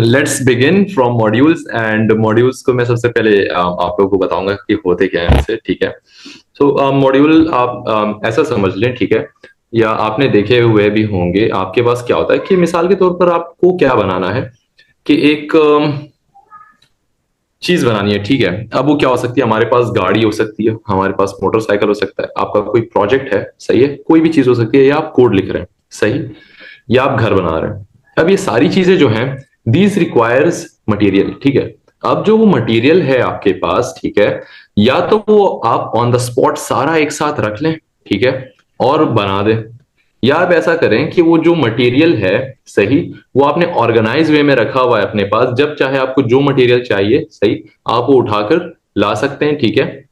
Let's begin from modules and modules को मैं सबसे पहले आप लोगों को बताऊंगा कि होते क्या है वैसे। ठीक है। सो मॉड्यूल आप ऐसा समझ लें, ठीक है, या आपने देखे हुए भी होंगे। आपके पास क्या होता है कि मिसाल के तौर पर आपको क्या बनाना है कि एक चीज बनानी है, ठीक है। अब वो क्या हो सकती है, हमारे पास गाड़ी हो सकती है, हमारे पास मोटरसाइकिल हो सकता है, आपका कोई प्रोजेक्ट है, सही है, कोई भी चीज हो सकती है, या आप कोड लिख रहे हैं, सही, या आप घर बना रहे हैं। अब ये सारी चीजें जो हैं, दीज रिक्वायर्स मटेरियल, ठीक है। अब जो वो मटेरियल है आपके पास, ठीक है, या तो वो आप ऑन द स्पॉट सारा एक साथ रख लें, ठीक है, और बना दें, या आप ऐसा करें कि वो जो मटेरियल है, सही, वो आपने ऑर्गेनाइज वे में रखा हुआ है अपने पास। जब चाहे आपको जो मटेरियल चाहिए, सही, आप वो उठाकर ला सकते हैं, ठीक है,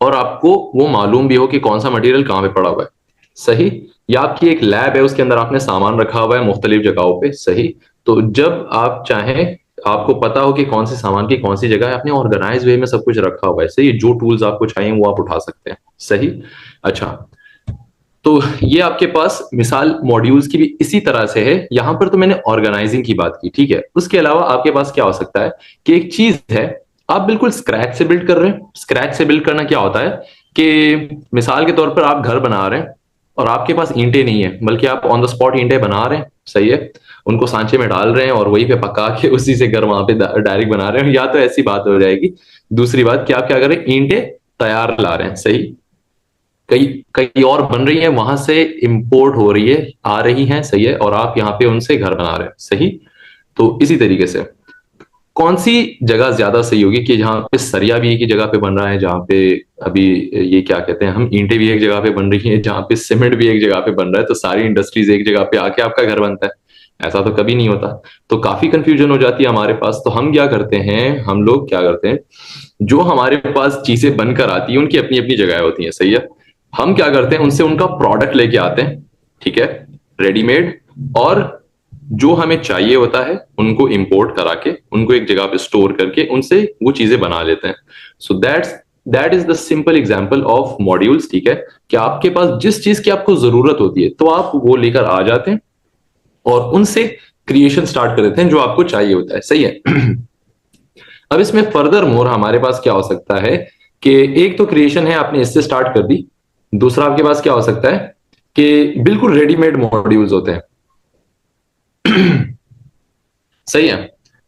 और आपको वो मालूम भी हो कि कौन सा मटेरियल कहाँ पे पड़ा हुआ है, सही। या आपकी एक लैब है, उसके अंदर आपने सामान रखा हुआ है मुख्तलिफ जगहों पे, सही। तो जब आप चाहें, आपको पता हो कि कौन से सामान की कौन सी जगह है, आपने ऑर्गेनाइज वे में सब कुछ रखा हुआ है, सही। जो टूल्स आपको चाहिए वो आप उठा सकते हैं, सही। अच्छा, तो ये आपके पास मिसाल मॉड्यूल्स की भी इसी तरह से है। यहां पर तो मैंने ऑर्गेनाइजिंग की बात की, ठीक है। उसके अलावा आपके पास क्या हो सकता है कि एक चीज है, आप बिल्कुल स्क्रैच से बिल्ड कर रहे हैं। स्क्रैच से बिल्ड करना क्या होता है कि मिसाल के तौर पर आप घर बना रहे हैं और आपके पास ईंटें नहीं है, बल्कि आप ऑन द स्पॉट ईंटें बना रहे हैं, सही है, उनको सांचे में डाल रहे हैं और वहीं पे पका के उसी से घर वहां पे डायरेक्ट बना रहे हैं। या तो ऐसी बात हो जाएगी, दूसरी बात कि आप क्या करें, ईंटें तैयार ला रहे हैं, सही, कई कई और बन रही है, वहां से इंपोर्ट हो रही है, आ रही है, सही है, और आप यहाँ पे उनसे घर बना रहे हैं, सही। तो इसी तरीके से कौन सी जगह ज्यादा सही होगी कि जहाँ पे सरिया भी एक ही जगह पे बन रहा है, जहाँ पे अभी ये क्या कहते हैं हम, ईंटें भी एक जगह पे बन रही हैं, जहाँ पे सीमेंट भी एक जगह पे बन रहा है, तो सारी इंडस्ट्रीज एक जगह पे आके आपका घर बनता है। ऐसा तो कभी नहीं होता। तो काफी कंफ्यूजन हो जाती है हमारे पास। तो हम क्या करते हैं, हम लोग क्या करते हैं, जो हमारे पास चीजें बनकर आती है उनकी अपनी अपनी जगह होती है, सही है। हम क्या करते हैं, उनसे उनका प्रोडक्ट लेके आते हैं, ठीक है, रेडीमेड, और जो हमें चाहिए होता है उनको इंपोर्ट करा के उनको एक जगह पे स्टोर करके उनसे वो चीजें बना लेते हैं। So that is the simple example of modules, ठीक है। कि आपके पास जिस चीज की आपको जरूरत होती है तो आप वो लेकर आ जाते हैं और उनसे क्रिएशन स्टार्ट कर देते हैं जो आपको चाहिए होता है, सही है। अब इसमें फर्दर मोर हमारे पास क्या हो सकता है कि एक तो क्रिएशन है, आपने इससे स्टार्ट कर दी। दूसरा आपके पास क्या हो सकता है कि बिल्कुल रेडीमेड मॉड्यूल्स होते हैं। सही है,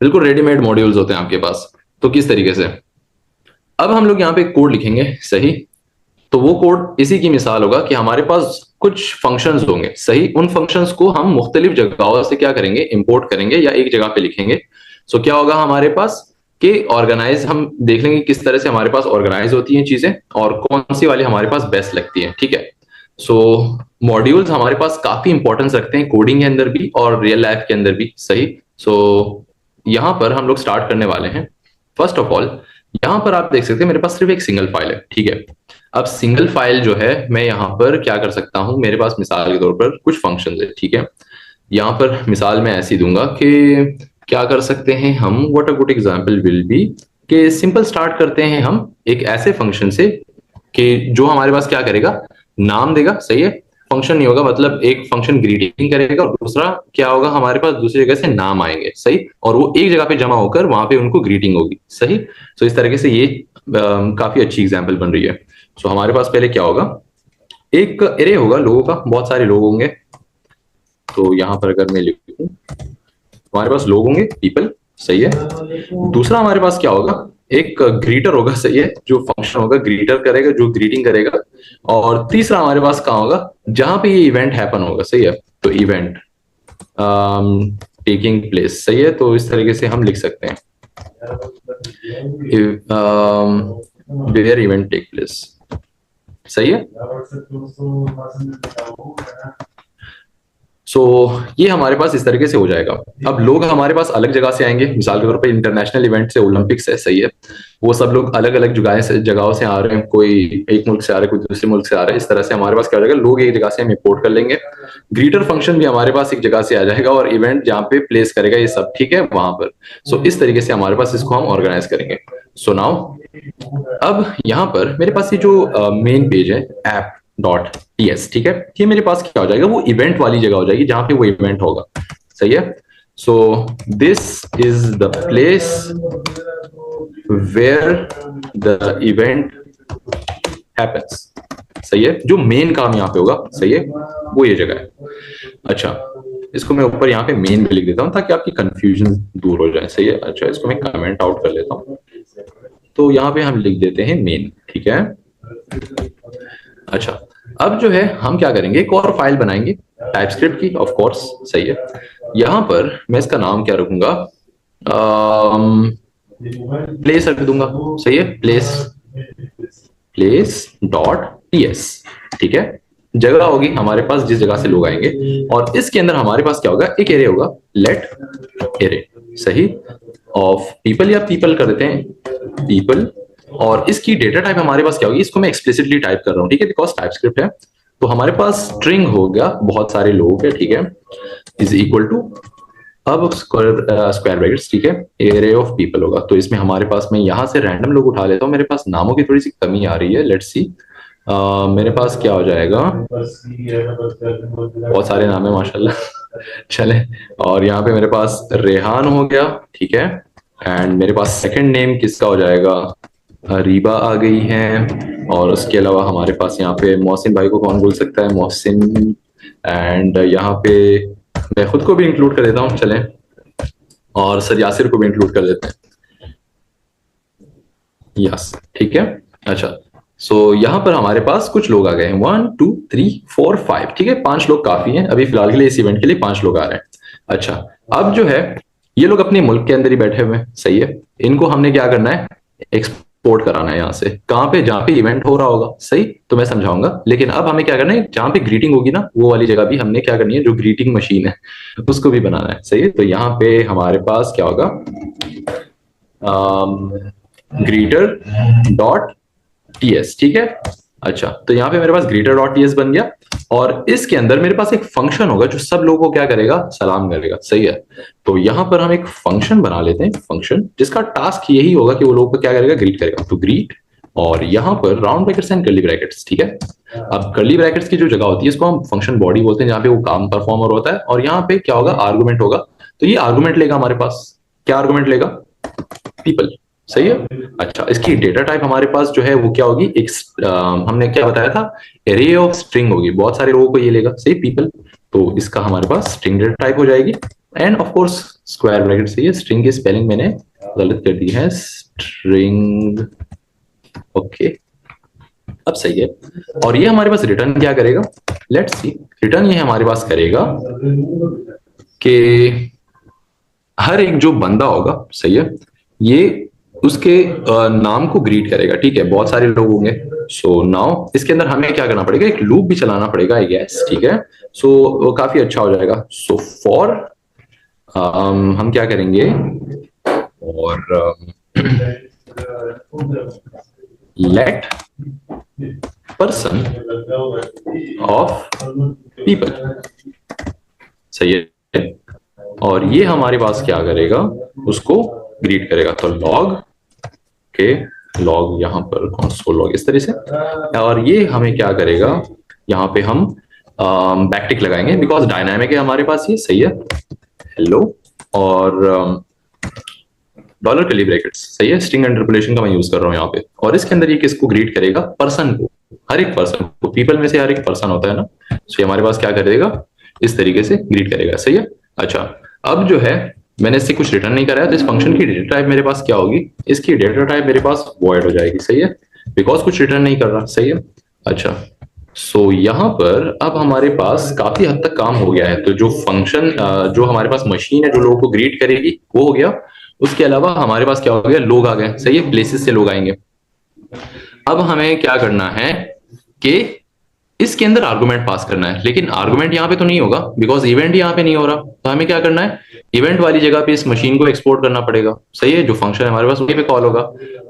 बिल्कुल रेडीमेड मॉड्यूल्स होते हैं आपके पास। तो किस तरीके से, अब हम लोग यहाँ पे कोड लिखेंगे, सही। तो वो कोड इसी की मिसाल होगा कि हमारे पास कुछ फंक्शंस होंगे, सही। उन फंक्शंस को हम मुख्तलिफ जगहों से क्या करेंगे, इंपोर्ट करेंगे या एक जगह पे लिखेंगे। सो क्या होगा हमारे पास कि ऑर्गेनाइज, हम देख लेंगे किस तरह से हमारे पास ऑर्गेनाइज होती हैं चीजें और कौन सी वाली हमारे पास बेस्ट लगती है, ठीक है। सो मॉड्यूल्स हमारे पास काफी इंपॉर्टेंस रखते हैं कोडिंग के अंदर भी और रियल लाइफ के अंदर भी, सही। सो यहाँ पर हम लोग स्टार्ट करने वाले हैं। फर्स्ट ऑफ ऑल, यहाँ पर आप देख सकते हैं मेरे पास सिर्फ एक सिंगल फाइल है, ठीक है। अब सिंगल फाइल जो है, मैं यहाँ पर क्या कर सकता हूँ, मेरे पास मिसाल के तौर पर कुछ फंक्शन है, ठीक है। यहाँ पर मिसाल मैं ऐसी दूंगा कि क्या कर सकते हैं हम, what a good example will be, कि सिंपल स्टार्ट करते हैं हम एक ऐसे फंक्शन से कि जो हमारे पास क्या करेगा, नाम देगा, सही है। फंक्शन नहीं होगा, मतलब एक फंक्शन ग्रीटिंग करेगा और दूसरा क्या होगा, हमारे पास दूसरी जगह से नाम आएंगे, सही, और वो एक जगह पे जमा होकर वहां पे उनको ग्रीटिंग होगी, सही। सो इस तरीके से ये काफी अच्छी एग्जांपल बन रही है। सो हमारे पास पहले क्या होगा, एक एरे होगा लोगों का, बहुत सारे लोग होंगे। तो यहाँ पर अगर मैं लिखूं, हमारे पास लोग होंगे, पीपल, सही है। दूसरा हमारे पास क्या होगा, एक ग्रीटर होगा, सही है, जो फंक्शन होगा ग्रीटर करेगा, जो ग्रीटिंग करेगा। और तीसरा हमारे पास कहाँ होगा, जहां पे ये इवेंट हैपन होगा, सही है। तो इवेंट टेकिंग प्लेस, सही है। तो इस तरीके से हम लिख सकते हैं वेयर इवेंट टेक प्लेस, सही है। सो ये हमारे पास इस तरीके से हो जाएगा। अब लोग हमारे पास अलग जगह से आएंगे, मिसाल के तौर पे इंटरनेशनल इवेंट से, ओलंपिक्स है, सही है, वो सब लोग अलग अलग जगहों से आ रहे हैं, कोई एक मुल्क से आ रहे हैं, कोई दूसरे मुल्क से आ रहे हैं। इस तरह से हमारे पास क्या हो जाएगा, लोग एक जगह से हम इंपोर्ट कर लेंगे। ग्रीटर फंक्शन भी हमारे पास एक जगह से आ जाएगा और इवेंट जहाँ पे प्लेस करेगा ये सब, ठीक है, वहां पर। सो इस तरीके से हमारे पास इसको हम ऑर्गेनाइज करेंगे। सो नाउ, अब यहाँ पर मेरे पास ये जो मेन पेज है, ऐप डॉट टीएस, ठीक है, ये मेरे पास क्या हो जाएगा, वो इवेंट वाली जगह हो जाएगी जहां पे वो इवेंट होगा, सही है। So this is the place where the event happens. सही है, जो मेन काम यहाँ पे होगा, सही है, वो ये जगह है। अच्छा, इसको मैं ऊपर यहाँ पे मेन भी लिख देता हूँ ताकि आपकी कंफ्यूजन दूर हो जाए। सही है, अच्छा इसको मैं कमेंट आउट कर लेता हूँ। तो यहाँ पे हम लिख देते हैं मेन, ठीक है। अच्छा, अब जो है हम क्या करेंगे, एक और फाइल बनाएंगे टाइपस्क्रिप्ट की, ऑफ कोर्स। सही है, यहाँ पर मैं इसका नाम क्या रखूंगा, प्लेस रख दूंगा। सही है, प्लेस प्लेस डॉट टीएस, ठीक है। जगह होगी हमारे पास जिस जगह से लोग आएंगे, और इसके अंदर हमारे पास क्या होगा, एक एरे होगा, लेट एरे, सही, ऑफ पीपल, या पीपल कर देते हैं पीपल। और इसकी डेटा टाइप हमारे पास क्या होगी, इसको मैं एक्सप्लिसिटली टाइप कर रहा हूँ, ठीक है, बिकॉज टाइपस्क्रिप्ट है। तो हमारे पास स्ट्रिंग हो गया बहुत सारे लोग है, ठीक है, इज इक्वल टू, अब स्क्वायर ब्रैकेट्स, ठीक है, एरे ऑफ पीपल होगा। तो इसमें हमारे पास, मैं यहां से रैंडम लोग उठा लेता हूँ, मेरे पास नामों की थोड़ी सी कमी आ रही है, लेट्स सी। मेरे पास क्या हो जाएगा, बहुत सारे नाम है माशाल्लाह चले, और यहाँ पे मेरे पास रेहान हो गया, ठीक है। एंड मेरे पास सेकंड नेम किसका हो जाएगा, रीबा आ गई है। और उसके अलावा हमारे पास यहाँ पे मोहसिन भाई को कौन बोल सकता है, मोहसिन। एंड यहाँ पे मैं खुद को भी इंक्लूड कर देता हूँ, चलें, और सर यासिर को भी इंक्लूड कर देते हैं, यस, ठीक है। अच्छा, सो यहाँ पर हमारे पास कुछ लोग आ गए हैं, 1 2 3 4 5, ठीक है, 5 लोग काफी हैं अभी फिलहाल के लिए, इस इवेंट के लिए 5 लोग आ रहे हैं। अच्छा, अब जो है ये लोग अपने मुल्क के अंदर ही बैठे हुए हैं, सही है। इनको हमने क्या करना है, एक्सपोर्ट कराना है यहाँ से, कहाँ पे, जहाँ पे इवेंट हो रहा होगा, सही। तो मैं समझाऊंगा, लेकिन अब हमें क्या करना है, जहाँ पे ग्रीटिंग होगी ना, वो वाली जगह भी हमने क्या करनी है, जो ग्रीटिंग मशीन है उसको भी बनाना है, सही है। तो यहाँ पे हमारे पास क्या होगा, ग्रीटर डॉट टीएस, ठीक है। अच्छा, तो यहाँ पे मेरे पास ग्रीटर डॉट टीएस बन गया, और इसके अंदर मेरे पास एक फंक्शन होगा जो सब लोगों को क्या करेगा, सलाम करेगा, सही है। तो यहाँ पर हम एक फंक्शन बना लेते हैं, फंक्शन जिसका टास्क यही होगा कि वो लोगों को क्या करेगा, ग्रीट करेगा। तो ग्रीट, और यहाँ पर round brackets and curly brackets, ठीक है। अब कर्ली ब्रैकेट्स की जो जगह होती है, इसको हम फंक्शन बॉडी बोलते हैं, जहाँ पे वो काम परफॉर्मर होता है, और यहाँ पे क्या होगा, आर्गुमेंट होगा। तो ये आर्गुमेंट लेगा हमारे पास, क्या आर्गुमेंट लेगा, पीपल, सही है। अच्छा, इसकी डेटा टाइप हमारे पास जो है वो क्या होगी, एक हमने क्या बताया था, एरे ऑफ स्ट्रिंग होगी, बहुत सारे लोगों को ये लेगा, सही, पीपल। तो इसका हमारे पास स्ट्रिंग डेटा टाइप हो जाएगी, end of course square bracket से, ये स्ट्रिंग की स्पेलिंग मैंने गलत कर दी है, स्ट्रिंग, ओके, अब सही है। और ये हमारे पास रिटर्न क्या करेगा, लेट्स सी, रिटर्न ये हमारे पास करेगा कि हर एक जो बंदा होगा, सही है, ये उसके नाम को ग्रीट करेगा, ठीक है, बहुत सारे लोग होंगे। सो नाउ इसके अंदर हमें क्या करना पड़ेगा, एक लूप भी चलाना पड़ेगा, आई गेस, ठीक है। सो काफी अच्छा हो जाएगा। सो फॉर हम क्या करेंगे, और लेट पर्सन ऑफ पीपल, सही है। और ये हमारे पास क्या करेगा, उसको ग्रीट करेगा। तो लॉग के, लॉग यहाँ पर कंसोल लॉग इस तरह से, और ये हमें क्या करेगा, यहाँ पे हम बैकटिक लगाएंगे बिकॉज डायनामिक है हमारे पास ये, सही है, हेलो, और डॉलर कर्ली ब्रैकेट्स, सही है, स्ट्रिंग इंटरपोलेशन का मैं यूज कर रहा हूँ यहाँ पे। और इसके अंदर ये किसको ग्रीट करेगा, पर्सन को, हर एक पर्सन को, पीपल में से हर एक पर्सन होता है ना, तो हमारे पास क्या करेगा, इस तरीके से ग्रीट करेगा, सही है। अच्छा, अब जो है मैंने इससे कुछ रिटर्न नहीं कराया, तो इस फंक्शन की डेटा टाइप मेरे पास क्या होगी, इसकी डेटा टाइप मेरे पास वॉइड हो जाएगी, सही है, बिकॉज कुछ रिटर्न नहीं कर रहा, सही है। अच्छा, सो यहाँ पर अब हमारे पास काफी हद तक काम हो गया है। तो जो फंक्शन, जो हमारे पास मशीन है जो लोगों को ग्रीट करेगी, वो हो गया। उसके अलावा हमारे पास क्या हो गया, लोग आ गए, सही है, प्लेसेस से लोग आएंगे। अब हमें क्या करना है कि इसके अंदर आर्गुमेंट पास करना है, लेकिन आर्गुमेंट यहाँ पे तो नहीं होगा बिकॉज इवेंट यहाँ पे नहीं हो रहा। तो हमें क्या करना है, इवेंट वाली जगह पे इस मशीन को एक्सपोर्ट करना पड़ेगा, सही है, जो फंक्शन हमारे पास वहीं पे कॉल होगा।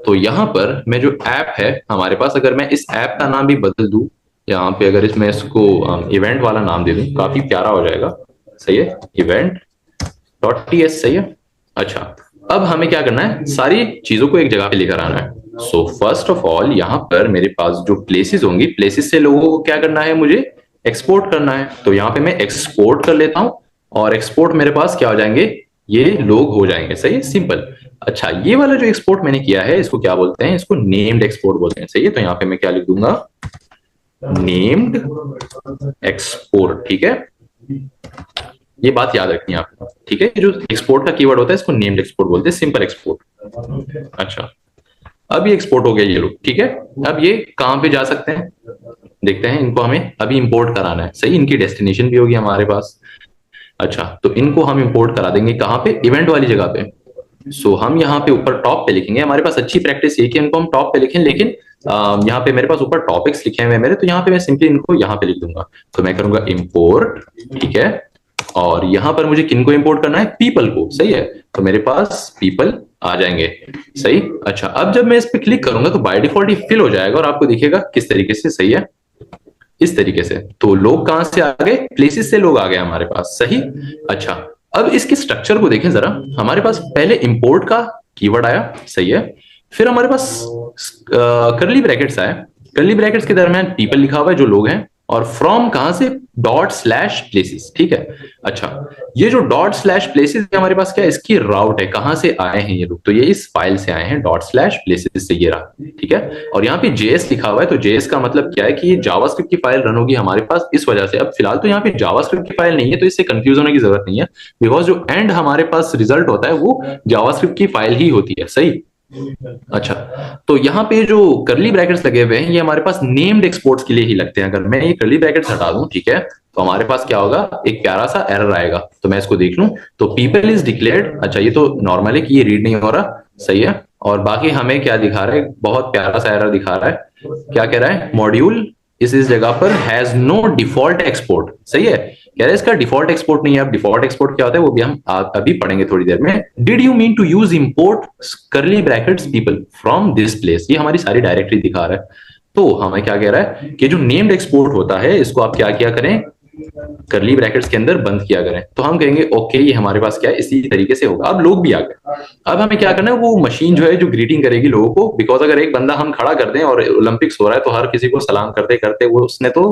तो यहाँ पर मैं जो ऐप है हमारे पास, अगर मैं इस ऐप का नाम भी बदल दूं यहाँ पे, अगर इसमें इसको इवेंट वाला नाम दे दूं, काफी प्यारा हो जाएगा, सही है, इवेंट डॉट टी एस, सही है। अच्छा, अब हमें क्या करना है, सारी चीजों को एक जगह पे लेकर आना है। सो फर्स्ट ऑफ ऑल यहाँ पर मेरे पास जो प्लेसेस होंगी, प्लेसेस से लोगों को क्या करना है, मुझे एक्सपोर्ट करना है। तो यहाँ पे मैं एक्सपोर्ट कर लेता हूँ और एक्सपोर्ट मेरे पास क्या हो जाएंगे, ये लोग हो जाएंगे। सही, सिंपल। अच्छा, ये वाला जो एक्सपोर्ट मैंने किया है इसको क्या बोलते हैं, इसको नेम्ड एक्सपोर्ट बोलते हैं। सही है, तो यहाँ पे मैं क्या लिख दूंगा, नेम्ड एक्सपोर्ट। ठीक है, ये बात याद रखनी है आपको। ठीक है, जो एक्सपोर्ट का कीवर्ड होता है इसको नेम्ड एक्सपोर्ट बोलते हैं, सिंपल एक्सपोर्ट। अच्छा, अब ये एक्सपोर्ट हो गया ये लोग। ठीक है, अब ये कहाँ पे जा सकते हैं देखते हैं। इनको हमें अभी इंपोर्ट कराना है। सही, इनकी डेस्टिनेशन भी होगी हमारे पास। अच्छा, तो इनको हम इंपोर्ट करा देंगे कहाँ पे, इवेंट वाली जगह पे। सो हम यहाँ पे ऊपर टॉप पे लिखेंगे। हमारे पास अच्छी प्रैक्टिस ये कि इनको हम टॉप पे लिखें, लेकिन यहाँ पे मेरे पास ऊपर टॉपिक्स लिखे हुए हैं मेरे, तो यहाँ पे मैं सिंपली इनको यहाँ पे लिख दूंगा। तो मैं करूंगा इंपोर्ट। ठीक है, और यहाँ पर मुझे किनको इंपोर्ट करना है, पीपल को। सही है, तो मेरे पास पीपल आ जाएंगे। सही। अच्छा, अब जब मैं इस पे क्लिक करूंगा तो बाय डिफॉल्ट ये फिल हो जाएगा और आपको दिखेगा किस तरीके से। सही है, इस तरीके से। तो लोग कहां से आ गए, प्लेसेस से लोग आ गए हमारे पास। सही। अच्छा, अब इसके स्ट्रक्चर को देखें जरा। हमारे पास पहले इंपोर्ट का कीवर्ड आया। सही है, फिर हमारे पास करली ब्रैकेट्स आए। करली ब्रैकेट्स के दरमियान पीपल लिखा हुआ है जो लोग हैं, और फ्रॉम कहां से, डॉट स्लैश प्लेसेस। ठीक है। अच्छा, ये जो डॉट स्लैश प्लेसेस हमारे पास क्या है, इसकी राउट है, कहां से आए हैं ये लोग। तो ये इस फाइल से आए हैं, डॉट स्लैश प्लेसेस से, ये रहा। ठीक है, और यहाँ पे जेएस लिखा हुआ है, तो जेएस का मतलब क्या है कि ये जावास्क्रिप्ट की फाइल रन होगी हमारे पास इस वजह से। अब फिलहाल तो यहाँ पे जावास्क्रिप्ट की फाइल नहीं है, तो इससे कंफ्यूज होने की जरूरत नहीं है, बिकॉज जो एंड हमारे पास रिजल्ट होता है वो जावास्क्रिप्ट की फाइल ही होती है। सही। अच्छा, तो यहाँ पे जो करली ब्रैकेट्स लगे हुए हैं ये हमारे पास नेम्ड एक्सपोर्ट्स के लिए ही लगते हैं। अगर मैं ये करली ब्रैकेट्स हटा दूं, ठीक है, तो हमारे पास क्या होगा, एक प्यारा सा एरर आएगा। तो मैं इसको देख लूं, तो पीपल इज डिक्लेयर्ड। अच्छा, ये तो नॉर्मल है कि ये रीड नहीं हो रहा। सही है, और बाकी हमें क्या दिखा रहा है, बहुत प्यारा सा एरर दिखा रहा है। क्या कह रहा है, मॉड्यूल इस जगह पर हैज नो डिफॉल्ट एक्सपोर्ट। सही है, कह रहे हैं इसका डिफॉल्ट एक्सपोर्ट नहीं है। अब डिफॉल्ट एक्सपोर्ट क्या होता है वो भी हम अभी पढ़ेंगे थोड़ी देर में। Did you mean to use import curly brackets people from this place, ये हमारी सारी डायरेक्टरी दिखा रहा है। तो हमें क्या कह रहा है कि जो नेम्ड एक्सपोर्ट होता है इसको आप क्या किया करें, करली ब्रैकेट्स के अंदर बंद किया करें। तो हम कहेंगे ओके, ये हमारे पास क्या है, इसी तरीके से होगा। अब लोग भी आ गए। अब हमें क्या करना है, वो मशीन जो है जो ग्रीटिंग करेगी लोगों को, बिकॉज अगर एक बंदा हम खड़ा कर दें और ओलंपिक्स हो रहा है तो हर किसी को सलाम करते करते वो उसने तो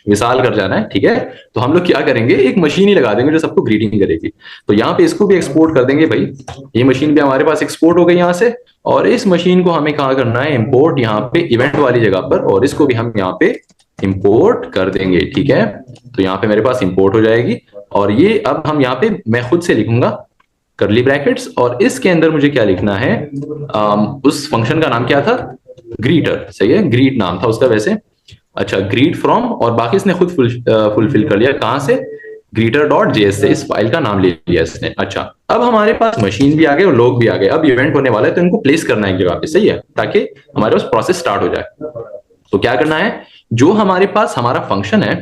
विशाल कर जाना है। ठीक है, तो हम लोग क्या करेंगे, एक मशीन ही लगा देंगे जो सबको ग्रीटिंग करेगी। तो यहाँ पे इसको भी एक्सपोर्ट कर देंगे भाई। ये मशीन भी हमारे पास एक्सपोर्ट हो गई यहाँ से, और इस मशीन को हमें कहाँ करना है, इंपोर्ट यहाँ पे इवेंट वाली जगह पर, और इसको भी हम यहाँ पे इंपोर्ट कर देंगे। ठीक है, तो यहाँ पे मेरे पास इंपोर्ट हो जाएगी। और ये अब हम यहाँ पे मैं खुद से लिखूंगा करली ब्रैकेट्स, और इसके अंदर मुझे क्या लिखना है, उस फंक्शन का नाम क्या था, ग्रीटर। सही है, ग्रीट नाम था उसका वैसे। अच्छा, ग्रीट फ्रॉम, और बाकी इसने खुद फुलफिल कर लिया। कहां से, ग्रीटर डॉट जेएस से इस फाइल का नाम ले लिया इसने। अच्छा, अब हमारे पास मशीन भी आ गए और लोग भी आ गए। अब इवेंट होने वाला है तो इनको प्लेस करना है एक जगह पे। सही है, ताकि हमारे पास प्रोसेस स्टार्ट हो जाए। तो क्या करना है, जो हमारे पास हमारा फंक्शन है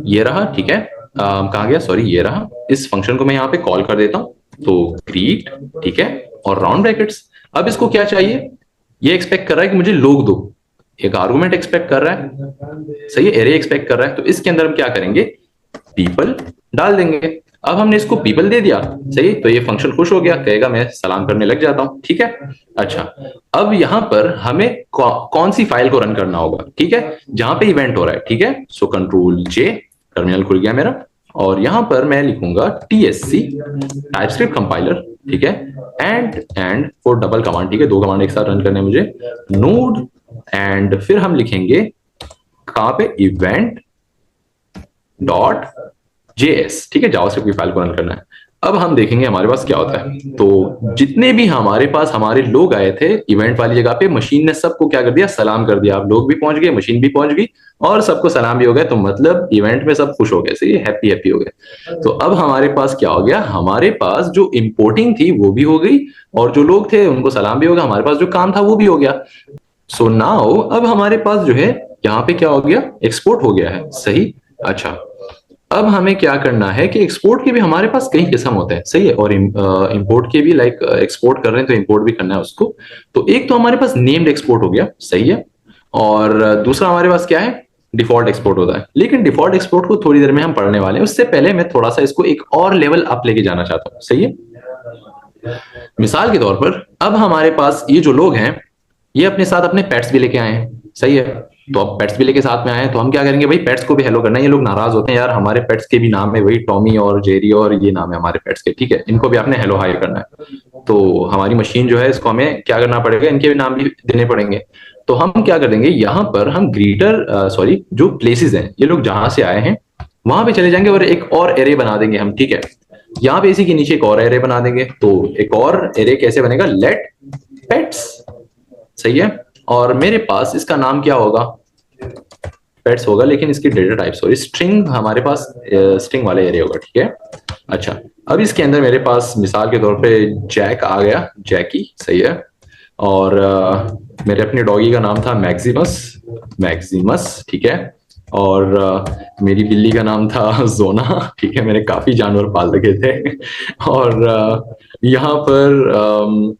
ये रहा। ठीक है, कहाँ गया, सॉरी, ये रहा। इस फंक्शन को मैं यहाँ पे कॉल कर देता हूँ, तो ग्रीट। ठीक है, और राउंड ब्रैकेट्स। अब इसको क्या चाहिए, ये एक्सपेक्ट कर रहा है कि मुझे लोग दो, एक आर्गुमेंट एक्सपेक्ट कर रहा है। सही है, एरे एक्सपेक्ट कर रहा है। तो इसके अंदर हम क्या करेंगे, पीपल डाल देंगे। अब हमने इसको पीपल दे दिया। सही, तो ये फंक्शन खुश हो गया, कहेगा मैं सलाम करने लग जाता हूं। ठीक है। अच्छा, अब यहां पर हमें कौन सी फाइल को रन करना होगा, ठीक है, जहां पे इवेंट हो रहा है। ठीक है, सो कंट्रोल जे, टर्मिनल खुल गया मेरा, और यहां पर मैं लिखूंगा TSC टाइपस्क्रिप्ट कंपाइलर। ठीक है, एंड फॉर डबल कमांड। ठीक है, दो कमांड एक साथ रन करने मुझे, नोड, एंड फिर हम लिखेंगे कहां पे, इवेंट डॉट जेएस। ठीक है, जावास्क्रिप्ट की फाइल को रन करना है। अब हम देखेंगे हमारे पास क्या होता है। तो जितने भी हमारे पास हमारे लोग आए थे इवेंट वाली जगह पे, मशीन ने सबको क्या कर दिया, सलाम कर दिया। अब लोग भी पहुंच गए, मशीन भी पहुंच गई, और सबको सलाम भी हो गया। तो मतलब इवेंट में सब खुश हो गए, सही, हैप्पी हैप्पी हो गए। तो अब हमारे पास क्या हो गया, हमारे पास जो इंपोर्टिंग थी वो भी हो गई, और जो लोग थे उनको सलाम भी हो गया, हमारे पास जो काम था वो भी हो गया। सो नाउ अब हमारे पास जो है यहाँ पे क्या हो गया, एक्सपोर्ट हो गया है। सही। अच्छा, अब हमें क्या करना है कि एक्सपोर्ट के भी हमारे पास कई किस्म होते हैं। सही है, और इंपोर्ट के भी, लाइक एक्सपोर्ट कर रहे हैं तो इंपोर्ट भी करना है उसको। तो एक तो हमारे पास नेम्ड एक्सपोर्ट हो गया। सही है, और दूसरा हमारे पास क्या है, डिफॉल्ट एक्सपोर्ट होता है। लेकिन डिफॉल्ट एक्सपोर्ट को थोड़ी देर में हम पढ़ने वाले हैं, उससे पहले मैं थोड़ा सा इसको एक और लेवल अप लेके जाना चाहता हूँ। सही है, मिसाल के तौर पर अब हमारे पास ये जो लोग हैं ये अपने साथ अपने पेट्स भी लेके आए हैं। सही है, तो अब पेट्स भी लेके साथ में आए हैं, तो हम क्या करेंगे भाई, पेट्स को भी हेलो करना है। ये लोग नाराज होते हैं यार, हमारे पेट्स के भी नाम है वही टॉमी और जेरी, और ये नाम है हमारे पेट्स के, ठीक है, इनको भी आपने हेलो हाई करना है। तो हमारी मशीन जो है, इसको हमें क्या करना पड़ेगा, इनके भी नाम भी देने पड़ेंगे। तो हम क्या कर देंगे, यहाँ पर हम ग्रीटर सॉरी जो प्लेसेस हैं, ये लोग जहां से आए हैं वहां पे चले जाएंगे और एक और एरे बना देंगे हम, ठीक है। यहाँ पे इसी के नीचे एक और एरे बना देंगे। तो एक और एरे कैसे बनेगा, लेट पेट्स, सही है। और मेरे पास इसका नाम क्या होगा, पेट्स होगा, लेकिन इसकी डेटा टाइप सॉरी स्ट्रिंग, हमारे पास स्ट्रिंग वाले एरे होगा, ठीक है। अच्छा, अब इसके अंदर मेरे पास मिसाल के तौर पे जैक आ गया, जैकी, सही है। और मेरे अपने डॉगी का नाम था मैक्सिमस, मैक्सिमस, ठीक है। और मेरी बिल्ली का नाम था जोना, ठीक है, मैंने काफी जानवर पाल रखे थे। और यहाँ पर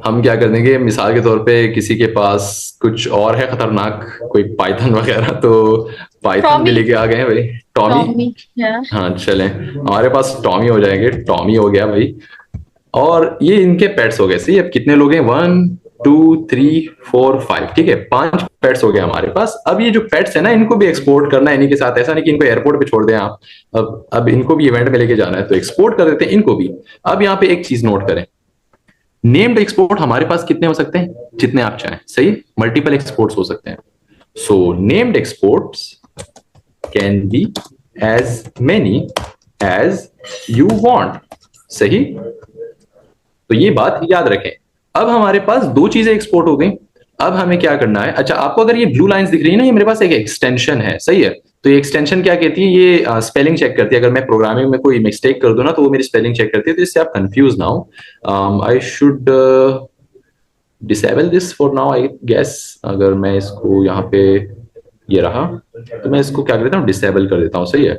हम क्या कर देंगे, मिसाल के तौर पे किसी के पास कुछ और है खतरनाक, कोई पाइथन वगैरह, तो पाइथन भी टॉमी। लेके आ गए हैं भाई, टॉमी। टॉमी या हाँ चलें, हमारे पास टॉमी हो जाएंगे, टॉमी हो गया भाई। और ये इनके पेट्स हो गए, सही। अब कितने लोग हैं, 1 2 3 4 5, ठीक है, 5 पेट्स हो गए हमारे पास। अब ये जो पेट्स है ना, इनको भी एक्सपोर्ट करना है इन्हीं के साथ, ऐसा नहीं कि इनको एयरपोर्ट पे छोड़ दें आप। अब इनको भी इवेंट में लेके जाना है, तो एक्सपोर्ट कर देते हैं इनको भी। अब यहाँ पे एक चीज नोट करें, नेम्ड एक्सपोर्ट हमारे पास कितने हो सकते हैं, जितने आप चाहें, सही, मल्टीपल एक्सपोर्ट्स हो सकते हैं। So named exports can be as many as you want, सही। तो ये बात याद रखें। अब हमारे पास दो चीजें एक्सपोर्ट हो गई। अब हमें क्या करना है, अच्छा आपको अगर ये ब्लू लाइंस दिख रही है ना, ये मेरे पास एक एक्सटेंशन है, सही है। तो ये एक्सटेंशन क्या कहती है, ये स्पेलिंग चेक करती है। अगर मैं प्रोग्रामिंग में कोई मिस्टेक कर दूं ना, तो वो मेरी स्पेलिंग चेक करती है, तो इससे आप कंफ्यूज ना हो। I should disable this for now, I guess. अगर मैं इसको यहाँ पे, ये रहा, तो मैं इसको क्या कर देता हूँ, डिसेबल कर देता हूँ, सही है।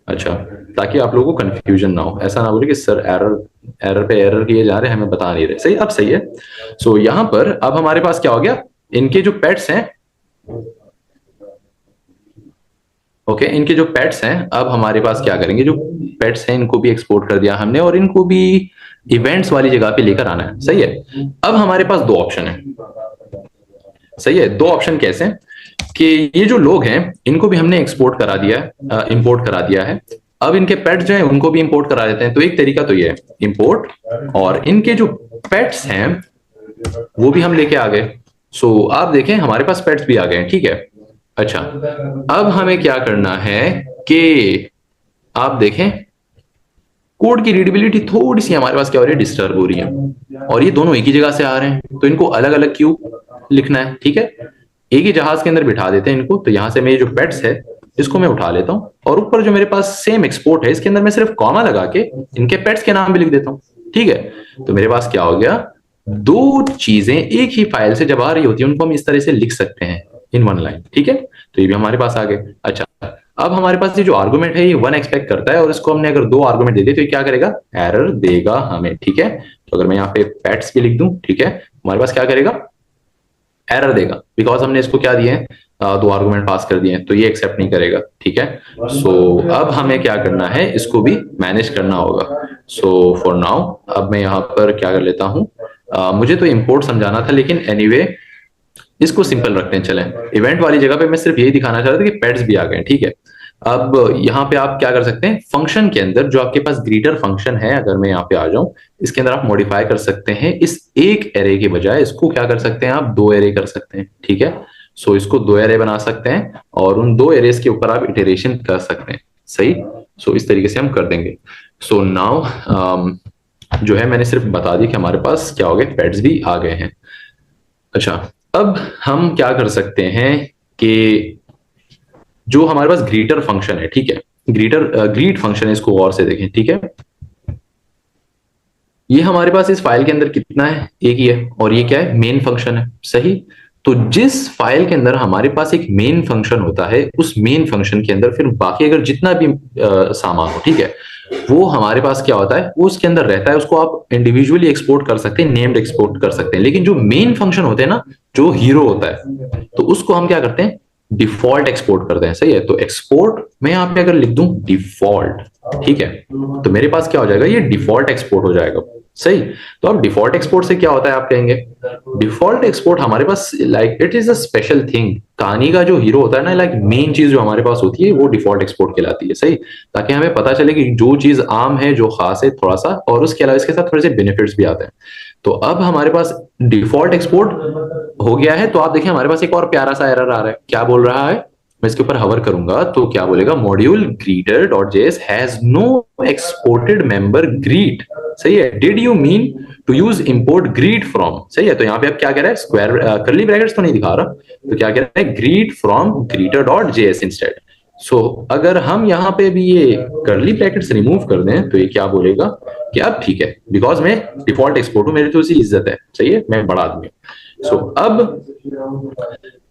अच्छा, ताकि आप लोगों को कंफ्यूजन ना हो, ऐसा ना बोले कि सर एरर, एरर पे एरर किए जा रहे हैं, हमें बता नहीं रहे, सही। अब सही है। सो यहाँ पर अब हमारे पास क्या हो गया, इनके जो पेट्स हैं, ओके, इनके जो पेट्स हैं, अब हमारे पास क्या करेंगे, जो पेट्स हैं इनको भी एक्सपोर्ट कर दिया हमने, और इनको भी इवेंट्स वाली जगह पे लेकर आना है, सही है। अब हमारे पास दो ऑप्शन है, सही है। दो ऑप्शन कैसे, कि ये जो लोग हैं इनको भी हमने एक्सपोर्ट करा दिया है, इंपोर्ट करा दिया है। अब इनके पेट्स जो हैं उनको भी इंपोर्ट करा देते हैं। तो एक तरीका तो ये है इंपोर्ट, और इनके जो पेट्स हैं वो भी हम लेके आ गए। सो आप देखें हमारे पास पेट्स भी आ गए हैं, ठीक है। अच्छा, अब हमें क्या करना है कि आप देखें, कोड की रीडेबिलिटी थोड़ी सी हमारे पास क्या हो रही है, डिस्टर्ब हो रही है। और ये दोनों एक ही जगह से आ रहे हैं, तो इनको अलग अलग क्यों लिखना है, ठीक है। एक ही जहाज के अंदर बिठा देते हैं इनको। तो यहां से मेरे जो पेट्स है इसको मैं उठा लेता हूं, और ऊपर जो मेरे पास सेम एक्सपोर्ट है, इसके अंदर मैं सिर्फ कॉमा लगा के इनके पेट्स के नाम भी लिख देता हूं, ठीक है। तो मेरे पास क्या हो गया, दो चीजें एक ही फाइल से जब आ रही होती है उनको हम इस तरह से लिख सकते हैं इन वन लाइन, ठीक है। तो ये भी हमारे पास आ गए। अच्छा, अब हमारे पास ये जो आर्गुमेंट है ये 1 एक्सपेक्ट करता है, और इसको हमने अगर 2 आर्गुमेंट दे दिए तो ये क्या करेगा, एरर देगा हमें, ठीक है। तो अगर मैं यहाँ पे पेट्स भी लिख दूं, ठीक है, हमारे पास क्या करेगा, एरर देगा, बिकॉज हमने इसको क्या दिए हैं, 2 आर्गुमेंट पास कर दिए हैं, तो ये एक्सेप्ट नहीं करेगा, ठीक है। सो अब हमें क्या करना है, इसको भी मैनेज करना होगा। सो फॉर नाउ अब मैं यहाँ पर क्या कर लेता हूँ, मुझे तो इंपोर्ट समझाना था, लेकिन एनीवे इसको सिंपल रखते हैं, चलें। इवेंट वाली जगह पे मैं सिर्फ यही दिखाना चाह रहा था कि पेट्स भी आ गए, ठीक है। अब यहाँ पे आप क्या कर सकते हैं, फंक्शन के अंदर जो आपके पास ग्रीटर फंक्शन है, अगर मैं यहाँ पे आ जाऊं, इसके अंदर आप मॉडिफाई कर सकते हैं। इस एक एरे के बजाय इसको क्या कर सकते हैं, आप 2 एरे कर सकते हैं, ठीक है। सो इसको 2 एरे बना सकते हैं, और उन 2 एरेस के ऊपर आप इटरेशन कर सकते हैं, सही। सो इस तरीके से हम कर देंगे। सो नाउ जो है मैंने सिर्फ बता दी कि हमारे पास क्या हो गए, पेट्स भी आ गए हैं। अच्छा, अब हम क्या कर सकते हैं कि जो हमारे पास ग्रीटर फंक्शन है, ठीक है, ग्रीट फंक्शन है, इसको गौर से देखें, ठीक है। ये हमारे पास इस फाइल के अंदर कितना है, एक ही है, और ये क्या है, मेन फंक्शन है, सही। तो जिस फाइल के अंदर हमारे पास एक मेन फंक्शन होता है, उस मेन फंक्शन के अंदर फिर बाकी अगर जितना भी सामान हो, ठीक है, वो हमारे पास क्या होता है, वो उसके अंदर रहता है। उसको आप इंडिविजुअली एक्सपोर्ट कर सकते हैं, नेम्ड एक्सपोर्ट कर सकते हैं, लेकिन जो मेन फंक्शन होते हैं ना, जो हीरो होता है, तो उसको हम क्या करते हैं, डिफॉल्ट एक्सपोर्ट करते हैं, सही है। तो एक्सपोर्ट मैं यहाँ पे अगर लिख दूं डिफॉल्ट, ठीक है, तो मेरे पास क्या हो जाएगा, ये डिफॉल्ट एक्सपोर्ट हो जाएगा, सही। तो अब डिफॉल्ट एक्सपोर्ट से क्या होता है आप कहेंगे, डिफॉल्ट एक्सपोर्ट हमारे पास like it is a special thing, कहानी का जो हीरो होता है ना, लाइक मेन चीज जो हमारे पास होती है वो डिफॉल्ट एक्सपोर्ट कहलाती है, सही। ताकि हमें पता चले कि जो चीज आम है, जो खास है थोड़ा सा, और उसके अलावा इसके साथ थोड़े से बेनिफिट्स भी आते हैं। तो अब हमारे पास डिफॉल्ट एक्सपोर्ट हो गया है। तो आप देखिए हमारे पास एक और प्यारा सा एरर आ रहा है, क्या बोल रहा है, मैं इसके ऊपर हवर करूंगा तो क्या बोलेगा, module greeter dot JS has no exported member greet. सही है, did you mean to use import greet from, सही है। तो यहाँ पे अब क्या कह रहा है, स्क्वायर करली ब्रैकेट्स तो नहीं दिखा रहा, तो क्या कह रहा है, greet from greeter dot JS instead. So अगर हम यहाँ पे भी ये करली ब्रैकेट्स रिमूव कर दें तो ये क्या बोलेगा कि अब ठीक है, बिकॉज मैं डिफॉल्ट एक्सपोर्ट हूं, मेरी तो उसी इज्जत है, सही है, मैं बड़ा आदमी हूं। सो अब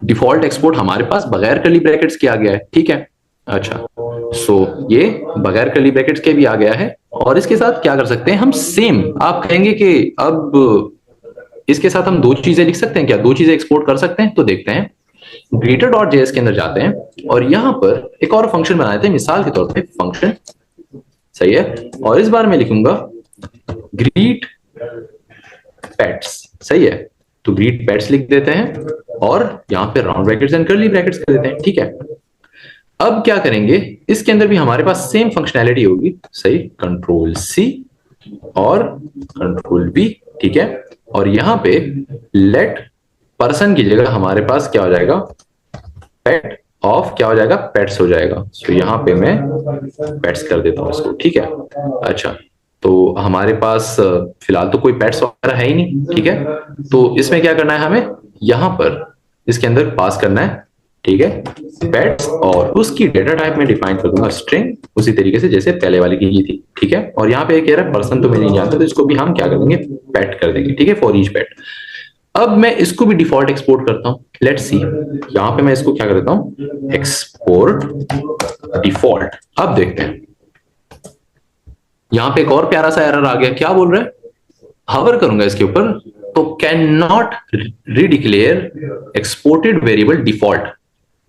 डिफॉल्ट एक्सपोर्ट हमारे पास बगैर कर्ली ब्रैकेट्स के आ गया है, ठीक है। अच्छा, सो ये बगैर कर्ली ब्रैकेट्स के भी आ गया है, और इसके साथ क्या कर सकते हैं हम, सेम आप कहेंगे कि अब इसके साथ हम दो चीजें लिख सकते हैं क्या, दो चीजें एक्सपोर्ट कर सकते हैं, तो देखते हैं। ग्रीटर डॉट जेएस के अंदर जाते हैं और यहां पर एक और फंक्शन बनाए थे, मिसाल के तौर पे फंक्शन, सही है, और इस बार मैं लिखूंगा ग्रीट पेट्स, सही है। तो ग्रीट पेट्स लिख देते हैं और यहां पे round brackets and curly brackets कर देते हैं, ठीक है। अब क्या करेंगे, इसके अंदर भी हमारे पास सेम फंक्शनैलिटी होगी, सही, कंट्रोल सी और कंट्रोल वी, ठीक है। और यहां पे लेट पर्सन की जगह हमारे पास क्या हो जाएगा, पेट ऑफ क्या हो जाएगा, पेट्स हो जाएगा। तो यहां पे मैं पेट्स कर देता हूं इसको, ठीक है। अच्छा, तो हमारे पास फिलहाल तो कोई पेट्स वगैरह है ही नहीं, ठीक है। तो इसमें क्या करना है हमें, यहां पर इसके अंदर पास करना है, ठीक है, पेट्स, और उसकी डेटा टाइप में डिफाइन कर दूंगा स्ट्रिंग, उसी तरीके से जैसे पहले वाली की थी, ठीक है। और यहाँ पे कह रहा है पर्सन तो मैं नहीं जानता, तो इसको भी हम क्या कर देंगे, पेट कर देंगे, ठीक है, फॉर ईच पेट। अब मैं इसको भी डिफॉल्ट एक्सपोर्ट करता हूं, लेट्स सी, यहां पे मैं इसको क्या कर देता हूं, एक्सपोर्ट डिफॉल्ट। अब देखते हैं, यहां पे एक और प्यारा सा एरर आ गया, क्या बोल रहा है, हवर करूंगा इसके ऊपर तो can not redeclare exported variable default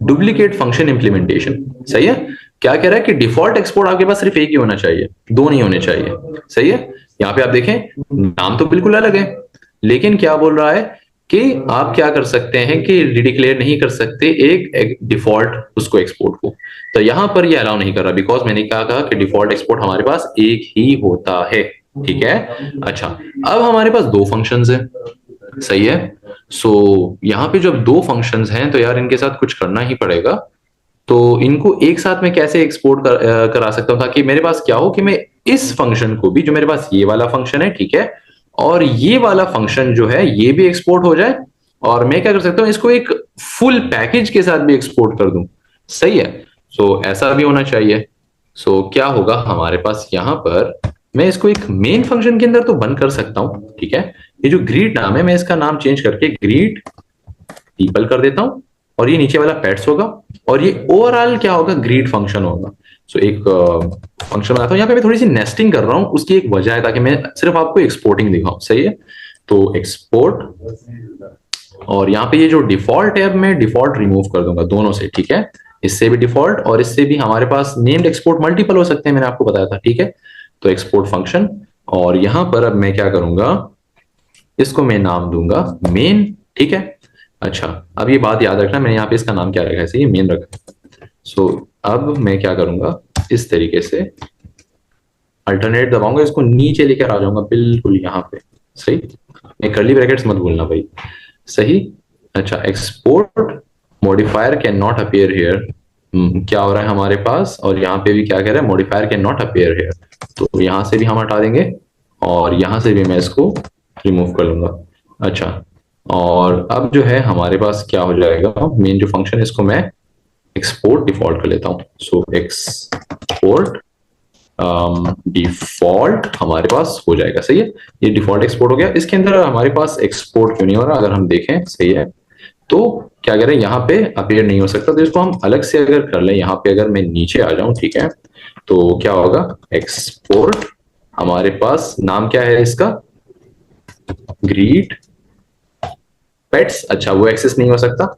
duplicate function implementation, सही है। क्या कह रहा है कि डिफॉल्ट एक्सपोर्ट आपके पास सिर्फ एक ही होना चाहिए, दो नहीं होने चाहिए, सही है। यहां पे आप देखें नाम तो बिल्कुल अलग है, लेकिन क्या बोल रहा है कि आप क्या कर सकते हैं कि रिडिक्लेयर नहीं कर सकते एक डिफॉल्ट उसको एक्सपोर्ट को। तो यहां पर ये अलाउ नहीं कर रहा, बिकॉज मैंने कहा कि डिफॉल्ट एक्सपोर्ट हमारे पास एक ही होता है, ठीक है। अच्छा, अब हमारे पास दो फंक्शंस हैं, सही है। सो यहाँ पे जब दो फंक्शंस हैं तो यार इनके साथ कुछ करना ही पड़ेगा। तो इनको एक साथ में कैसे एक्सपोर्ट करा सकता हूं, ताकि मेरे पास क्या हो कि मैं इस फंक्शन को भी, जो मेरे पास ये वाला फंक्शन है, ठीक है, और ये वाला फंक्शन जो है ये भी एक्सपोर्ट हो जाए, और मैं क्या कर सकता हूं, इसको एक फुल पैकेज के साथ भी एक्सपोर्ट कर दूं, सही है। सो ऐसा भी होना चाहिए। सो क्या होगा हमारे पास यहां पर, मैं इसको एक मेन फंक्शन के अंदर तो बंद कर सकता हूं, ठीक है। ये जो ग्रीट नाम है मैं इसका नाम चेंज करके ग्रीट पीपल कर देता हूं, और ये नीचे वाला पेट्स होगा, और ये ओवरऑल क्या होगा, ग्रीट फंक्शन होगा। सो एक फंक्शन बनाता हूं, यहाँ पे मैं थोड़ी सी नेस्टिंग कर रहा हूं, उसकी एक वजह है ताकि मैं सिर्फ आपको एक्सपोर्टिंग दिखाऊं, सही है। तो एक्सपोर्ट, और यहाँ पे ये जो डिफॉल्ट है अब मैं डिफॉल्ट रिमूव कर दूंगा दोनों से, ठीक है। इससे भी डिफॉल्ट और इससे भी हमारे पास नेम्ड एक्सपोर्ट मल्टीपल हो सकते हैं, मैंने आपको बताया था, ठीक है। तो एक्सपोर्ट फंक्शन, और यहां पर अब मैं क्या करूंगा, इसको मैं नाम दूंगा मेन, ठीक है। अच्छा, अब ये बात याद रखना, मैंने यहाँ पे इसका नाम क्या रखा है, सही, मेन रखा। सो अब मैं क्या करूंगा, इस तरीके से अल्टरनेट दबाऊंगा, इसको नीचे लेकर आ जाऊंगा बिल्कुल यहाँ पे, सही। मैं कर्ली ब्रैकेट्स मत भूलना भाई, सही। अच्छा, export modifier can not appear here, क्या हो रहा है हमारे पास, और यहाँ पे भी क्या कह रहा है, modifier can not appear here. तो यहां से भी हम हटा देंगे, और यहां से भी मैं इसको रिमूव कर लूंगा। अच्छा, और अब जो है हमारे पास क्या हो जाएगा, मेन जो फंक्शन है इसको मैं एक्सपोर्ट डिफॉल्ट कर लेता हूं। सो एक्सपोर्ट डिफॉल्ट हमारे पास हो जाएगा, सही है। ये डिफॉल्ट एक्सपोर्ट हो गया, इसके अंदर हमारे पास एक्सपोर्ट क्यों नहीं हो रहा, अगर हम देखें, सही है। तो क्या करें, यहाँ पे अपीयर नहीं हो सकता, तो इसको हम अलग से अगर कर लें, यहाँ पे अगर मैं नीचे आ जाऊं, ठीक है, तो क्या होगा, एक्सपोर्ट, हमारे पास नाम क्या है इसका, ग्रीट पेट्स। अच्छा, वो एक्सेस नहीं हो सकता,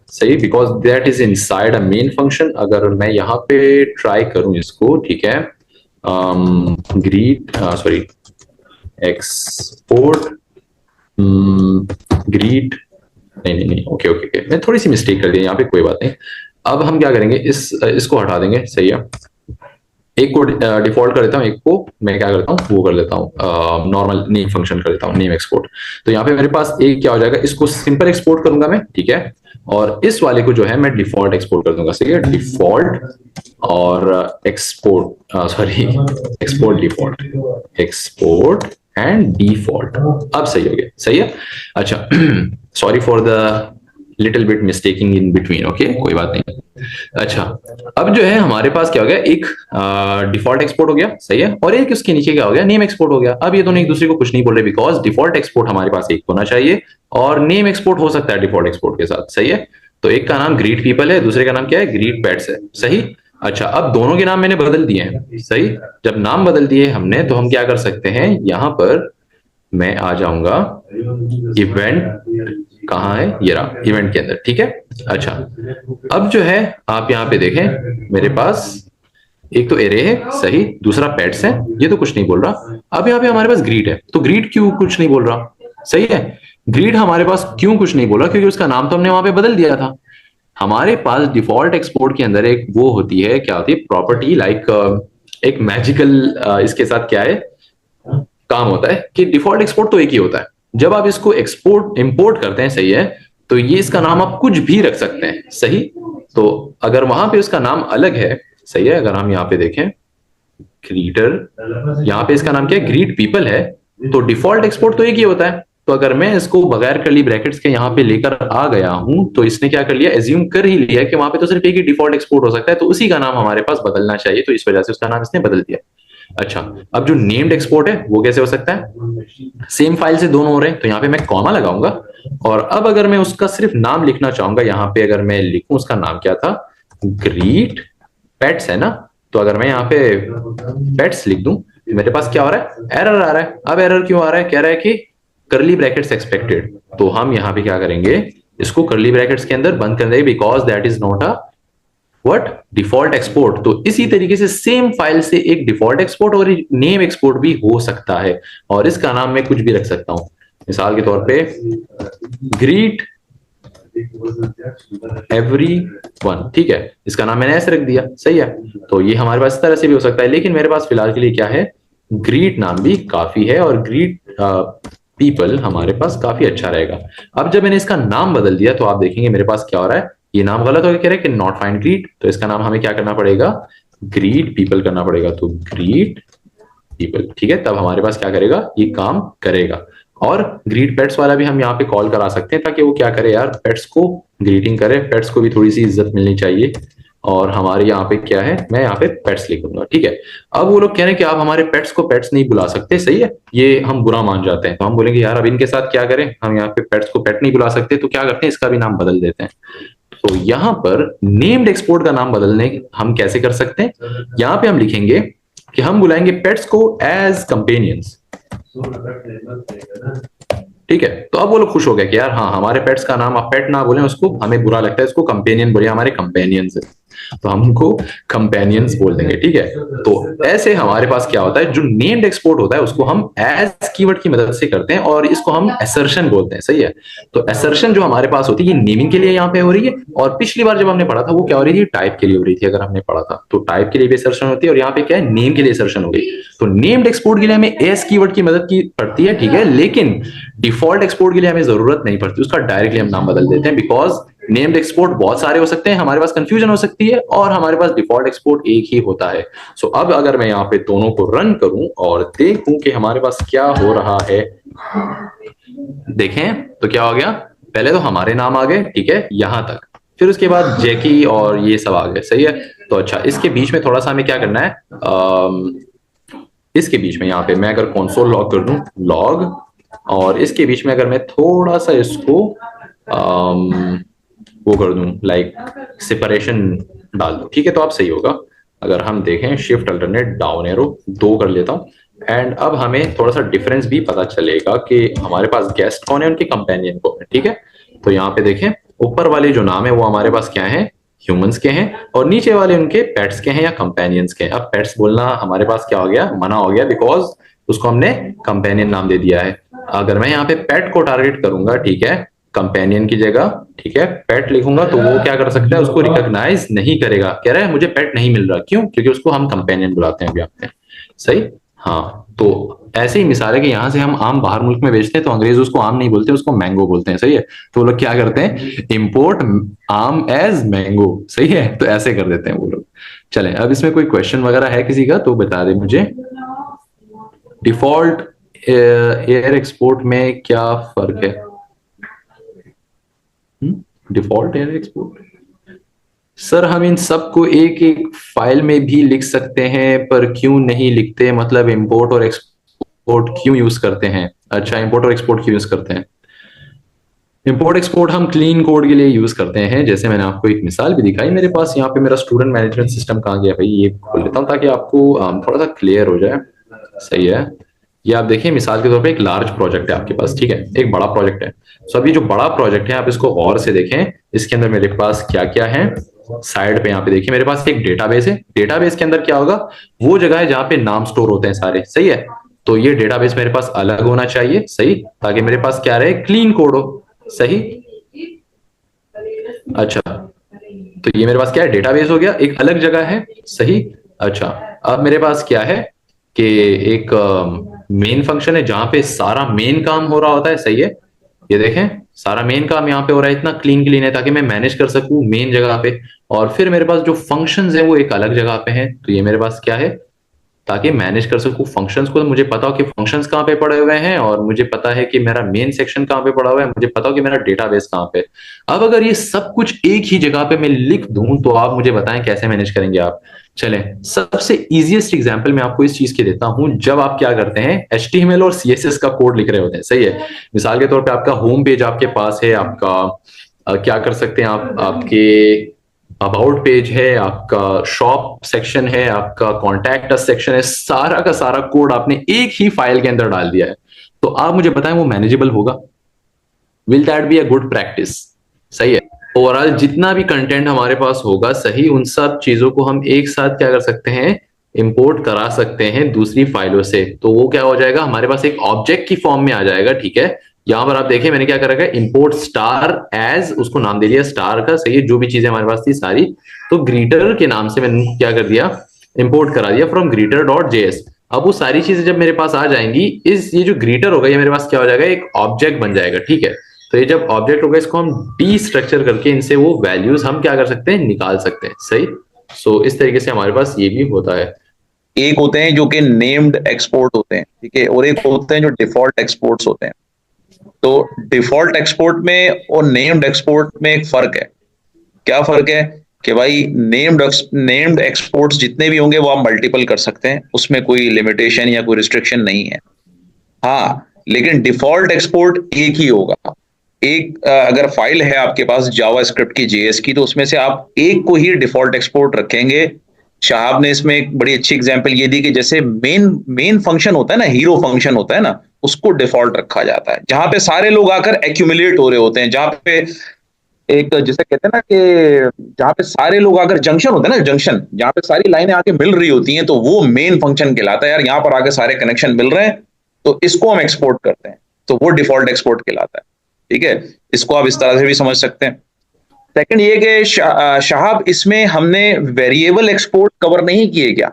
सही, because that is inside a main function. अगर मैं यहाँ पे ट्राई करूं इसको, ठीक है, ग्रीट, सॉरी, एक्सपोर्ट ग्रीट, नहीं नहीं नहीं, ओके ओके ओके, मैं थोड़ी सी मिस्टेक कर दी यहाँ पे, कोई बात नहीं। अब हम क्या करेंगे, इसको हटा देंगे, सही है। एक को डिफॉल्ट कर देता हूँ, एक को मैं क्या करता हूँ वो कर लेता हूँ नॉर्मल नेम फंक्शन कर देता हूँ, नेम एक्सपोर्ट। तो यहाँ पे मेरे पास एक क्या हो जाएगा, इसको सिंपल एक्सपोर्ट करूंगा मैं, ठीक है। और इस वाले को जो है मैं डिफॉल्ट एक्सपोर्ट कर दूंगा, सही है, डिफॉल्ट और export, sorry, export default, export and default. अब सही हो गया, सही है। अच्छा, sorry for the little bit mistaking in between, okay, कोई बात नहीं। अच्छा, अब जो है हमारे पास क्या हो गया, एक डिफॉल्ट एक्सपोर्ट हो गया, सही है, और एक उसके नीचे क्या हो गया, नेम एक्सपोर्ट हो गया। अब ये दोनों एक दूसरे को कुछ नहीं बोल रहे, बिकॉज डिफॉल्ट एक्सपोर्ट हमारे पास एक होना चाहिए और नेम एक्सपोर्ट हो सकता है डिफॉल्ट एक्सपोर्ट के साथ, सही है। तो एक का नाम ग्रीट पीपल है, दूसरे का नाम क्या है, ग्रीट पेट्स है, सही। अच्छा, अब दोनों के नाम मैंने बदल दिए हैं, सही। जब नाम बदल दिए हमने, तो हम क्या कर सकते हैं, यहां पर मैं आ जाऊंगा इवेंट, कहाँ है, ये रहा, इवेंट के अंदर, ठीक है। अच्छा, अब जो है आप यहाँ पे देखें, मेरे पास एक तो एरे है, सही, दूसरा पेट्स है, ये तो कुछ नहीं बोल रहा। अब यहाँ पे हमारे पास ग्रीट है, तो ग्रीट क्यों कुछ नहीं बोल रहा, सही है। ग्रीट हमारे पास क्यों कुछ नहीं बोल रहा, क्योंकि उसका नाम तो हमने वहां पे बदल दिया था। हमारे पास डिफॉल्ट एक्सपोर्ट के अंदर एक वो होती है, क्या होती है, प्रॉपर्टी, लाइक एक मैजिकल इसके साथ क्या है काम होता है, कि डिफॉल्ट एक्सपोर्ट तो एक ही होता है। जब आप इसको एक्सपोर्ट इंपोर्ट करते हैं, सही है, तो ये इसका नाम आप कुछ भी रख सकते हैं, सही। तो अगर वहां पे उसका नाम अलग है, सही है, अगर हम यहाँ पे देखें ग्रीटर, यहाँ पे इसका नाम क्या है, ग्रीट पीपल है, तो डिफॉल्ट एक्सपोर्ट तो एक ही होता है। तो अगर मैं इसको बगैर कर्ली ब्रैकेट्स के यहाँ पे लेकर आ गया हूं, तो इसने क्या कर लिया, एज्यूम कर ही लिया कि वहां पे तो सिर्फ एक ही डिफॉल्ट एक्सपोर्ट हो सकता है, तो उसी का नाम हमारे पास बदलना चाहिए, तो इस वजह से उसका नाम इसने बदल दिया। अच्छा, अब जो नेम्ड एक्सपोर्ट है वो कैसे हो सकता है, सेम फाइल से दोनों हो रहे हैं, तो यहाँ पे मैं कॉमा लगाऊंगा। और अब अगर मैं उसका सिर्फ नाम लिखना चाहूंगा, यहाँ पे अगर मैं लिखूं उसका नाम क्या था, ग्रीट पेट्स है ना, तो अगर मैं यहाँ पे पेट्स लिख दूं, मेरे पास क्या हो रहा है, एरर आ रहा है। अब एरर क्यों आ रहा है, कह रहा है कि करली ब्रैकेट्स एक्सपेक्टेड। तो हम यहाँ पे क्या करेंगे, इसको करली ब्रैकेट्स के अंदर बंद कर देंगे, because that is not a what, default export. तो इसी तरीके से सेम फाइल से एक डिफॉल्ट एक्सपोर्ट और नेम एक्सपोर्ट भी हो सकता है, और इसका नाम मैं कुछ भी रख सकता हूं, मिसाल के तौर पे ग्रीट एवरी वन, ठीक है, इसका नाम मैंने ऐसे रख दिया, सही है। तो ये हमारे पास इस तरह से भी हो सकता है, लेकिन मेरे पास फिलहाल के लिए क्या है, ग्रीट नाम भी काफी है, और ग्रीट पीपल हमारे पास काफी अच्छा रहेगा। अब जब मैंने इसका नाम बदल दिया, तो आप देखेंगे मेरे पास क्या हो रहा है, ये नाम गलत हो गया, कह रहा है कि नॉट फाइंड ग्रीट, तो इसका नाम हमें क्या करना पड़ेगा, ग्रीट पीपल करना पड़ेगा। तो ग्रीट पीपल, ठीक है, तब हमारे पास क्या करेगा, ये काम करेगा। और ग्रीट पेट्स वाला भी हम यहाँ पे कॉल करा सकते हैं, ताकि वो क्या करे यार, पेट्स को ग्रीटिंग करे, पेट्स को भी थोड़ी सी इज्जत मिलनी चाहिए। और हमारे यहाँ पे क्या है, मैं यहाँ पे पेट्स लिख दूंगा, ठीक है। अब वो लोग कह रहे हैं कि आप हमारे पेट्स को पेट्स नहीं बुला सकते, सही है, ये हम बुरा मान जाते हैं। तो हम बोलेंगे यार अब इनके साथ क्या करें, हम यहाँ पे पेट्स को पेट नहीं बुला सकते, तो क्या करते हैं, इसका भी नाम बदल देते हैं। तो यहां पर नेम्ड एक्सपोर्ट का नाम बदलने हम कैसे कर सकते हैं, यहां पे हम लिखेंगे कि हम बुलाएंगे पेट्स को एज कंपेनियंस, ठीक है। तो अब वो लोग खुश हो गए कि यार हाँ, हमारे पेट्स का नाम आप पेट ना बोले उसको, हमें बुरा लगता है, इसको कंपेनियन बोले, हमारे कंपेनियंस है, तो हम उनको कंपेनियंस बोल देंगे, ठीक है। तो ऐसे हमारे पास क्या होता है, जो नेम्ड एक्सपोर्ट होता है उसको हम एज कीवर्ड की मदद से करते हैं, और इसको हम असर्शन बोलते हैं, सही है। तो असर्शन जो हमारे पास होती है, ये नेमिंग के लिए यहाँ पे हो रही है, और पिछली बार जब हमने पढ़ा था वो क्या हो रही थी, टाइप के लिए हो रही थी, अगर हमने पढ़ा था तो टाइप के लिए भी असर्शन होती है, और यहाँ पे क्या है, नेम के लिए असर्शन हो गई। तो नेम्ड एक्सपोर्ट के लिए हमें एस कीवर्ड की मदद की पड़ती है, ठीक है, लेकिन डिफॉल्ट एक्सपोर्ट के लिए हमें जरूरत नहीं पड़ती, उसका डायरेक्टली हम नाम बदल देते हैं, बिकॉज नेम्ड एक्सपोर्ट बहुत सारे हो सकते हैं, हमारे पास कंफ्यूजन हो सकती है, और हमारे पास डिफॉल्ट एक्सपोर्ट एक ही होता है। सो अब अगर मैं यहाँ पे दोनों को रन करूं और देखूं कि हमारे पास क्या हो रहा है, देखें तो क्या हो गया, पहले तो हमारे नाम आ गए, ठीक है, यहां तक, फिर उसके बाद जैकी और ये सब आ गए, सही है। तो अच्छा, इसके बीच में थोड़ा सा हमें क्या करना है, इसके बीच में यहाँ पे मैं अगर कंसोल लॉग कर दूं, लॉग, और इसके बीच में अगर मैं थोड़ा सा इसको वो कर दूं, लाइक सेपरेशन डाल दूं, ठीक है, तो आप सही होगा। अगर हम देखें शिफ्ट अल्टरनेट डाउन एरो 2 कर लेता हूं, एंड अब हमें थोड़ा सा डिफरेंस भी पता चलेगा कि हमारे पास गेस्ट कौन है, उनके कंपेनियन कौन है, ठीक है। तो यहाँ पे देखें, ऊपर वाले जो नाम है वो हमारे पास क्या है, ह्यूमंस के हैं, और नीचे वाले उनके पेट्स के हैं या कंपेनियंस के हैं। अब पेट्स बोलना हमारे पास क्या हो गया, मना हो गया, बिकॉज उसको हमने कंपेनियन नाम दे दिया है। अगर मैं यहाँ पे पेट को टारगेट करूंगा, ठीक है, कंपेनियन की जगह, ठीक है, पेट लिखूंगा, तो वो क्या कर सकता है, उसको रिकॉग्नाइज नहीं करेगा, कह रहा है मुझे पेट नहीं मिल रहा, क्यों? क्योंकि उसको हम कंपेनियन बुलाते हैं अभी आपने। सही। हाँ, तो ऐसे ही मिसाल है कि यहाँ से हम आम बाहर मुल्क में बेचते हैं तो अंग्रेज उसको आम नहीं बोलते, उसको मैंगो बोलते हैं। सही है। तो वो लोग क्या करते हैं, इम्पोर्ट आम एज मैंगो। सही है, तो ऐसे कर देते हैं वो लोग। चले, अब इसमें कोई क्वेश्चन वगैरह है किसी का तो बता दे मुझे। डिफॉल्ट एयर एक्सपोर्ट में क्या फर्क है? डिफॉल्ट एयर एक्सपोर्ट, सर हम इन सबको एक एक फाइल में भी लिख सकते हैं, पर क्यों नहीं लिखते? मतलब इंपोर्ट और एक्सपोर्ट क्यों यूज करते हैं? अच्छा, इंपोर्ट और एक्सपोर्ट क्यों यूज करते हैं? इंपोर्ट एक्सपोर्ट हम क्लीन कोड के लिए यूज करते हैं। जैसे मैंने आपको एक मिसाल भी दिखाई, मेरे पास यहाँ पे मेरा स्टूडेंट मैनेजमेंट सिस्टम कहाँ गया भाई, ये खोल लेता हूँ ताकि आपको थोड़ा सा क्लियर हो जाए। सही है। ये आप देखिए, मिसाल के तौर पे एक लार्ज प्रोजेक्ट है आपके पास, ठीक है, एक बड़ा प्रोजेक्ट है। सो अभी जो बड़ा प्रोजेक्ट है, आप इसको गौर से देखें, इसके अंदर मेरे पास क्या क्या है। साइड पे यहाँ पे देखिए, मेरे पास एक डेटाबेस है। डेटाबेस के अंदर क्या होगा, वो जगह है जहाँ पे नाम स्टोर होते हैं सारे। सही है। तो ये डेटाबेस मेरे पास अलग होना चाहिए, सही, ताकि मेरे पास क्या रहे, क्लीन कोड हो। सही। अच्छा, तो ये मेरे पास क्या है, डेटाबेस हो गया, एक अलग जगह है। सही। अच्छा, अब मेरे पास क्या है कि एक मेन फंक्शन है जहां पे सारा मेन काम हो रहा होता है। सही है। ये देखें, सारा मेन काम यहाँ पे हो रहा है, इतना क्लीन क्लीन है ताकि मैं मैनेज कर सकूं मेन जगह पे। और फिर मेरे पास जो फंक्शंस है वो एक अलग जगह पे हैं। तो ये मेरे पास क्या है, ताकि मैनेज कर सकूं फंक्शंस को, तो मुझे पता हो कि फंक्शंस कहाँ पे पड़े हुए हैं, और मुझे पता है कि मेरा मेन सेक्शन कहाँ पे पड़ा हुआ है, मुझे पता हो कि मेरा डेटाबेस कहाँ पे। अब अगर ये सब कुछ एक ही जगह पे मैं लिख दूं तो आप मुझे बताएं कैसे मैनेज करेंगे आप। चलें, सबसे इजीएस्ट एग्जांपल मैं आपको इस चीज की देता हूं। जब आप क्या करते हैं, HTML और CSS का कोड लिख रहे होते हैं। सही है। मिसाल के तौर पे आपका होम पेज आपके पास है, आपका क्या कर सकते हैं आप, आपके अबाउट पेज है, आपका शॉप सेक्शन है, आपका कॉन्टैक्ट अस सेक्शन है, सारा का सारा कोड आपने एक ही फाइल के अंदर डाल दिया है। तो आप मुझे बताएं वो मैनेजेबल होगा? Will that be a good practice? सही है। ओवरऑल जितना भी कंटेंट हमारे पास होगा, सही, उन सब चीजों को हम एक साथ क्या कर सकते हैं, इंपोर्ट करा सकते हैं दूसरी फाइलों से। तो वो क्या हो जाएगा, हमारे पास एक ऑब्जेक्ट की फॉर्म में आ जाएगा। ठीक है। यहां पर आप देखें मैंने क्या कर रखा है, इंपोर्ट स्टार एज, उसको नाम दे दिया स्टार का। सही है। जो भी चीजें हमारे पास थी सारी, तो ग्रीटर के नाम से मैंने क्या कर दिया, इंपोर्ट करा दिया फ्रॉम ग्रीटर डॉट जेएस। अब वो सारी चीजें जब मेरे पास आ जाएंगी, इस ये जो ग्रीटर होगा ये मेरे पास क्या हो जाएगा, एक ऑब्जेक्ट बन जाएगा। ठीक है। तो ये जब ऑब्जेक्ट होगा, इसको हम डी स्ट्रक्चर करके इनसे वो वैल्यूज हम क्या कर सकते हैं, निकाल सकते हैं। सही। सो इस तरीके से हमारे पास ये भी होता है। एक होते हैं जो कि नेम्ड एक्सपोर्ट होते हैं, ठीक है, और एक होते हैं जो डिफॉल्ट एक्सपोर्ट्स होते हैं। तो डिफॉल्ट एक्सपोर्ट में और नेम्ड एक्सपोर्ट में एक फर्क है। क्या फर्क है कि भाई नेम्ड एक्सपोर्ट्स जितने भी होंगे वो आप मल्टीपल कर सकते हैं, उसमें कोई लिमिटेशन या कोई रिस्ट्रिक्शन नहीं है। हाँ, लेकिन डिफॉल्ट एक्सपोर्ट एक ही होगा। एक अगर फाइल है आपके पास जावा स्क्रिप्ट की, जेएस की, तो उसमें से आप एक को ही डिफॉल्ट एक्सपोर्ट रखेंगे। शाहब ने इसमें एक बड़ी अच्छी एग्जांपल ये दी कि जैसे मेन मेन फंक्शन होता है ना, हीरो फंक्शन होता है ना, उसको डिफॉल्ट रखा जाता है, जहां पे सारे लोग आकर एक्यूमुलेट हो रहे होते हैं, जहां पे एक जिसे कहते हैं ना कि जहां पे सारे लोग आकर जंक्शन होता है ना, जंक्शन जहां पे सारी लाइनें आके मिल रही होती हैं, तो वो मेन फंक्शन कहलाता है। यार यहाँ पर आके सारे कनेक्शन मिल रहे हैं, तो इसको हम एक्सपोर्ट करते हैं, तो वो डिफॉल्ट एक्सपोर्ट कहलाता है। ठीक है। इसको आप इस तरह से भी समझ सकते हैं। सेकंड ये कि शहाब, इसमें हमने वेरिएबल एक्सपोर्ट कवर नहीं किए क्या?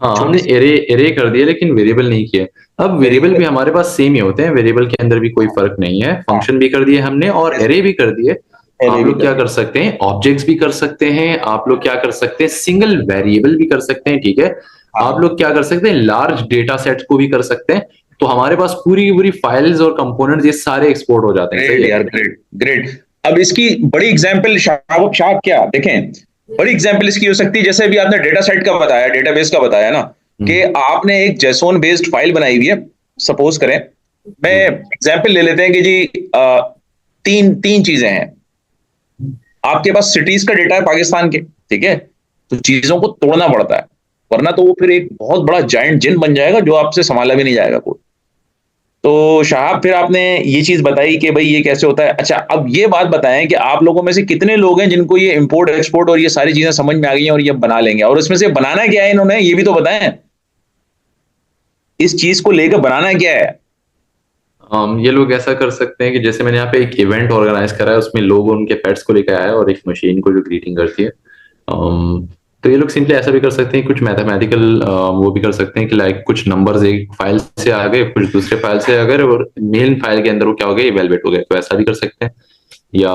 हाँ, हमने छोटी सी एरे एरे कर दिया लेकिन वेरिएबल नहीं किया। अब वेरिएबल भी वेरिएबल। हमारे पास सेम ही होते हैं, वेरिएबल के अंदर भी कोई फर्क नहीं है। हाँ, फंक्शन भी कर दिए हमने और एरे भी कर दिए। एरे आप भी लोग कर क्या दिया। कर सकते हैं, ऑब्जेक्ट्स भी कर सकते हैं, आप लोग क्या कर सकते हैं, सिंगल वेरिएबल भी कर सकते हैं। ठीक है। आप हाँ, लोग क्या कर सकते हैं, लार्ज डेटा सेट्स को भी कर सकते हैं। तो हमारे पास पूरी की पूरी फाइल्स और कंपोनेंट्स ये सारे एक्सपोर्ट हो जाते हैं। सही ग्रेट है। यार, ग्रेट ग्रेट। अब इसकी बड़ी एग्जांपल शाह शाह क्या देखें, बड़ी एग्जांपल इसकी हो सकती है, जैसे अभी आपने डेटा सेट का बताया, डेटाबेस का बताया ना, कि हम्म। आपने एक जेसोन बेस्ड फाइल बनाई हुई है। सपोज करें, मैं हम्म। एग्जांपल ले लेते हैं कि जी तीन तीन चीजें हैं। आपके पास सिटीज का डेटा है पाकिस्तान के, ठीक है, तो चीजों को तोड़ना पड़ता है, वरना तो वो फिर एक बहुत बड़ा जायंट जिन बन जाएगा जो आपसे संभाला भी नहीं जाएगा कोई। तो शाहब, फिर आपने ये चीज बताई कि भाई ये कैसे होता है। अच्छा, अब ये बात बताएं कि आप लोगों में से कितने लोग हैं जिनको ये इंपोर्ट एक्सपोर्ट और ये सारी चीजें समझ में आ गई हैं और ये बना लेंगे, और इसमें से बनाना क्या है इन्होंने, ये भी तो बताएं। इस चीज को लेकर बनाना क्या है? ये लोग ऐसा कर सकते हैं कि जैसे मैंने यहाँ पे एक इवेंट ऑर्गेनाइज करा है, उसमें लोग उनके पेट्स को लेकर आए और एक मशीन को जो ग्रीटिंग करती है। तो ये लोग सिंपली ऐसा भी कर सकते हैं, कुछ मैथमेटिकल वो भी कर सकते हैं कि लाइक कुछ नंबर्स एक फाइल से आ गए, कुछ दूसरे फाइल से आ गए, और मेन फाइल के अंदर वो क्या हो गया, इवेलुएट हो गया, तो ऐसा भी कर सकते हैं। या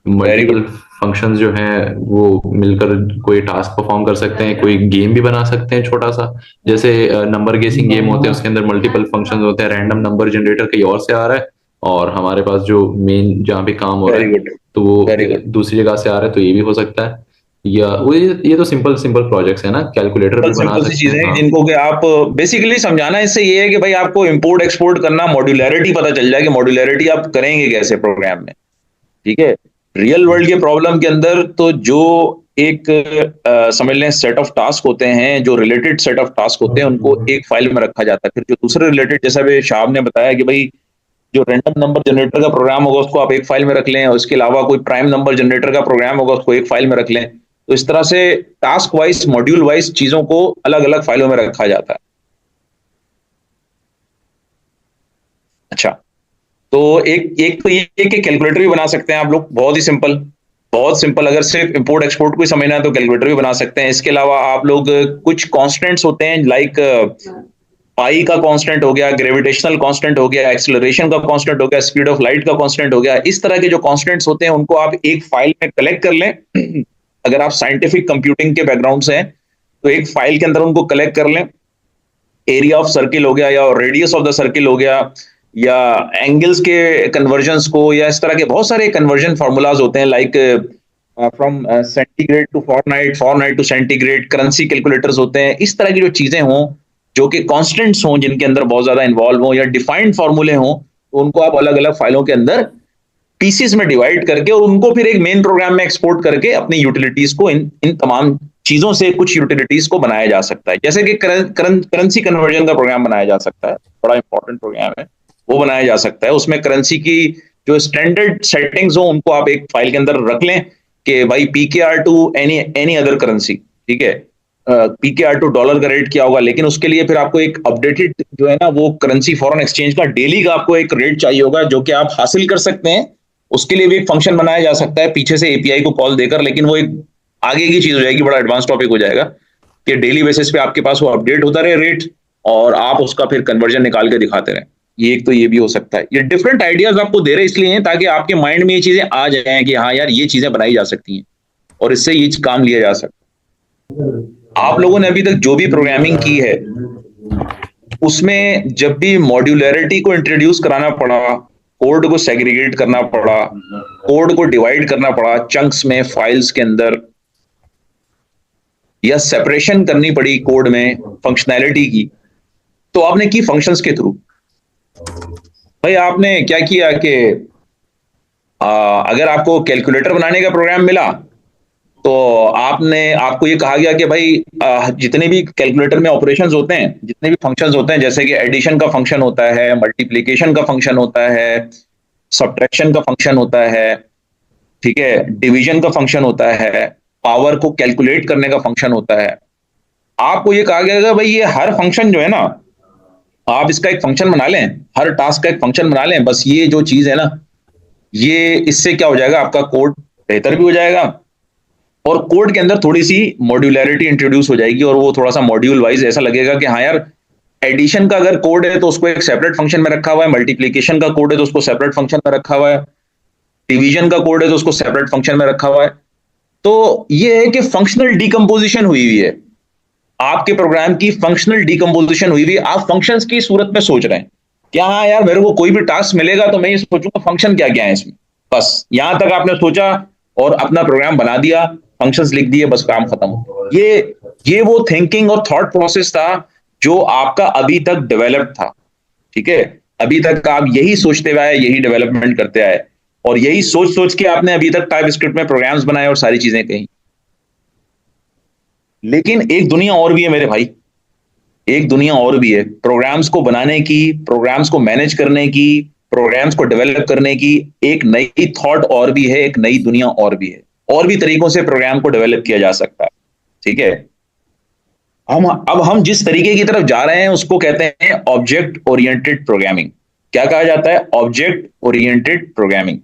वेरी मल्टीपल गुड। फंक्शंस जो हैं वो मिलकर कोई टास्क परफॉर्म कर सकते हैं, कोई गेम भी बना सकते हैं छोटा सा। जैसे नंबर गेसिंग गेम होते हैं, उसके अंदर मल्टीपल फंक्शंस होते हैं, रैंडम नंबर जनरेटर कहीं और से आ रहा है और हमारे पास जो मेन जहाँ पे काम हो रहा वेरी है गुड। तो वो वेरी गुड। दूसरी जगह से आ रहा है, तो ये भी हो सकता है। या वो ये तो सिंपल सिंपल प्रोजेक्ट्स है ना, कैलकुलेटर भी सिंपल बना सिंपल सी सकते चीजें हैं। हैं हाँ, जिनको कि आप बेसिकली समझाना इससे ये है कि भाई आपको इंपोर्ट एक्सपोर्ट करना, मॉड्यूलैरिटी पता चल जाए कि मॉड्यूलैरिटी आप करेंगे कैसे प्रोग्राम में। ठीक है। रियल वर्ल्ड के प्रॉब्लम के अंदर तो जो एक समझ लें सेट ऑफ टास्क होते हैं, जो रिलेटेड सेट ऑफ टास्क होते हैं, उनको एक फाइल में रखा जाता है। फिर जो दूसरे रिलेटेड, जैसा भी शाह ने बताया कि भाई जो रैंडम नंबर जनरेटर का प्रोग्राम होगा उसको आप एक फाइल में रख लें, और इसके अलावा कोई प्राइम नंबर जनरेटर का प्रोग्राम होगा उसको एक फाइल में रख लें। तो इस तरह से टास्क वाइज, मॉड्यूल वाइज चीजों को अलग अलग फाइलों में रखा जाता है। अच्छा, तो एक एक तो ये कि कैलकुलेटर भी बना सकते हैं आप लोग, बहुत ही सिंपल, बहुत सिंपल। अगर सिर्फ इंपोर्ट एक्सपोर्ट को ही समझना है तो कैलकुलेटर भी बना सकते हैं। इसके अलावा आप लोग कुछ कांस्टेंट्स होते हैं, लाइक पाई का कांस्टेंट हो गया, ग्रेविटेशनल कांस्टेंट हो गया, एक्सेलरेशन का कांस्टेंट हो गया, स्पीड ऑफ लाइट का कांस्टेंट हो गया, इस तरह के जो कांस्टेंट्स होते हैं उनको आप एक फाइल में कलेक्ट कर लें। अगर आप साइंटिफिक कंप्यूटिंग के बैकग्राउंड से हैं तो एक फाइल के अंदर उनको कलेक्ट कर लें। एरिया ऑफ सर्किल हो गया, या रेडियस ऑफ द सर्किल हो गया, या एंगल्स के कन्वर्जन्स को, या इस तरह के बहुत सारे कन्वर्जन फार्मूलाज होते हैं, like from centigrade to Fahrenheit, Fahrenheit to centigrade, currency calculators होते हैं। इस तरह की जो चीजें हों, जो कि कांस्टेंट्स हों, जिनके अंदर बहुत ज्यादा इन्वॉल्व हों, या डिफाइंड फार्मूले हों, तो उनको आप अलग अलग फाइलों के अंदर पीसीस में डिवाइड करके और उनको फिर एक मेन प्रोग्राम में एक्सपोर्ट करके अपनी यूटिलिटीज को, इन इन तमाम चीजों से कुछ यूटिलिटीज को बनाया जा सकता है। जैसे कि करेंसी कन्वर्जन का प्रोग्राम बनाया जा सकता है, बड़ा इंपॉर्टेंट प्रोग्राम है, वो बनाया जा सकता है। उसमें करेंसी की जो स्टैंडर्ड सेटिंग्स हो उनको आप एक फाइल के अंदर रख लें कि भाई PKR to any any other currency, ठीक है, पीकेआर टू डॉलर का रेट क्या होगा। लेकिन उसके लिए फिर आपको एक अपडेटेड जो है ना वो करेंसी फॉरेन एक्सचेंज का डेली का आपको एक रेट चाहिए होगा, जो कि आप हासिल कर सकते हैं। उसके लिए भी एक फंक्शन बनाया जा सकता है पीछे से एपीआई को कॉल देकर, लेकिन वो एक आगे की चीज हो जाएगी, बड़ा एडवांस टॉपिक हो जाएगा कि डेली बेसिस पे आपके पास वो अपडेट होता रहे रेट, और आप उसका फिर कन्वर्जन निकाल के दिखाते रहे। ये एक तो ये भी हो सकता है। ये डिफरेंट आइडियाज आपको दे रहे इसलिए हैं ताकि आपके माइंड में ये चीजें आ जाएं कि हाँ यार ये चीजें बनाई जा सकती हैं और इससे ये काम लिया जा सकता है। आप लोगों ने अभी तक जो भी प्रोग्रामिंग की है उसमें जब भी मॉड्यूलैरिटी को इंट्रोड्यूस कराना पड़ा, कोड को सेग्रीगेट करना पड़ा, कोड को डिवाइड करना पड़ा चंक्स में, फाइल्स के अंदर, या सेपरेशन करनी पड़ी कोड में फंक्शनैलिटी की, तो आपने की फंक्शंस के थ्रू। भाई आपने क्या किया कि अगर आपको कैलकुलेटर बनाने का प्रोग्राम मिला तो आपने आपको ये कहा गया कि भाई जितने भी कैलकुलेटर में ऑपरेशंस होते हैं, जितने भी फंक्शंस होते हैं, जैसे कि एडिशन का फंक्शन होता है, मल्टीप्लिकेशन का फंक्शन होता है, सब्ट्रैक्शन का फंक्शन होता है, ठीक है, डिवीजन का फंक्शन होता है, पावर को कैलकुलेट करने का फंक्शन होता है। आपको ये कहा गया भाई ये हर फंक्शन जो है ना, आप इसका एक फंक्शन बना लें, हर टास्क का एक फंक्शन बना लें। बस ये जो चीज है ना, ये इससे क्या हो जाएगा, आपका कोड बेहतर भी हो जाएगा और कोड के अंदर थोड़ी सी मॉड्यूलैरिटी इंट्रोड्यूस हो जाएगी, और वो थोड़ा सा मॉड्यूल वाइज ऐसा लगेगा कि हाँ यार, एडिशन का अगर कोड है तो उसको एक सेपरेट फंक्शन में रखा हुआ है, मल्टीप्लीकेशन का कोड है तो उसको सेपरेट फंक्शन में रखा हुआ है, डिवीजन का कोड है तो उसको सेपरेट फंक्शन में रखा हुआ है। तो ये है कि फंक्शनल डिकम्पोजिशन हुई हुई है, आपके प्रोग्राम की फंक्शनल डिकम्पोजिशन हुई हुई है। आप फंक्शंस की सूरत में सोच रहे हैं क्या, हाँ यार मेरे को कोई भी टास्क मिलेगा तो मैं ये सोचूंगा फंक्शन क्या क्या है इसमें, बस यहां तक आपने सोचा और अपना प्रोग्राम बना दिया, फंक्शंस लिख दिए, बस काम खत्म। ये वो थिंकिंग और थॉट प्रोसेस था जो आपका अभी तक डेवलप था, ठीक है। अभी तक आप यही सोचते हुए आए, यही डेवलपमेंट करते आए, और यही सोच सोच के आपने अभी तक टाइप स्क्रिप्ट में प्रोग्राम्स बनाए और सारी चीजें कही। लेकिन एक दुनिया और भी है मेरे भाई, एक दुनिया और भी है प्रोग्राम्स को बनाने की, प्रोग्राम्स को मैनेज करने की, प्रोग्राम्स को डेवलप करने की। एक नई थॉट और भी है, एक नई दुनिया और भी है, और भी तरीकों से प्रोग्राम को डेवलप किया जा सकता है, ठीक है। हम जिस तरीके की तरफ जा रहे हैं उसको कहते हैं ऑब्जेक्ट ओरिएंटेड प्रोग्रामिंग। क्या कहा जाता है? Object oriented programming.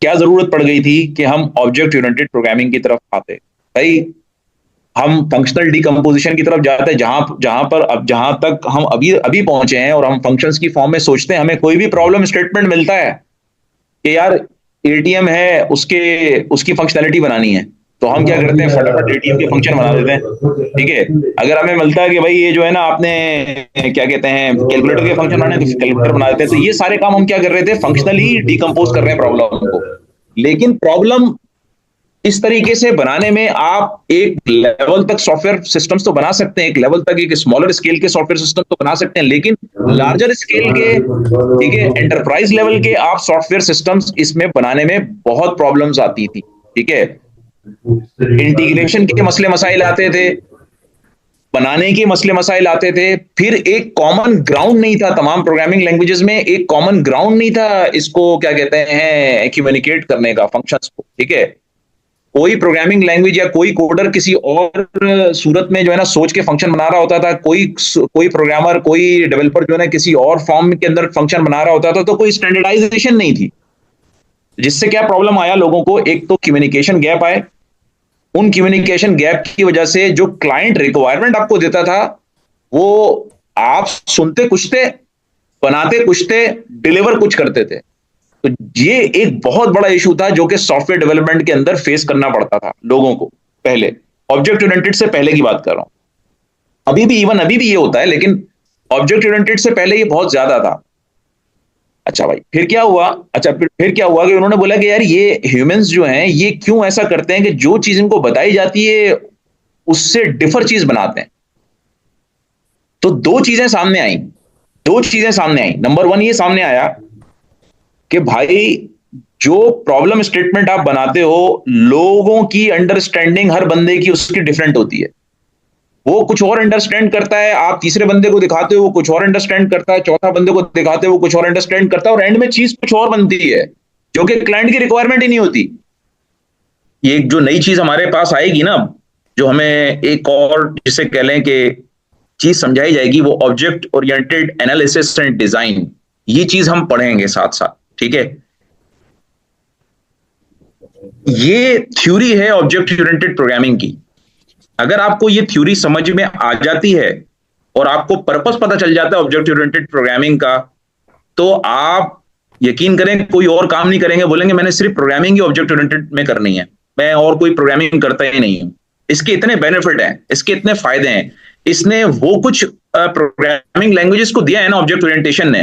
क्या जरूरत पड़ गई थी कि हम ऑब्जेक्ट ओरिएंटेड प्रोग्रामिंग की तरफ आते? भाई हम फंक्शनल डिकम्पोजिशन की तरफ जाते हैं, जहां जहां पर अब जहां तक हम अभी अभी पहुंचे हैं और हम फंक्शंस की फॉर्म में सोचते हैं, हमें कोई भी प्रॉब्लम स्टेटमेंट मिलता है कि यार एटीएम है, उसके उसकी फंक्शनैलिटी बनानी है, तो हम क्या करते हैं, फटाफट एटीएम के फंक्शन बना देते हैं। ठीक है, अगर हमें मिलता है कि भाई ये जो है ना, आपने क्या कहते हैं, कैलकुलेटर के फंक्शन बनाने, तो कैलकुलेटर बना देते हैं। तो ये सारे काम हम क्या कर रहे थे, फंक्शनली डिकम्पोज कर रहे हैं प्रॉब्लम को। लेकिन प्रॉब्लम इस तरीके से बनाने में आप एक लेवल तक सॉफ्टवेयर सिस्टम्स तो बना सकते हैं, एक लेवल तक एक स्मॉलर स्केल के सॉफ्टवेयर सिस्टम तो बना सकते हैं, लेकिन लार्जर स्केल के, ठीक है, एंटरप्राइज लेवल के आप सॉफ्टवेयर सिस्टम्स इसमें बनाने में बहुत प्रॉब्लम्स आती थी। ठीक है, इंटीग्रेशन के मसले मसाइल आते थे, बनाने के मसले मसाइल आते थे, फिर एक कॉमन ग्राउंड नहीं था तमाम प्रोग्रामिंग लैंग्वेजेस में, एक कॉमन ग्राउंड नहीं था इसको क्या कहते हैं, कम्युनिकेट करने का फंक्शंस को। ठीक है, कोई प्रोग्रामिंग लैंग्वेज या कोई कोडर किसी और सूरत में जो है ना सोच के फंक्शन बना रहा होता था, कोई प्रोग्रामर, कोई डेवलपर जो है ना किसी और फॉर्म के अंदर फंक्शन बना रहा होता था, तो कोई स्टैंडर्डाइजेशन नहीं थी। जिससे क्या प्रॉब्लम आया लोगों को, एक तो कम्युनिकेशन गैप आए, उन कम्युनिकेशन गैप की वजह से जो क्लाइंट रिक्वायरमेंट आपको देता था, वो आप सुनते कुछ थे, बनाते कुछ थे, डिलीवर कुछ करते थे। तो ये एक बहुत बड़ा इशू था जो कि सॉफ्टवेयर डेवलपमेंट के अंदर फेस करना पड़ता था लोगों को पहले। ऑब्जेक्ट ओरिएंटेड से पहले की बात कर रहा हूं, अभी भी ये होता है, लेकिन ऑब्जेक्ट ओरिएंटेड से पहले ये बहुत ज्यादा था। अच्छा भाई, फिर क्या हुआ? फिर क्या हुआ कि उन्होंने बोला कि यार ये ह्यूमंस जो हैं ये क्यों ऐसा करते हैं कि जो चीज इनको बताई जाती है उससे डिफर चीज बनाते हैं। तो दो चीजें सामने आई। नंबर वन ये सामने आया कि भाई जो प्रॉब्लम स्टेटमेंट आप बनाते हो, लोगों की अंडरस्टैंडिंग हर बंदे की उसकी डिफरेंट होती है। वो कुछ और अंडरस्टैंड करता है, आप तीसरे बंदे को दिखाते हो वो कुछ और अंडरस्टैंड करता है, चौथा बंदे को दिखाते हो वो कुछ और अंडरस्टैंड करता है, और एंड में चीज कुछ और बनती है जो कि क्लाइंट की रिक्वायरमेंट ही नहीं होती। ये एक जो नई चीज हमारे पास आएगी ना, जो हमें एक और जिसे कह लें कि चीज समझाई जाएगी, वो object oriented analysis and design. ये चीज हम पढ़ेंगे साथ साथ। ठीक है, ये थ्योरी है ऑब्जेक्ट ओरिएंटेड प्रोग्रामिंग की। अगर आपको ये थ्योरी समझ में आ जाती है और आपको पर्पस पता चल जाता है ऑब्जेक्ट ओरिएंटेड प्रोग्रामिंग का, तो आप यकीन करें कोई और काम नहीं करेंगे, बोलेंगे मैंने सिर्फ प्रोग्रामिंग ही ऑब्जेक्ट ओरिएंटेड में करनी है, मैं और कोई प्रोग्रामिंग करता ही नहीं हूं। इसके इतने बेनिफिट हैं, इसके इतने फायदे हैं, इसने वो कुछ प्रोग्रामिंग लैंग्वेजेस को दिया है ना ऑब्जेक्ट ओरिएंटेशन ने,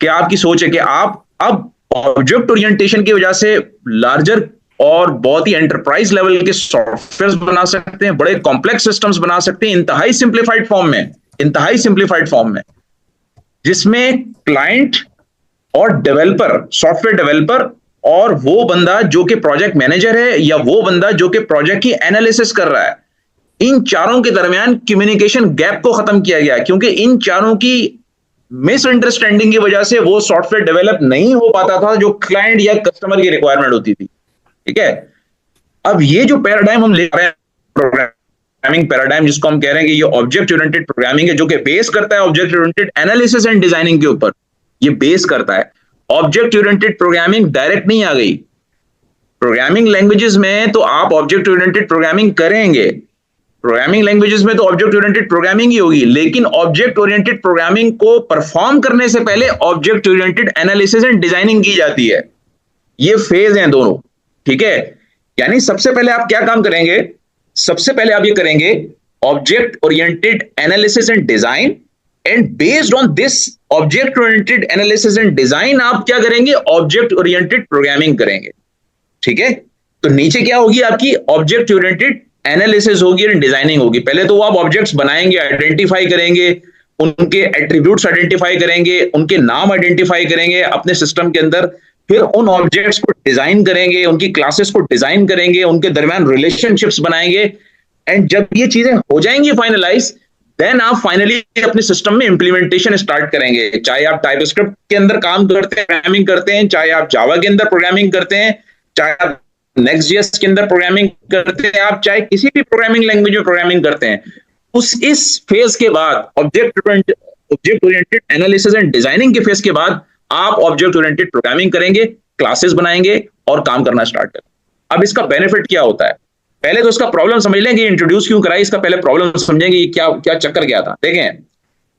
कि आपकी सोच है कि आप अब ऑब्जेक्ट ओरिएंटेशन की वजह से लार्जर और बहुत ही एंटरप्राइज लेवल के सॉफ्टवेयर बना सकते हैं, बड़े कॉम्प्लेक्स सिस्टम्स बना सकते हैं इंतहाई सिंप्लीफाइड फॉर्म में, जिसमें क्लाइंट और डेवलपर, सॉफ्टवेयर डेवलपर, और वो बंदा जो कि प्रोजेक्ट मैनेजर है या वो बंदा जो कि प्रोजेक्ट की एनालिसिस कर रहा है, इन चारों के दरमियान कम्युनिकेशन गैप को खत्म किया गया, क्योंकि इन चारों की मिसअंडरस्टैंडिंग की वजह से वो सॉफ्टवेयर डेवलप नहीं हो पाता था जो क्लाइंट या कस्टमर की रिक्वायरमेंट होती थी। ठीक है, अब ये जो पैराडाइम हम ले रहे हैं, प्रोग्रामिंग पैराडाइम, जिसको हम कह रहे हैं कि ये ऑब्जेक्ट ओरिएंटेड प्रोग्रामिंग है, जो कि बेस करता है object oriented analysis and designing के ऊपर, ये बेस करता है। ऑब्जेक्ट ओरिएंटेड प्रोग्रामिंग डायरेक्ट नहीं आ गई। प्रोग्रामिंग लैंग्वेजेस में तो आप ऑब्जेक्ट ओरिएंटेड प्रोग्रामिंग करेंगे, प्रोग्रामिंग लैंग्वेजेस में तो ऑब्जेक्ट ओरिएंटेड प्रोग्रामिंग ही होगी, लेकिन ऑब्जेक्ट ओरिएंटेड प्रोग्रामिंग को परफॉर्म करने से पहले object oriented analysis and designing की जाती है। ये फेज हैं दोनों। ठीक है, यानी सबसे पहले आप क्या काम करेंगे, सबसे पहले आप ये करेंगे object oriented analysis and design, and based on this object oriented analysis and design आप क्या करेंगे, ऑब्जेक्ट ओरिएंटेड प्रोग्रामिंग करेंगे। ठीक है, तो नीचे क्या होगी आपकी, ऑब्जेक्ट ओरिएंटेड एनालिसिस होगी एंड डिजाइनिंग होगी। पहले तो वो आप ऑब्जेक्ट्स बनाएंगे, आइडेंटिफाई करेंगे, उनके एट्रीब्यूट्स आइडेंटिफाई करेंगे, उनके नाम आइडेंटिफाई करेंगे अपने सिस्टम के अंदर, फिर उन ऑब्जेक्ट्स को डिजाइन करेंगे, उनकी क्लासेस को डिजाइन करेंगे, उनके दरमियान रिलेशनशिप्स बनाएंगे, एंड जब ये चीजें हो जाएंगी फाइनलाइज, देन आप फाइनली अपने सिस्टम में इंप्लीमेंटेशन स्टार्ट करेंगे। चाहे आप टाइपस्क्रिप्ट के अंदर काम करते हैं, प्रोग्रामिंग करते हैं, चाहे आप जावा के अंदर प्रोग्रामिंग करते हैं, चाहे आप नेक्स्ट जेएस के अंदर प्रोग्रामिंग करते हैं, आप चाहे किसी भी प्रोग्रामिंग लैंग्वेज में प्रोग्रामिंग करते हैं, उस इस फेज के बाद object oriented analysis and designing के फेज के बाद आप ऑब्जेक्ट ओरिएंटेड प्रोग्रामिंग करेंगे, क्लासेस बनाएंगे और काम करना स्टार्ट करें। अब इसका बेनिफिट क्या होता है, पहले तो इसका प्रॉब्लम समझ लेंगे, इंट्रोड्यूस क्यों कराई, इसका पहले प्रॉब्लम समझेंगे, क्या क्या चक्कर क्या था। देखें,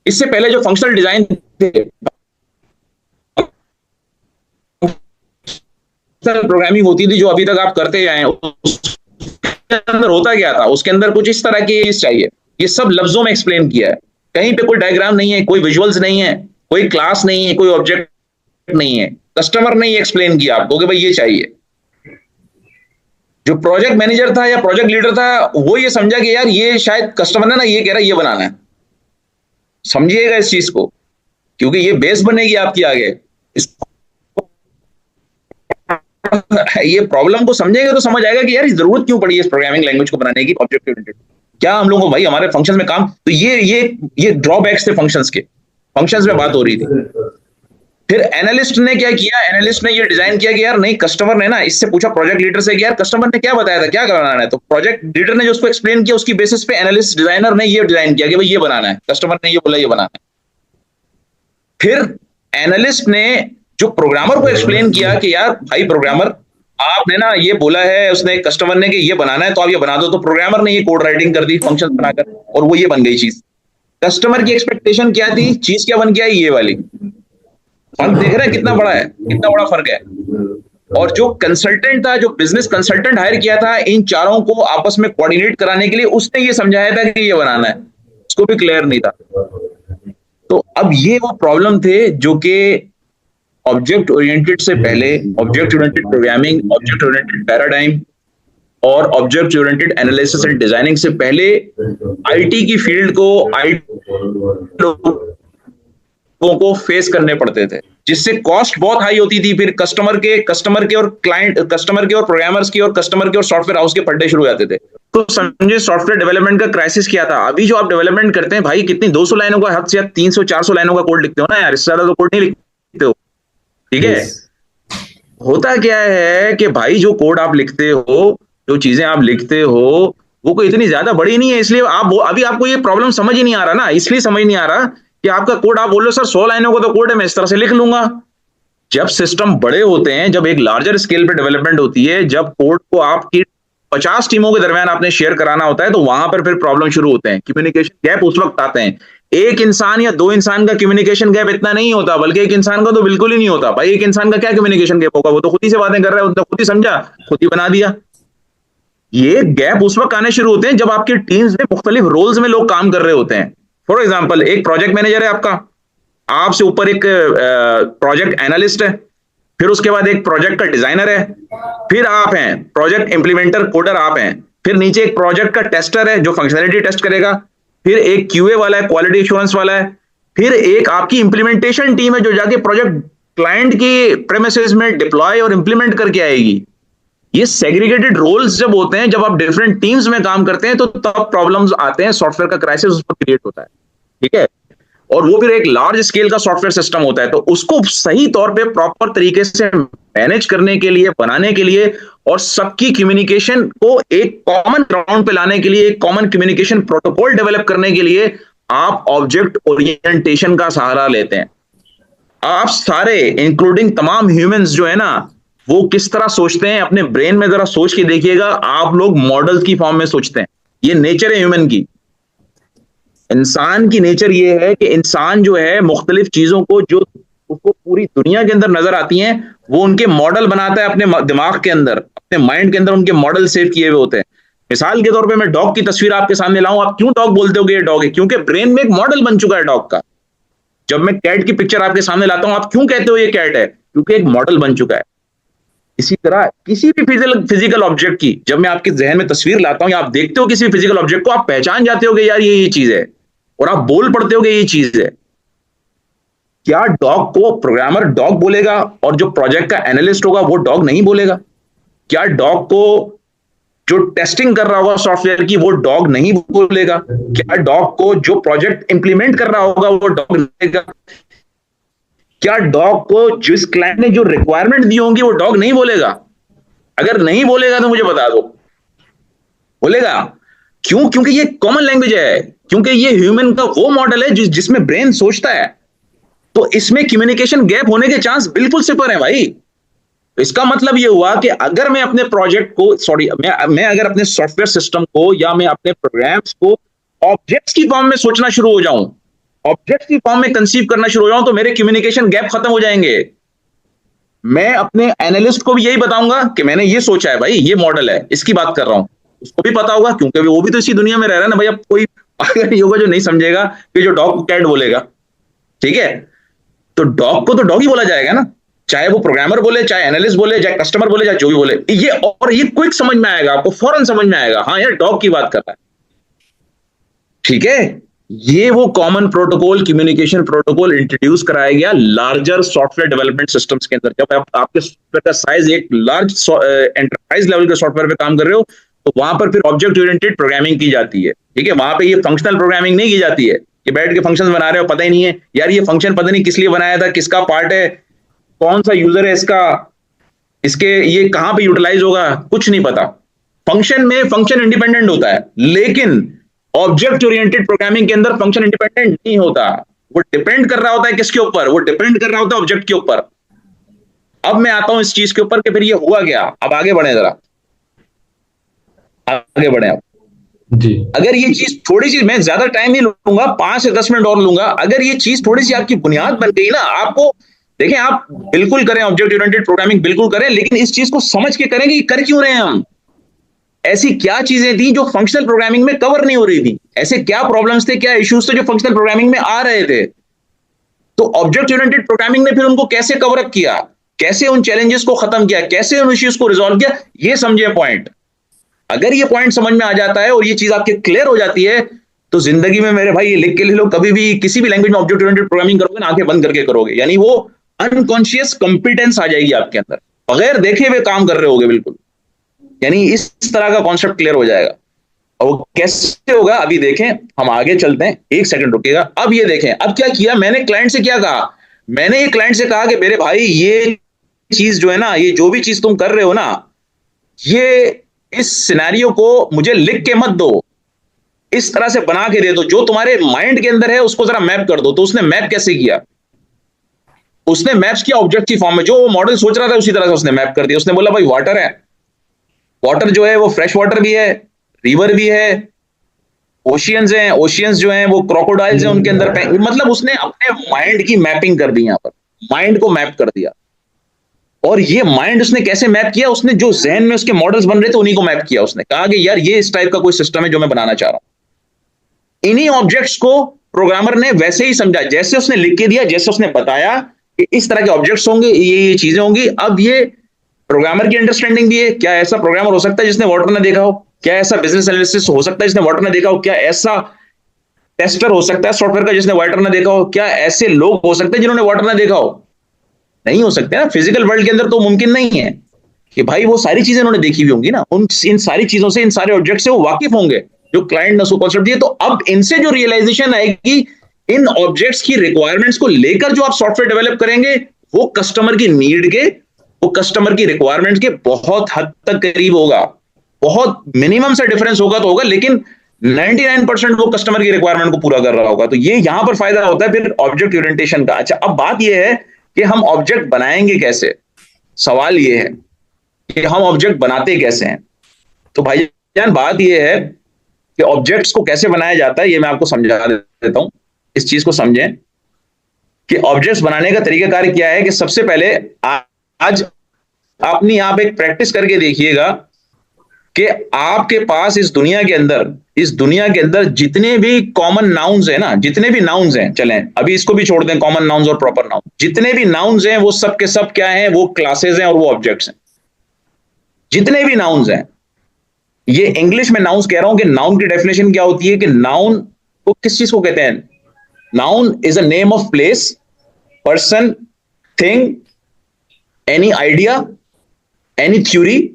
इससे पहले जो फंक्शनल डिजाइन थे, प्रोग्रामिंग होती थी जो अभी तक आप करते आए, उसके अंदर होता क्या था, उसके अंदर कुछ इस तरह की चाहिए, ये सब लफ्जों में एक्सप्लेन किया है, कहीं पे कोई डायग्राम नहीं है, कोई विजुअल्स नहीं है, कोई क्लास नहीं है, कोई ऑब्जेक्ट नहीं है, कस्टमर ने ये एक्सप्लेन किया आपको कि भाई ये चाहिए। जो प्रोजेक्ट मैनेजर था या प्रोजेक्ट लीडर था वो ये समझा कि यार ये शायद कस्टमर ने ना ये कह रहा है, ये बनाना है। समझिएगा इस चीज को, क्योंकि ये बेस बनेगी आपकी आगे। ये प्रॉब्लम को समझेंगे तो समझ आएगा कि यार जरूरत क्यों पड़ी है इस प्रोग्रामिंग लैंग्वेज को बनाने की, ऑब्जेक्ट ओरिएंटेड। क्या हम लोगों को भाई हमारे फंक्शंस में काम, तो ये ड्रॉबैक्स थे फंक्शंस के, फंक्शंस में बात हो रही थी। फिर एनालिस्ट ने क्या किया, एनालिस्ट ने ये डिजाइन किया कि यार नहीं, कस्टमर ने ना, इससे पूछा प्रोजेक्ट लीडर से कि यार कस्टमर ने क्या बताया था, क्या बनाना है, तो प्रोजेक्ट लीडर ने जो उसको एक्सप्लेन किया उसकी बेसिस पे एनालिस्ट डिजाइनर ने ये डिजाइन किया कि भाई ये बनाना है, कस्टमर ने ये बोला ये बनाना है। फिर एनालिस्ट ने जो प्रोग्रामर को एक्सप्लेन किया कि यार भाई प्रोग्रामर, आपने ना ये बोला है, उसने कस्टमर ने कि ये बनाना है तो आप ये बना दो, तो प्रोग्रामर ने ये कोड राइटिंग कर दी फंक्शन बनाकर, और वो ये बन गई चीज। कस्टमर की एक्सपेक्टेशन क्या थी, चीज क्या बन गया, ये वाली। फर्क देख रहे हैं कितना बड़ा है, कितना बड़ा फर्क है। और जो कंसल्टेंट था, जो बिजनेस कंसल्टेंट हायर किया था इन चारों को आपस में कोऑर्डिनेट कराने के लिए, उसने ये समझाया था कि ये बनाना है, उसको भी क्लियर नहीं था। तो अब ये वो प्रॉब्लम थे जो कि ऑब्जेक्ट ओरिएंटेड से पहले, object oriented programming, object oriented paradigm और object oriented analysis and designing से पहले आईटी की फील्ड को, आईटी लोगों को फेस करने पड़ते थे, जिससे कॉस्ट बहुत हाई होती थी। फिर कस्टमर के और क्लाइंट, कस्टमर के और प्रोग्रामर्स की, और कस्टमर के और सॉफ्टवेयर हाउस के फड्डे शुरू हो जाते थे। तो समझे सॉफ्टवेयर डेवलपमेंट का क्राइसिस क्या था। अभी जो आप डेवलपमेंट करते हैं भाई, कितनी 200 लाइनों का, हद से 300-400 लाइनों का कोड लिखते हो ना यार, इससे ज्यादा तो कोड नहीं लिखते हो, ठीक है। होता क्या है कि भाई जो कोड आप लिखते हो, जो चीजें आप लिखते हो, वो कोई इतनी ज्यादा बड़ी नहीं है, इसलिए आप अभी आपको ये प्रॉब्लम समझ ही नहीं आ रहा ना, इसलिए समझ नहीं आ रहा कि आपका कोड, आप बोलो सर 100 लाइनों का तो कोड है, मैं इस तरह से लिख लूंगा। जब सिस्टम बड़े होते हैं, जब एक लार्जर स्केल पे डेवलपमेंट होती है, जब कोड को आपकी 50 टीमों के दरमियान आपने शेयर कराना होता है, तो वहां पर फिर प्रॉब्लम शुरू होते हैं, कम्युनिकेशन गैप उस वक्त आते हैं। एक इंसान या दो इंसान का कम्युनिकेशन गैप इतना नहीं होता, बल्कि एक इंसान का तो बिल्कुल ही नहीं होता। भाई एक इंसान का क्या कम्युनिकेशन गैप होगा, वो तो खुद ही से बातें कर रहा है, खुद ही समझा, खुद ही बना दिया। ये गैप उस वक्त आने शुरू होते हैं जब आपकी टीम्स में मुख्तलिफ रोल्स में लोग काम कर रहे होते हैं। फॉर एग्जाम्पल, एक प्रोजेक्ट मैनेजर है आपका, आपसे ऊपर एक प्रोजेक्ट एनालिस्ट है, फिर उसके बाद एक प्रोजेक्ट का डिजाइनर है, फिर आप हैं प्रोजेक्ट इंप्लीमेंटर, कोडर आप हैं, फिर नीचे एक प्रोजेक्ट का टेस्टर है जो फंक्शनैलिटी टेस्ट करेगा, फिर एक क्यूए वाला है, क्वालिटी एश्योरेंस वाला है, फिर एक आपकी इंप्लीमेंटेशन टीम है जो जाके प्रोजेक्ट क्लाइंट की प्रेमिसेस में डिप्लॉय और इंप्लीमेंट करके आएगी। ये सेग्रीगेटेड रोल्स जब होते हैं, जब आप डिफरेंट टीम्स में काम करते हैं, तो तब प्रॉब्लम्स आते हैं, सॉफ्टवेयर का क्राइसिस उस पर क्रिएट होता है, ठीक है। और वो फिर एक लार्ज स्केल का सॉफ्टवेयर सिस्टम होता है, तो उसको सही तौर पे प्रॉपर तरीके से मैनेज करने के लिए, बनाने के लिए, और सबकी कम्युनिकेशन को एक कॉमन ग्राउंड पे लाने के लिए, एक कॉमन कम्युनिकेशन प्रोटोकॉल डेवलप करने के लिए आप ऑब्जेक्ट ओरिएंटेशन का सहारा लेते हैं। आप सारे इंक्लूडिंग तमाम ह्यूमंस जो है ना, वो किस तरह सोचते हैं, अपने ब्रेन में जरा सोच के देखिएगा। आप लोग मॉडल्स की फॉर्म में सोचते हैं, ये नेचर है ह्यूमन की। इंसान की नेचर ये है कि इंसान जो है मुख्तलिफ चीजों को जो उसको पूरी दुनिया के अंदर नजर आती हैं, वो उनके मॉडल बनाता है अपने दिमाग के अंदर, अपने माइंड के अंदर उनके मॉडल सेव किए हुए होते हैं। मिसाल के तौर पे मैं डॉग की तस्वीर आपके सामने लाऊं, आप क्यों डॉग बोलते हो कि ये डॉग है? क्योंकि ब्रेन में एक मॉडल बन चुका है डॉग का। जब मैं कैट की पिक्चर आपके सामने लाता हूं, आप क्यों कहते हो ये कैट है? क्योंकि एक मॉडल बन चुका है। इसी तरह किसी भी फिजिकल ऑब्जेक्ट की जब मैं आपके जहन में तस्वीर लाता हूं या आप देखते हो किसी फिजिकल ऑब्जेक्ट को, आप पहचान जाते हो कि यार ये चीज है, और आप बोल पड़ते हो कि ये चीज है। क्या डॉग को प्रोग्रामर डॉग बोलेगा और जो प्रोजेक्ट का एनालिस्ट होगा वो डॉग नहीं बोलेगा? क्या डॉग को जो टेस्टिंग कर रहा होगा सॉफ्टवेयर की वो डॉग नहीं बोलेगा? क्या डॉग को जो प्रोजेक्ट इंप्लीमेंट कर रहा होगा वो डॉग नहीं बोलेगा? क्या डॉग को जिस क्लाइंट ने जो रिक्वायरमेंट दी होंगी वो डॉग नहीं बोलेगा? अगर नहीं बोलेगा तो मुझे बता दो, बोलेगा? क्यों? क्योंकि ये कॉमन लैंग्वेज है, क्योंकि ये ह्यूमन का वो मॉडल है जिसमें ब्रेन सोचता है। तो इसमें कम्युनिकेशन गैप होने के चांस बिल्कुल सिफर है भाई। इसका मतलब ये हुआ कि अगर मैं अपने प्रोजेक्ट को, सॉरी, मैं अगर अपने सॉफ्टवेयर सिस्टम को या मैं अपने प्रोग्राम्स को ऑब्जेक्ट्स की फॉर्म में सोचना शुरू हो जाऊं, ऑब्जेक्ट्स की फॉर्म में कंसीव करना शुरू हो जाऊं, तो मेरे कम्युनिकेशन गैप खत्म हो जाएंगे। मैं अपने एनालिस्ट को भी यही बताऊंगा कि मैंने ये सोचा है भाई, ये मॉडल है, इसकी बात कर रहा हूं। उसको भी पता होगा, क्योंकि वो भी तो इसी दुनिया में रह रहा है ना भाई। अब कोई अगर ये होगा जो नहीं समझेगा कि जो डॉग को कैट बोलेगा, ठीक है, तो डॉग को तो डॉग ही बोला जाएगा ना, चाहे वो प्रोग्रामर बोले, चाहे एनालिस्ट बोले, चाहे कस्टमर बोले, चाहे जो भी बोले। ये और ये क्विक समझ में आएगा आपको, फौरन समझ में आएगा, हाँ यार डॉग की बात कर रहा है, ठीक है। ये वो common protocol, communication protocol introduce कराया गया लार्जर सॉफ्टवेयर डेवलपमेंट सिस्टम्स के अंदर। जब आप आपके सॉफ्टवेयर का साइज एक लार्ज एंटरप्राइज लेवल के सॉफ्टवेयर पे काम कर रहे हो, तो वहां पर फिर ऑब्जेक्ट ओरिएंटेड प्रोग्रामिंग की जाती है, ठीक है। वहां पे ये फंक्शनल प्रोग्रामिंग नहीं की जाती है कि बैठ के फंक्शंस बना रहे हो, पता ही नहीं है यार ये फंक्शन पता नहीं किस लिए बनाया था, किसका पार्ट है, कौन सा यूजर है इसका, इसके ये कहां पे यूटिलाइज होगा, कुछ नहीं पता। फंक्शन में फंक्शन इंडिपेंडेंट होता है, लेकिन ऑब्जेक्ट ओरिएंटेड प्रोग्रामिंग के अंदर फंक्शन इंडिपेंडेंट नहीं होता। वो डिपेंड कर रहा होता है किसके ऊपर? वो डिपेंड कर रहा होता है ऑब्जेक्ट के ऊपर। अब मैं आता हूं इस चीज के ऊपर कि फिर ये हुआ क्या। अब आगे बढ़े, जरा आगे बढ़े आप। जी अगर ये चीज थोड़ी सी, मैं ज्यादा टाइम नहीं लूंगा, 5 से 10 मिनट और लूंगा, अगर ये चीज थोड़ी सी आपकी बुनियाद बन गई ना, आपको देखें, आप बिल्कुल करें ऑब्जेक्ट ओरिएंटेड प्रोग्रामिंग, बिल्कुल करें, लेकिन इस चीज को समझ के करें कि कर क्यों रहे हैं हम। ऐसी क्या चीजें थी जो फंक्शनल प्रोग्रामिंग में कवर नहीं हो रही थी, ऐसे क्या प्रॉब्लम्स थे, क्या इश्यूज थे जो फंक्शनल प्रोग्रामिंग में आ रहे थे। तो ऑब्जेक्ट ओरिएंटेड प्रोग्रामिंग ने फिर उनको कैसे कवर अप किया, कैसे उन चैलेंजेस को खत्म किया, कैसे उन इश्यूज को रिजॉल्व किया, ये समझे पॉइंट। अगर ये पॉइंट समझ में आ जाता है और ये चीज आपके क्लियर हो जाती है, तो जिंदगी में मेरे भाई ये लिख के ले लो, कभी भी किसी भी लैंग्वेज में ऑब्जेक्ट ओरिएंटेड प्रोग्रामिंग करोगे ना, आंखें बंद करके करोगे, यानी वो अनकॉन्शियस कंपिटेंस आ जाएगी आपके अंदर, बगैर देखे हुए काम कर रहे होगे बिल्कुल। यानी इस तरह का कॉन्सेप्ट क्लियर हो जाएगा। और वो कैसे होगा अभी देखें, हम आगे चलते हैं, एक सेकंड रुकिएगा। अब ये देखें, अब क्या किया मैंने, क्लाइंट से क्या कहा, मैंने ये क्लाइंट से कहा कि मेरे भाई ये चीज जो है ना, ये जो भी चीज तुम कर रहे हो ना, ये इस सिनेरियो को मुझे लिख के मत दो, इस तरह से बना के दे दो, जो तुम्हारे माइंड के अंदर है उसको जरा मैप कर दो। तो उसने मैप कैसे किया? उसने मैप्स किया ऑब्जेक्ट की फॉर्म में, जो वो मॉडल सोच रहा था उसी तरह से उसने मैप कर दिया। उसने बोला भाई वाटर है, वाटर जो है वो फ्रेश वाटर भी है, रिवर भी है, ओशियंस हैं, ओशियंस जो हैं वो क्रोकोडाइल्स हैं, उनके अंदर मतलब उसने अपने माइंड की मैपिंग कर दी, यहां पर माइंड को मैप कर दिया। और ये माइंड उसने कैसे मैप किया? उसने जो जहन में उसके मॉडल्स बन रहे थे उन्हीं को मैप किया। उसने कहा कि यार ये इस टाइप का कोई सिस्टम है जो मैं बनाना चाह रहा हूं। इन्हीं ऑब्जेक्ट्स को प्रोग्रामर ने वैसे ही समझा, जैसे उसने लिख के दिया, जैसे उसने बताया कि इस तरह के ऑब्जेक्ट्स होंगे, ये चीजें होंगी। अब ये प्रोग्रामर की अंडरस्टैंडिंग भी है। क्या ऐसा प्रोग्रामर हो सकता है जिसने वाटर ना देखा हो? क्या ऐसा बिजनेस एनालिस्ट हो सकता है जिसने वाटर ना देखा हो? क्या ऐसा टेस्टर हो सकता है सॉफ्टवेयर का जिसने वाटर ना देखा हो? क्या ऐसे लोग हो सकते हैं जिन्होंने वाटर ना देखा हो? नहीं हो सकते ना, फिजिकल वर्ल्ड के अंदर तो मुमकिन नहीं है कि भाई वो सारी चीजें उन्होंने देखी हुई होंगी ना, इन सारी चीजों से, इन सारे ऑब्जेक्ट से वो वाकिफ होंगे जो क्लाइंट ने उसको कॉन्सेप्ट दिए। तो अब इनसे जो रियलाइजेशन आएगी, इन ऑब्जेक्ट्स की रिक्वायरमेंट्स को लेकर जो आप सॉफ्टवेयर डेवलप करेंगे, वो कस्टमर की नीड के, वो कस्टमर की रिक्वायरमेंट्स के बहुत हद तक करीब होगा। बहुत मिनिमम से डिफरेंस होगा तो होगा, लेकिन 99% वो कस्टमर की रिक्वायरमेंट को पूरा कर रहा होगा। तो ये यहां पर फायदा होता है फिर ऑब्जेक्ट ओरिएंटेशन का। अच्छा, अब बात ये है कि हम ऑब्जेक्ट बनाएंगे कैसे? सवाल ये है कि हम ऑब्जेक्ट बनाते कैसे हैं। तो भाईजान बात ये है कि ऑब्जेक्ट्स को कैसे बनाया जाता है, ये मैं आपको समझा देता हूं। इस चीज को समझें कि ऑब्जेक्ट्स बनाने का तरीकाकार क्या है। कि सबसे पहले आज अपनी आप एक प्रैक्टिस करके देखिएगा कि आपके पास इस दुनिया के अंदर जितने भी कॉमन नाउन्स हैं ना, जितने भी नाउन्स हैं, चलें अभी इसको भी छोड़ दें, कॉमन नाउन्स और प्रॉपर नाउन, जितने भी नाउन्स हैं वो सब के सब क्या हैं? वो क्लासेस हैं और वो ऑब्जेक्ट्स हैं। जितने भी नाउन्स हैं, ये इंग्लिश में नाउन्स कह रहा हूं कि नाउन की डेफिनेशन क्या होती है कि नाउन को किस चीज को कहते हैं? Noun is a name of place, person, thing, any idea, any theory.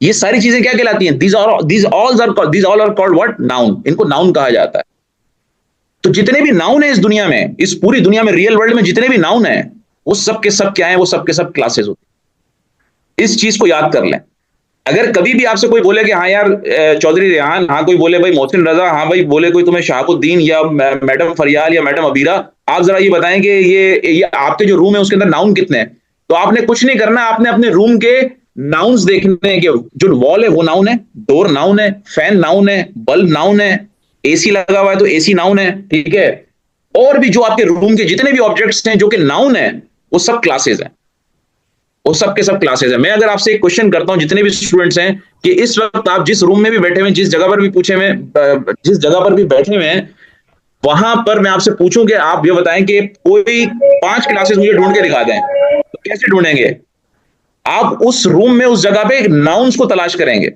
ये सारी चीजें क्या कहलाती हैं? these all are called what? Noun. इनको नाउन कहा जाता है। तो जितने भी नाउन है इस दुनिया में, इस पूरी दुनिया में, रियल वर्ल्ड में जितने भी नाउन है, वो सब के सब क्या है? वो सब के सब क्लासेस होती हैं। इस चीज को याद कर लें। अगर कभी भी आपसे कोई बोले कि हाँ यार चौधरी रेहान, हाँ कोई बोले भाई मोहसिन रजा, हाँ भाई बोले कोई तुम्हें शहाबुद्दीन या मैडम फरियाल या मैडम अबीरा, आप जरा ये बताएं कि ये आपके जो रूम है उसके अंदर नाउन कितने हैं, तो आपने कुछ नहीं करना, आपने अपने रूम के नाउन्स देखने हैं कि जो वॉल है वो नाउन है, डोर नाउन है, फैन नाउन है, बल्ब नाउन है, एसी लगा हुआ है तो एसी नाउन है, ठीक है। और भी जो आपके रूम के जितने भी ऑब्जेक्ट्स हैं जो कि नाउन है, वो सब क्लासेस हैं, वो सब के सब क्लासेस है। मैं अगर आपसे एक क्वेश्चन करता हूं जितने भी स्टूडेंट्स हैं कि इस वक्त आप जिस रूम में भी बैठे हुए, जिस जगह पर भी पूछे हुए, जिस जगह पर भी बैठे हुए हैं, वहां पर मैं आपसे पूछूं कि आप ये बताएं कि कोई 5 क्लासेस मुझे ढूंढ के दिखा दें, तो कैसे ढूंढेंगे? आप उस रूम में उस जगह पे नाउन्स को तलाश करेंगे,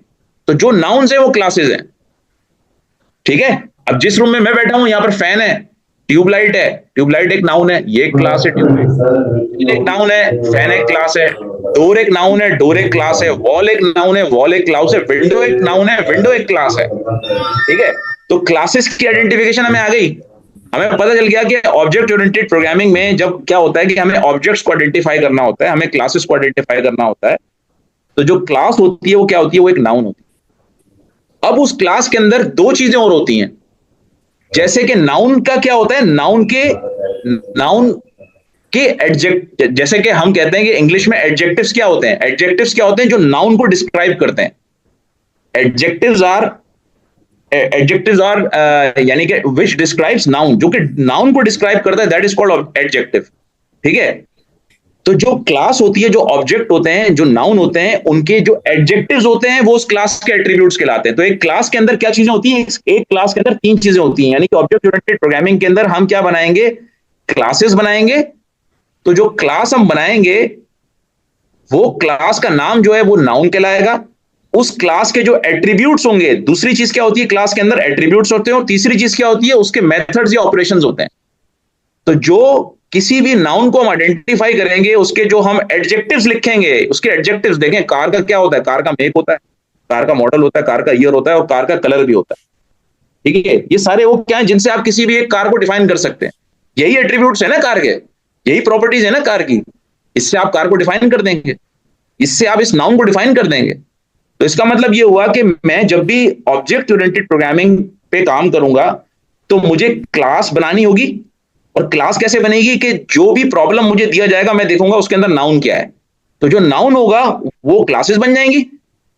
तो जो नाउन्स है वो क्लासेस हैं, ठीक है। अब जिस रूम में मैं बैठा हूं यहां पर फैन है, ट्यूबलाइट है, ट्यूबलाइट एक नाउन है, ये एक क्लास है, ट्यूबलाइट एक नाउन है, फैन एक क्लास है, डोर एक नाउन है, डोर एक क्लास है, वॉल एक नाउन है, वॉल एक क्लास है, विंडो एक नाउन है, विंडो एक क्लास है, ठीक है। तो क्लासेस की आइडेंटिफिकेशन हमें आ गई, हमें पता चल गया कि ऑब्जेक्ट ओरिएंटेड प्रोग्रामिंग में जब क्या होता है कि हमें ऑब्जेक्ट्स को आइडेंटिफाई करना होता है, हमें क्लासेस को आइडेंटिफाई करना होता है। तो जो क्लास होती है वो क्या होती है? वो एक नाउन होती है। अब उस क्लास के अंदर दो चीजें और होती हैं, जैसे कि नाउन का क्या होता है, नाउन के एडजेक्ट, जैसे कि हम कहते हैं कि इंग्लिश में एडजेक्टिव्स क्या होते हैं, एडजेक्टिव्स क्या होते हैं? जो नाउन को डिस्क्राइब करते हैं। एडजेक्टिव्स आर यानी कि विच डिस्क्राइब्स नाउन, जो कि नाउन को डिस्क्राइब करता है, दैट इज कॉल्ड एडजेक्टिव, ठीक है। तो जो क्लास होती है, जो ऑब्जेक्ट होते हैं, जो नाउन होते हैं, उनके जो एडजेक्टिव्स होते हैं वो उस क्लास के एट्रीब्यूट्स कहलाते हैं। तो एक क्लास के अंदर क्या चीजें होती हैं? एक क्लास के अंदर 3 चीजें होती हैं, यानी कि ऑब्जेक्ट ओरिएंटेड प्रोग्रामिंग के अंदर हम क्या बनाएंगे? क्लासेस बनाएंगे। तो जो क्लास हम बनाएंगे वो क्लास का नाम जो है वो नाउन कहलाएगा। उस क्लास के जो एट्रीब्यूट्स होंगे, दूसरी चीज क्या होती है क्लास के अंदर? एट्रीब्यूट्स होते हैं। और तीसरी चीज क्या होती है? उसके मेथड्स या ऑपरेशंस होते हैं। तो जो किसी भी नाउन को हम आइडेंटिफाई करेंगे, उसके जो हम एडजेक्टिव्स लिखेंगे, उसके एडजेक्टिव्स देखें, कार का क्या होता है? कार का मेक होता है, कार का मॉडल होता है, कार का ईयर होता है और कार का कलर भी होता है, ठीक है। ये सारे वो क्या है जिनसे आप किसी भी एक कार को डिफाइन कर सकते हैं। यही एट्रीब्यूट्स है ना कार के, यही प्रॉपर्टीज है ना कार की, इससे आप कार को डिफाइन कर देंगे, इससे आप इस नाउन को डिफाइन कर देंगे। तो इसका मतलब ये हुआ कि मैं जब भी ऑब्जेक्ट ओरिएंटेड प्रोग्रामिंग पे काम करूंगा तो मुझे क्लास बनानी होगी। और क्लास कैसे बनेगी? कि जो भी प्रॉब्लम मुझे दिया जाएगा मैं देखूंगा उसके अंदर नाउन क्या है, तो जो नाउन होगा वो क्लासेस बन जाएंगी।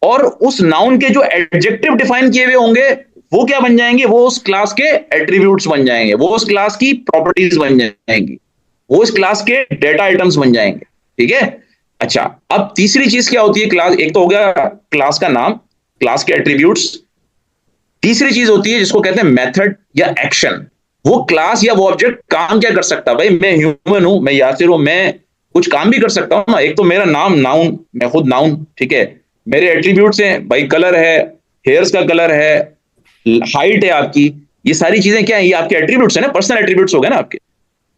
और उस नाउन के जो एडजेक्टिव डिफाइन किए हुए होंगे वो क्या बन जाएंगे? वो उस क्लास के एट्रीब्यूट्स बन जाएंगे, वो उस क्लास की प्रॉपर्टीज बन जाएंगी, वो इस क्लास के डेटा आइटम्स बन जाएंगे, ठीक है। अच्छा, अब तीसरी चीज क्या होती है? क्लास, एक तो हो गया क्लास का नाम, क्लास के एट्रीब्यूट्स। तीसरी चीज होती है जिसको कहते हैं मेथड या एक्शन। वो क्लास या वो ऑब्जेक्ट काम क्या कर सकता है? भाई मैं ह्यूमन हूं, मैं यासिर हूं, मैं कुछ काम भी कर सकता हूं ना। एक तो मेरा नाम नाउन, मैं खुद नाउन, ठीक है। मेरे एट्रीब्यूट्स हैं, भाई कलर है, हेयर्स का कलर है, हाइट है आपकी, ये सारी चीजें क्या है? ये आपके एट्रीब्यूट्स है ना, पर्सनल एट्रीब्यूट्स हो गए ना आपके।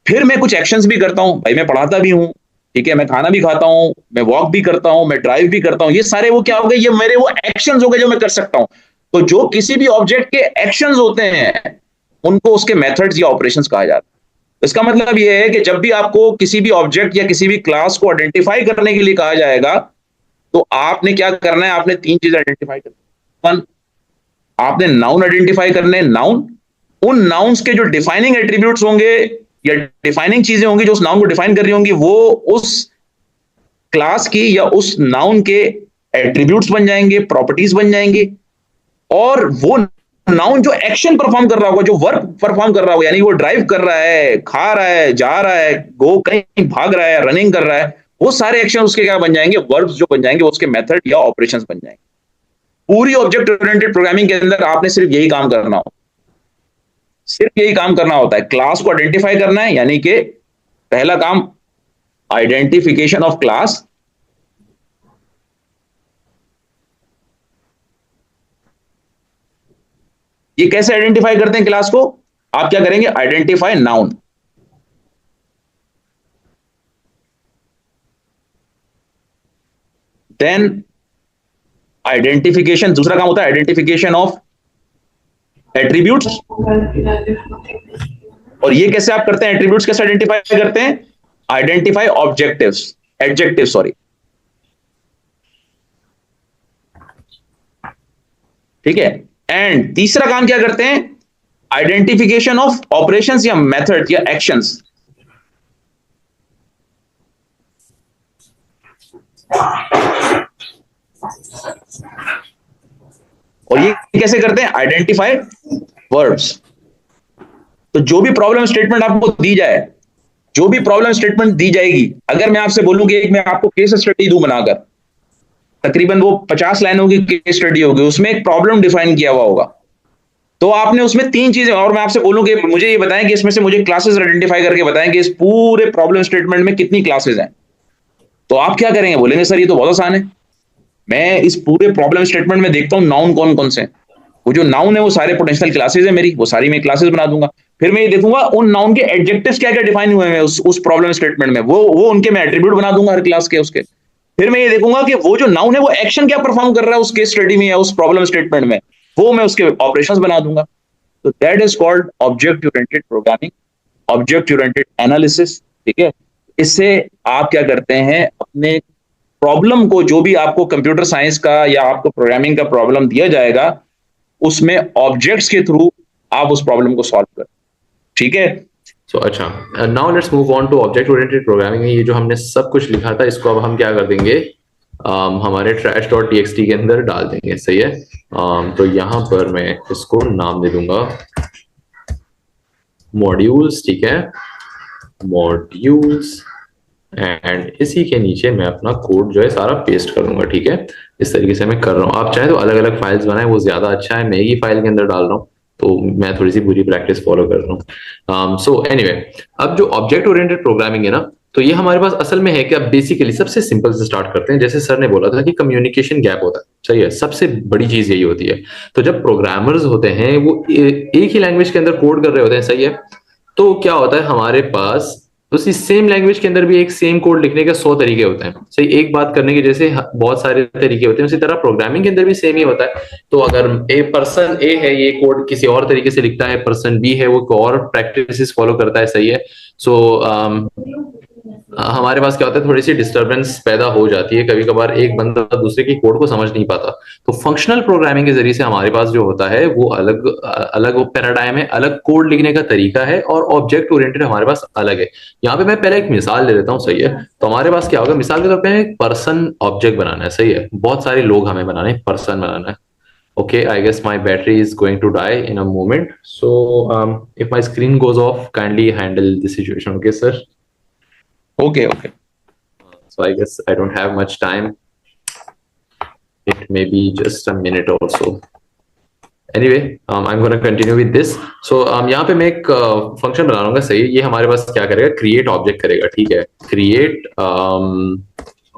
फिर मैं कुछ एक्शंस भी करता हूं, भाई मैं पढ़ाता भी हूं, ठीक है, मैं खाना भी खाता हूं, मैं वॉक भी करता हूं, मैं ड्राइव भी करता हूं। ये सारे वो क्या हो गए? ये मेरे वो एक्शंस हो गए जो मैं कर सकता हूं। तो जो किसी भी ऑब्जेक्ट के एक्शंस होते हैं उनको उसके मेथड्स या ऑपरेशंस कहा जाता है। इसका मतलब यह है कि जब भी आपको किसी भी ऑब्जेक्ट या किसी भी क्लास को आइडेंटिफाई करने के लिए कहा जाएगा तो आपने क्या करना है? आपने 3 चीजें आइडेंटिफाई करनी। 1, आपने नाउन आइडेंटिफाई करने, नाउन, उन नाउन्स के जो डिफाइनिंग एट्रीब्यूट्स होंगे या डिफाइनिंग चीजें होंगी जो उस नाउन को डिफाइन कर रही होंगी, वो उस क्लास की या उस नाउन के एट्रीब्यूट्स बन जाएंगे, प्रॉपर्टीज बन जाएंगी। और वो नाउन जो एक्शन परफॉर्म कर रहा होगा, जो वर्क परफॉर्म कर रहा होगा, यानी वो ड्राइव कर रहा है, खा रहा है, जा रहा है, गो कहीं भाग रहा है, रनिंग कर रहा है, वो सारे एक्शन उसके क्या बन जाएंगे? वर्ब्स जो बन जाएंगे, उसके मेथड या ऑपरेशंस बन जाएंगे। पूरी ऑब्जेक्ट ओरिएंटेड प्रोग्रामिंग के अंदर आपने सिर्फ यही काम करना हो, सिर्फ यही काम करना होता है। क्लास को आइडेंटिफाई करना है, यानी कि पहला काम आइडेंटिफिकेशन ऑफ क्लास। ये कैसे आइडेंटिफाई करते हैं क्लास को? आप क्या करेंगे? Identify noun. देन आइडेंटिफिकेशन, दूसरा काम होता है आइडेंटिफिकेशन ऑफ एट्रीब्यूट्स। और ये कैसे आप करते हैं? एट्रीब्यूट्स कैसे आइडेंटिफाई करते हैं? Identify objectives, adjective, sorry. ठीक है। एंड तीसरा काम क्या करते हैं, आइडेंटिफिकेशन ऑफ ऑपरेशंस या मेथड या एक्शंस। और ये कैसे करते हैं, आइडेंटिफाई वर्ड्स। तो जो भी प्रॉब्लम स्टेटमेंट आपको दी जाए, जो भी प्रॉब्लम स्टेटमेंट दी जाएगी, अगर मैं आपसे बोलूं कि एक मैं आपको केस स्टडी दूं बनाकर, तकरीबन वो 50 लाइनों की केस स्टडी होगी, उसमें एक प्रॉब्लम डिफाइन किया हुआ होगा, तो आपने उसमें 3 चीजें, और मैं आपसे बोलूं कि मुझे ये बताएं कि इसमें से मुझे क्लासेस आइडेंटिफाई करके बताएं कि इस पूरे प्रॉब्लम स्टेटमेंट में कितनी क्लासेस हैं, तो आप क्या करेंगे, बोलेंगे सर ये तो बहुत आसान है, मैं इस पूरे प्रॉब्लम स्टेटमेंट में देखता हूं नाउन कौन कौन से हैं, वो जो नाउन है वो सारे पोटेंशियल क्लासेस है मेरी, वो सारी मैं क्लासेस बना दूंगा। फिर मैं ये देखूंगा उन नाउन के एडजेक्टिव्स क्या क्या डिफाइन हुए हैं उस प्रॉब्लम स्टेटमेंट में, वो उनके मैं एट्रीब्यूट बना दूंगा हर क्लास के उसके। फिर मैं ये देखूंगा कि वो जो नाउन है वो एक्शन क्या परफॉर्म कर रहा है उस केस स्टडी में या उस प्रॉब्लम स्टेटमेंट में, वो मैं उसके ऑपरेशंस बना दूंगा। तो that is called object oriented programming, object oriented analysis. ठीक है, इससे आप क्या करते हैं, अपने प्रॉब्लम को, जो भी आपको कंप्यूटर साइंस का या आपको प्रोग्रामिंग का प्रॉब्लम दिया जाएगा, उसमें ऑब्जेक्ट्स के थ्रू आप उस प्रॉब्लम को सॉल्व करें। ठीक है। सो अच्छा, now let's move on to object oriented programming में ये जो हमने सब कुछ लिखा था इसको अब हम क्या कर देंगे, हमारे trash.txt के अंदर डाल देंगे। सही है। तो यहां पर मैं इसको नाम दे दूंगा मॉड्यूल्स। ठीक है, मॉड्यूल्स। एंड इसी के नीचे मैं अपना कोड जो है सारा पेस्ट कर दूंगा। ठीक है, इस तरीके से मैं कर रहा हूँ। आप चाहे तो अलग अलग फाइल्स बनाए, वो ज्यादा अच्छा है। मैं ही फाइल के अंदर डाल रहा हूँ तो मैं थोड़ी सी बुरी प्रैक्टिस फॉलो कर रहा हूँ। सो एनीवे, अब जो ऑब्जेक्ट ओरिएंटेड प्रोग्रामिंग है ना, तो ये हमारे पास असल में है कि अब बेसिकली सबसे सिंपल से स्टार्ट करते हैं। जैसे सर ने बोला था कि कम्युनिकेशन गैप होता है। सही है, सबसे बड़ी चीज यही होती है। तो जब प्रोग्रामर्स होते हैं वो एक ही लैंग्वेज के अंदर कोड कर रहे होते हैं, सही है, तो क्या होता है हमारे पास उसी सेम लैंग्वेज के अंदर भी एक सेम कोड लिखने के 100 तरीके होते हैं। सही, एक बात करने के जैसे बहुत सारे तरीके होते हैं, उसी तरह प्रोग्रामिंग के अंदर भी सेम ही होता है। तो अगर ए पर्सन ए है, ये कोड किसी और तरीके से लिखता है, पर्सन बी है वो और प्रैक्टिसेस फॉलो करता है। सही है। सो हमारे पास क्या होता है, थोड़ी सी डिस्टरबेंस पैदा हो जाती है कभी कभार, एक बंदा दूसरे की कोड को समझ नहीं पाता। तो फंक्शनल प्रोग्रामिंग के जरिए से हमारे पास जो होता है वो अलग अलग पैराडाइम है, अलग कोड लिखने का तरीका है, और ऑब्जेक्ट ओरिएंटेड हमारे पास अलग है। यहाँ पे मैं पहले एक मिसाल ले लेता हूँ। सही है, तो हमारे पास क्या होगा, मिसाल के तौर पर एक पर्सन ऑब्जेक्ट बनाना है। सही है, बहुत सारे लोग हमें बनाने हैं, पर्सन बनाना है। Okay, I guess my battery is going to die in a moment. So, if my screen goes off, kindly handle the situation. Okay, sir? Okay okay. So I guess I don't have much time. It may be just a minute or so. Anyway, I'm going to continue with this. So यहाँ पे मैं एक function बना लूंगा। सही, ये हमारे पास क्या करेगा, क्रिएट ऑब्जेक्ट करेगा। ठीक है, क्रिएट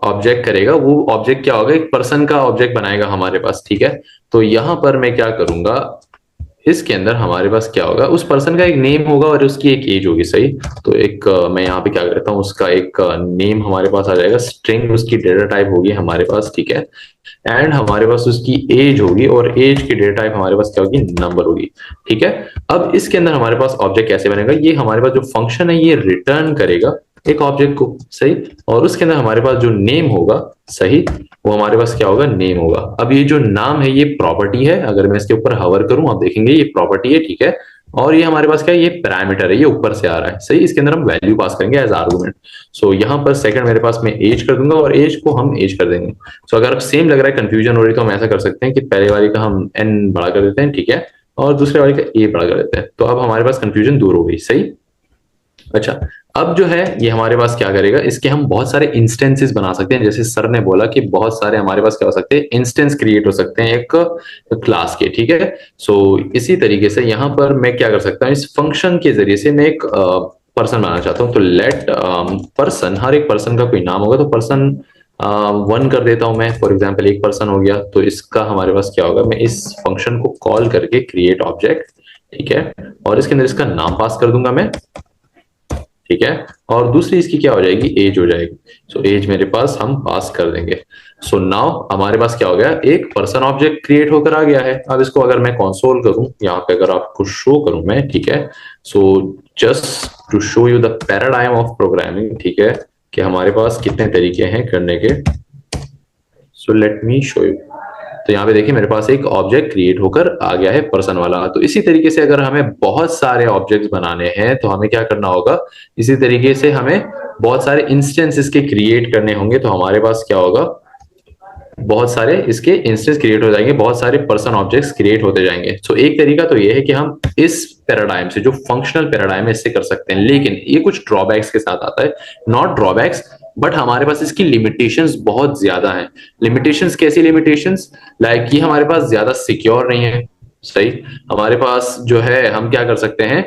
ऑब्जेक्ट करेगा। वो ऑब्जेक्ट क्या होगा, एक पर्सन का ऑब्जेक्ट बनाएगा हमारे पास। ठीक है, तो यहाँ पर मैं क्या करूंगा, इसके अंदर हमारे पास क्या होगा, उस पर्सन का एक नेम होगा और उसकी एक एज होगी। सही, तो एक मैं यहाँ पे क्या करता हूँ, उसका एक नेम हमारे पास आ जाएगा, स्ट्रिंग उसकी डेटा टाइप होगी हमारे पास। ठीक है, एंड हमारे पास उसकी एज होगी और एज की डेटा टाइप हमारे पास क्या होगी, नंबर होगी। ठीक है, अब इसके अंदर हमारे पास ऑब्जेक्ट कैसे बनेगा, ये हमारे पास जो फंक्शन है ये रिटर्न करेगा एक ऑब्जेक्ट को। सही, और उसके अंदर हमारे पास जो नेम होगा, सही, वो हमारे पास क्या होगा, नेम होगा। अब ये जो नाम है ये प्रॉपर्टी है, अगर मैं इसके ऊपर हवर करूं आप देखेंगे ये प्रॉपर्टी है। ठीक है, और ये हमारे पास क्या है, ये पैरामीटर है, ये ऊपर से आ रहा है। सही, इसके अंदर हम वैल्यू पास करेंगे एज आर्गुमेंट। सो यहाँ पर सेकंड मेरे पास मैं एज कर दूंगा और एज को हम एज कर देंगे। सो अगर सेम लग रहा है, कंफ्यूजन हो रही, तो हम ऐसा कर सकते हैं कि पहले वाले का हम एन बड़ा कर देते हैं। ठीक है, और दूसरे वाले का ए बड़ा कर देते हैं। तो अब हमारे पास कंफ्यूजन दूर हो गई। सही, अच्छा, अब जो है ये हमारे पास क्या करेगा, इसके हम बहुत सारे इंस्टेंसेस बना सकते हैं। जैसे सर ने बोला कि बहुत सारे हमारे पास क्या हो सकते हैं, इंस्टेंस क्रिएट हो सकते हैं एक क्लास के। ठीक है, सो इसी तरीके से यहाँ पर मैं क्या कर सकता हूँ, इस फंक्शन के जरिए से मैं एक पर्सन बनाना चाहता हूँ। तो लेट पर्सन, हर एक पर्सन का कोई नाम होगा, तो पर्सन 1 कर देता हूं मैं। फॉर एग्जाम्पल एक पर्सन हो गया, तो इसका हमारे पास क्या होगा, मैं इस फंक्शन को कॉल करके क्रिएट ऑब्जेक्ट। ठीक है, और इसके अंदर इसका नाम पास कर दूंगा मैं। ठीक है, और दूसरी इसकी क्या हो जाएगी, एज हो जाएगी। सो एज मेरे पास हम पास कर देंगे। सो नाउ हमारे पास क्या हो गया, एक पर्सन ऑब्जेक्ट क्रिएट होकर आ गया है। अब इसको अगर मैं कंसोल करूं, यहाँ पे अगर आपको शो करूं मैं, ठीक है, so just to show you the paradigm of programming. ठीक है, कि हमारे पास कितने तरीके हैं करने के। So let me show you. तो यहाँ पे देखिए मेरे पास एक ऑब्जेक्ट क्रिएट होकर आ गया है पर्सन वाला। तो इसी तरीके से अगर हमें बहुत सारे ऑब्जेक्ट्स बनाने हैं तो हमें क्या करना होगा, इसी तरीके से हमें बहुत सारे इंस्टेंसेस के क्रिएट करने होंगे। तो हमारे पास क्या होगा, बहुत सारे इसके इंस्टेंस क्रिएट हो जाएंगे, बहुत सारे पर्सन ऑब्जेक्ट्स क्रिएट होते जाएंगे। सो एक तरीका तो ये है कि हम इस पैराडाइम से, जो फंक्शनल पैराडाइम है, इससे कर सकते हैं। लेकिन ये कुछ ड्रॉबैक्स के साथ आता है, नॉट ड्रॉबैक्स बट हमारे पास इसकी लिमिटेशंस बहुत ज्यादा हैं। लिमिटेशंस कैसी लिमिटेशंस, लाइक ये हमारे पास ज्यादा सिक्योर नहीं है। सही, हमारे पास जो है हम क्या कर सकते हैं,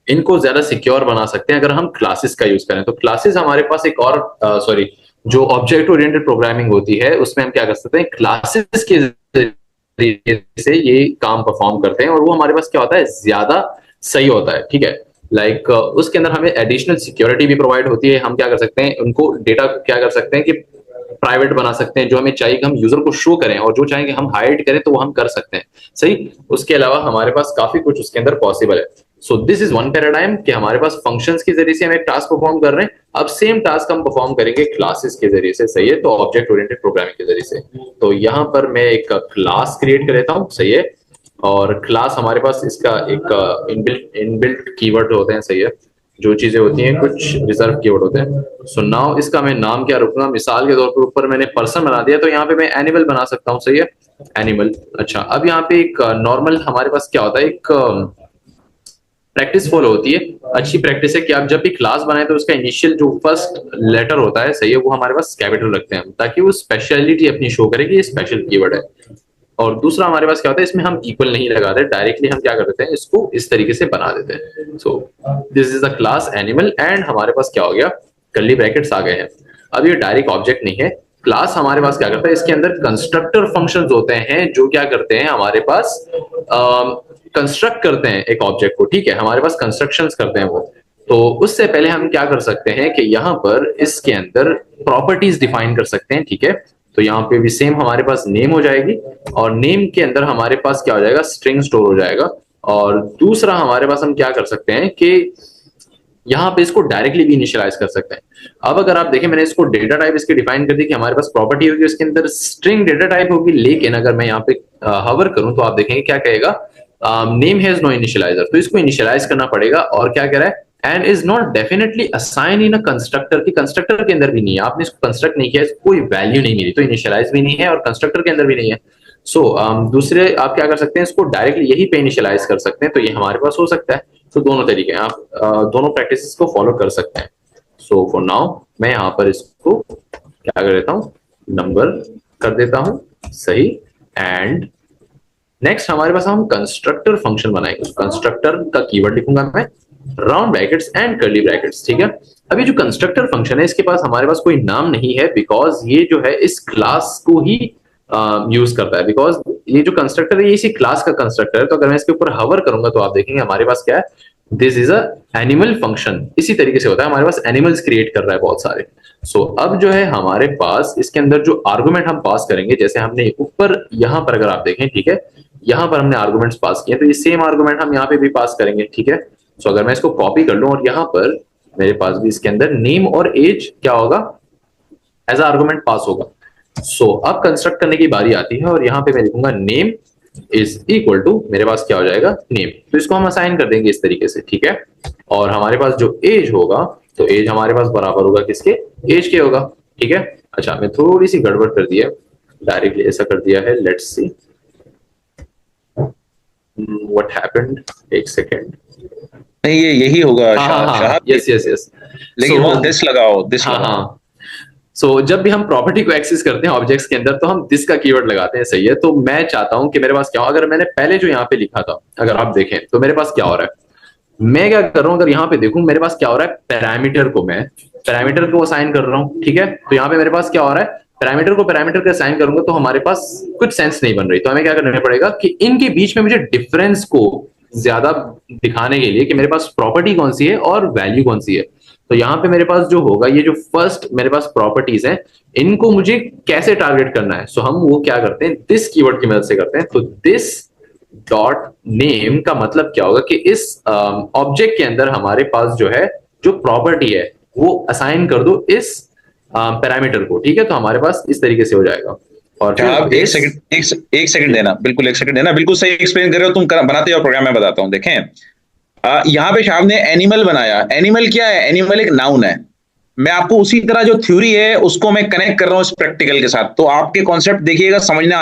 इनको ज्यादा सिक्योर बना सकते हैं अगर हम क्लासेस का यूज करें। तो क्लासेस हमारे पास एक और सॉरी, जो ऑब्जेक्ट ओरिएंटेड प्रोग्रामिंग होती है उसमें हम क्या कर सकते हैं, क्लासेस के जरिए से ये काम परफॉर्म करते हैं और वो हमारे पास क्या होता है, ज्यादा सही होता है। ठीक है, लाइक उसके अंदर हमें एडिशनल सिक्योरिटी भी प्रोवाइड होती है। हम क्या कर सकते हैं, उनको डेटा क्या कर सकते हैं कि प्राइवेट बना सकते हैं, जो हमें चाहिए कि हम यूजर को शो करें, और जो चाहेंगे हम हाइड करें तो वो हम कर सकते हैं। सही, उसके अलावा हमारे पास काफी कुछ उसके अंदर पॉसिबल है। So this is one paradigm कि हमारे पास फंक्शंस के जरिए से हम एक टास्क परफॉर्म कर रहे हैं। अब सेम टास्क हम परफॉर्म करेंगे क्लासेस के जरिए से। सही है, तो ऑब्जेक्ट ओरिएंटेड प्रोग्रामिंग के जरिए से। तो यहाँ पर मैं एक क्लास क्रिएट कर लेता हूँ। सही है, और क्लास हमारे पास इसका एक इनबिल्ट कीवर्ड होते हैं। सही है, जो चीजें होती हैं कुछ रिजर्व कीवर्ड होते हैं। सो नाउ इसका मैं नाम क्या रखूंगा, मिसाल के तौर पर ऊपर मैंने पर्सन बना दिया, तो यहाँ पे मैं एनिमल बना सकता हूँ। सही है, एनिमल। अच्छा, अब यहाँ पे एक नॉर्मल हमारे पास क्या होता है, एक प्रैक्टिस फॉलो होती है। अच्छी प्रैक्टिस है कि आप जब भी क्लास बनाए तो उसका इनिशियल जो फर्स्ट लेटर होता है, सही है, वो हमारे पास कैपिटल रखते हैं ताकि वो स्पेशलिटी अपनी शो करे कि ये स्पेशल कीवर्ड है। और दूसरा हमारे पास क्या होता है, इसमें हम इक्वल नहीं लगाते, डायरेक्टली हम क्या कर देते हैं, इसको इस तरीके से बना देते हैं। सो this is the class animal and हमारे पास क्या हो गया, कर्ली ब्रैकेट्स आ गए हैं। अब ये डायरेक्ट ऑब्जेक्ट नहीं है। क्लास हमारे पास क्या करता है, इसके अंदर कंस्ट्रक्टर फंक्शंस होते हैं जो क्या करते हैं, हमारे पास कंस्ट्रक्ट करते हैं एक ऑब्जेक्ट को। ठीक है, हमारे पास कंस्ट्रक्शंस करते हैं वो। तो उससे पहले हम क्या कर सकते हैं कि यहाँ पर इसके अंदर प्रॉपर्टीज डिफाइन कर सकते हैं। ठीक है, तो यहाँ पे भी सेम हमारे पास नेम हो जाएगी, और नेम के अंदर हमारे पास क्या हो जाएगा, स्ट्रिंग स्टोर हो जाएगा। और दूसरा हमारे पास हम क्या कर सकते हैं कि यहाँ पे इसको डायरेक्टली भी इनिशियलाइज कर सकते हैं। अब अगर आप देखें, मैंने इसको डेटा टाइप इसके डिफाइन कर दी कि हमारे पास प्रॉपर्टी होगी, उसके अंदर स्ट्रिंग डेटा टाइप होगी। लेकिन अगर मैं यहाँ पे हवर करूं तो आप देखेंगे क्या कहेगा, नेम हैज नो इनिशियलाइजर। तो इसको इनिशियलाइज करना पड़ेगा। और क्या कह रहा है, and is not definitely assign in a constructor, की कंस्ट्रक्टर के अंदर भी नहीं है, आपने इसको कंस्ट्रक्ट नहीं किया, इसको कोई वैल्यू नहीं मिली, तो इनिशियलाइज भी नहीं है और कंस्ट्रक्टर के अंदर भी नहीं है। सो दूसरे आप क्या कर सकते हैं, इसको डायरेक्टली यही पे इनिशियलाइज कर सकते हैं। तो ये हमारे पास हो सकता है। तो दोनों तरीके हैं, आप दोनों प्रैक्टिस को फॉलो कर सकते हैं। सो फॉर नाउ मैं यहाँ पर इसको क्या कर देता हूँ, नंबर कर देता हूँ। सही, एंड नेक्स्ट हमारे पास हम कंस्ट्रक्टर फंक्शन बनाएंगे। कंस्ट्रक्टर का कीवर्ड लिखूंगा मैं, round brackets and curly brackets. ठीक है, अब ये जो कंस्ट्रक्टर फंक्शन है, इसके पास हमारे पास कोई नाम नहीं है, बिकॉज ये जो है इस क्लास को ही यूज करता है। बिकॉज ये जो कंस्ट्रक्टर है ये इसी क्लास का कंस्ट्रक्टर है। तो अगर मैं इसके ऊपर हवर करूंगा तो आप देखेंगे हमारे पास क्या है, this is a animal function. इसी तरीके से होता है, हमारे पास एनिमल्स क्रिएट कर रहा है बहुत सारे। सो अब जो है हमारे पास इसके अंदर जो आर्गुमेंट हम पास करेंगे, जैसे हमने ऊपर यहां पर अगर आप देखें, ठीक है, यहां पर हमने आर्गुमेंट्स पास किए, तो ये सेम आर्गुमेंट हम यहाँ पे भी पास करेंगे। ठीक है, सो अगर मैं इसको कॉपी कर लूं और यहाँ पर मेरे पास भी इसके अंदर नेम और एज क्या होगा, एज आर्गुमेंट पास होगा। सो अब कंस्ट्रक्ट करने की बारी आती है और यहाँ पे मैं लिखूंगा नेम इज इक्वल टू, मेरे पास क्या हो जाएगा, नेम। तो इसको हम असाइन कर देंगे इस तरीके से। ठीक है, और हमारे पास जो एज होगा, तो एज हमारे पास बराबर होगा किसके, एज के होगा। ठीक है, अच्छा मैं थोड़ी सी गड़बड़ कर दिया, डायरेक्टली ऐसा कर दिया है। लेट्स सी व्हाट हैपेंड, एक सेकेंड। नहीं, ये यही होगा। यस यस यस, लेकिन वो दिस लगाओ, दिस लगाओ। हाँ, सो जब भी हम प्रॉपर्टी को एक्सेस करते हैं ऑब्जेक्ट्स के अंदर, तो हम दिस का कीवर्ड लगाते हैं। सही है, तो मैं चाहता हूं कि मेरे पास क्या हो, अगर मैंने पहले जो यहाँ पे लिखा था, अगर आप देखें तो मेरे पास क्या हो रहा है, मैं क्या कर रहा हूं, अगर यहाँ पे देखूं मेरे पास क्या हो रहा है, पैरामीटर को मैं पैरामीटर को असाइन कर रहा हूं। ठीक है, तो यहाँ पे मेरे पास क्या हो रहा है, पैरामीटर को पैरामीटर के असाइन करूंगा तो हमारे पास कुछ सेंस नहीं बन रही। तो हमें क्या करना पड़ेगा कि इनके बीच में मुझे डिफरेंस को ज्यादा दिखाने के लिए कि मेरे पास प्रॉपर्टी कौन सी है और वैल्यू कौन सी है। तो यहाँ पे मेरे पास जो होगा, ये जो फर्स्ट मेरे पास प्रॉपर्टीज हैं, इनको मुझे कैसे टारगेट करना है। सो हम वो क्या करते हैं, दिस कीवर्ड की मदद से करते हैं। तो दिस डॉट नेम का मतलब क्या होगा कि इस ऑब्जेक्ट के अंदर हमारे पास जो है, जो प्रॉपर्टी है, वो असाइन कर दो इस पैरामीटर को। ठीक है, तो हमारे पास इस तरीके से हो जाएगा। और फिर आप एक सेकंड एक सेकंड देना, बिल्कुल एक सेकंड देना, बिल्कुल सही एक्सप्लेन कर रहे हो तुम, बनाते हो प्रोग्राम, मैं बताता हूँ। देखें, यहाँ पे शाह ने एनिमल बनाया। एनिमल क्या है? एनिमल एक नाउन है। मैं आपको उसी तरह जो थ्योरी है उसको मैं कनेक्ट कर रहा हूँ इस प्रैक्टिकल के साथ, तो आपके कॉन्सेप्ट देखिएगा,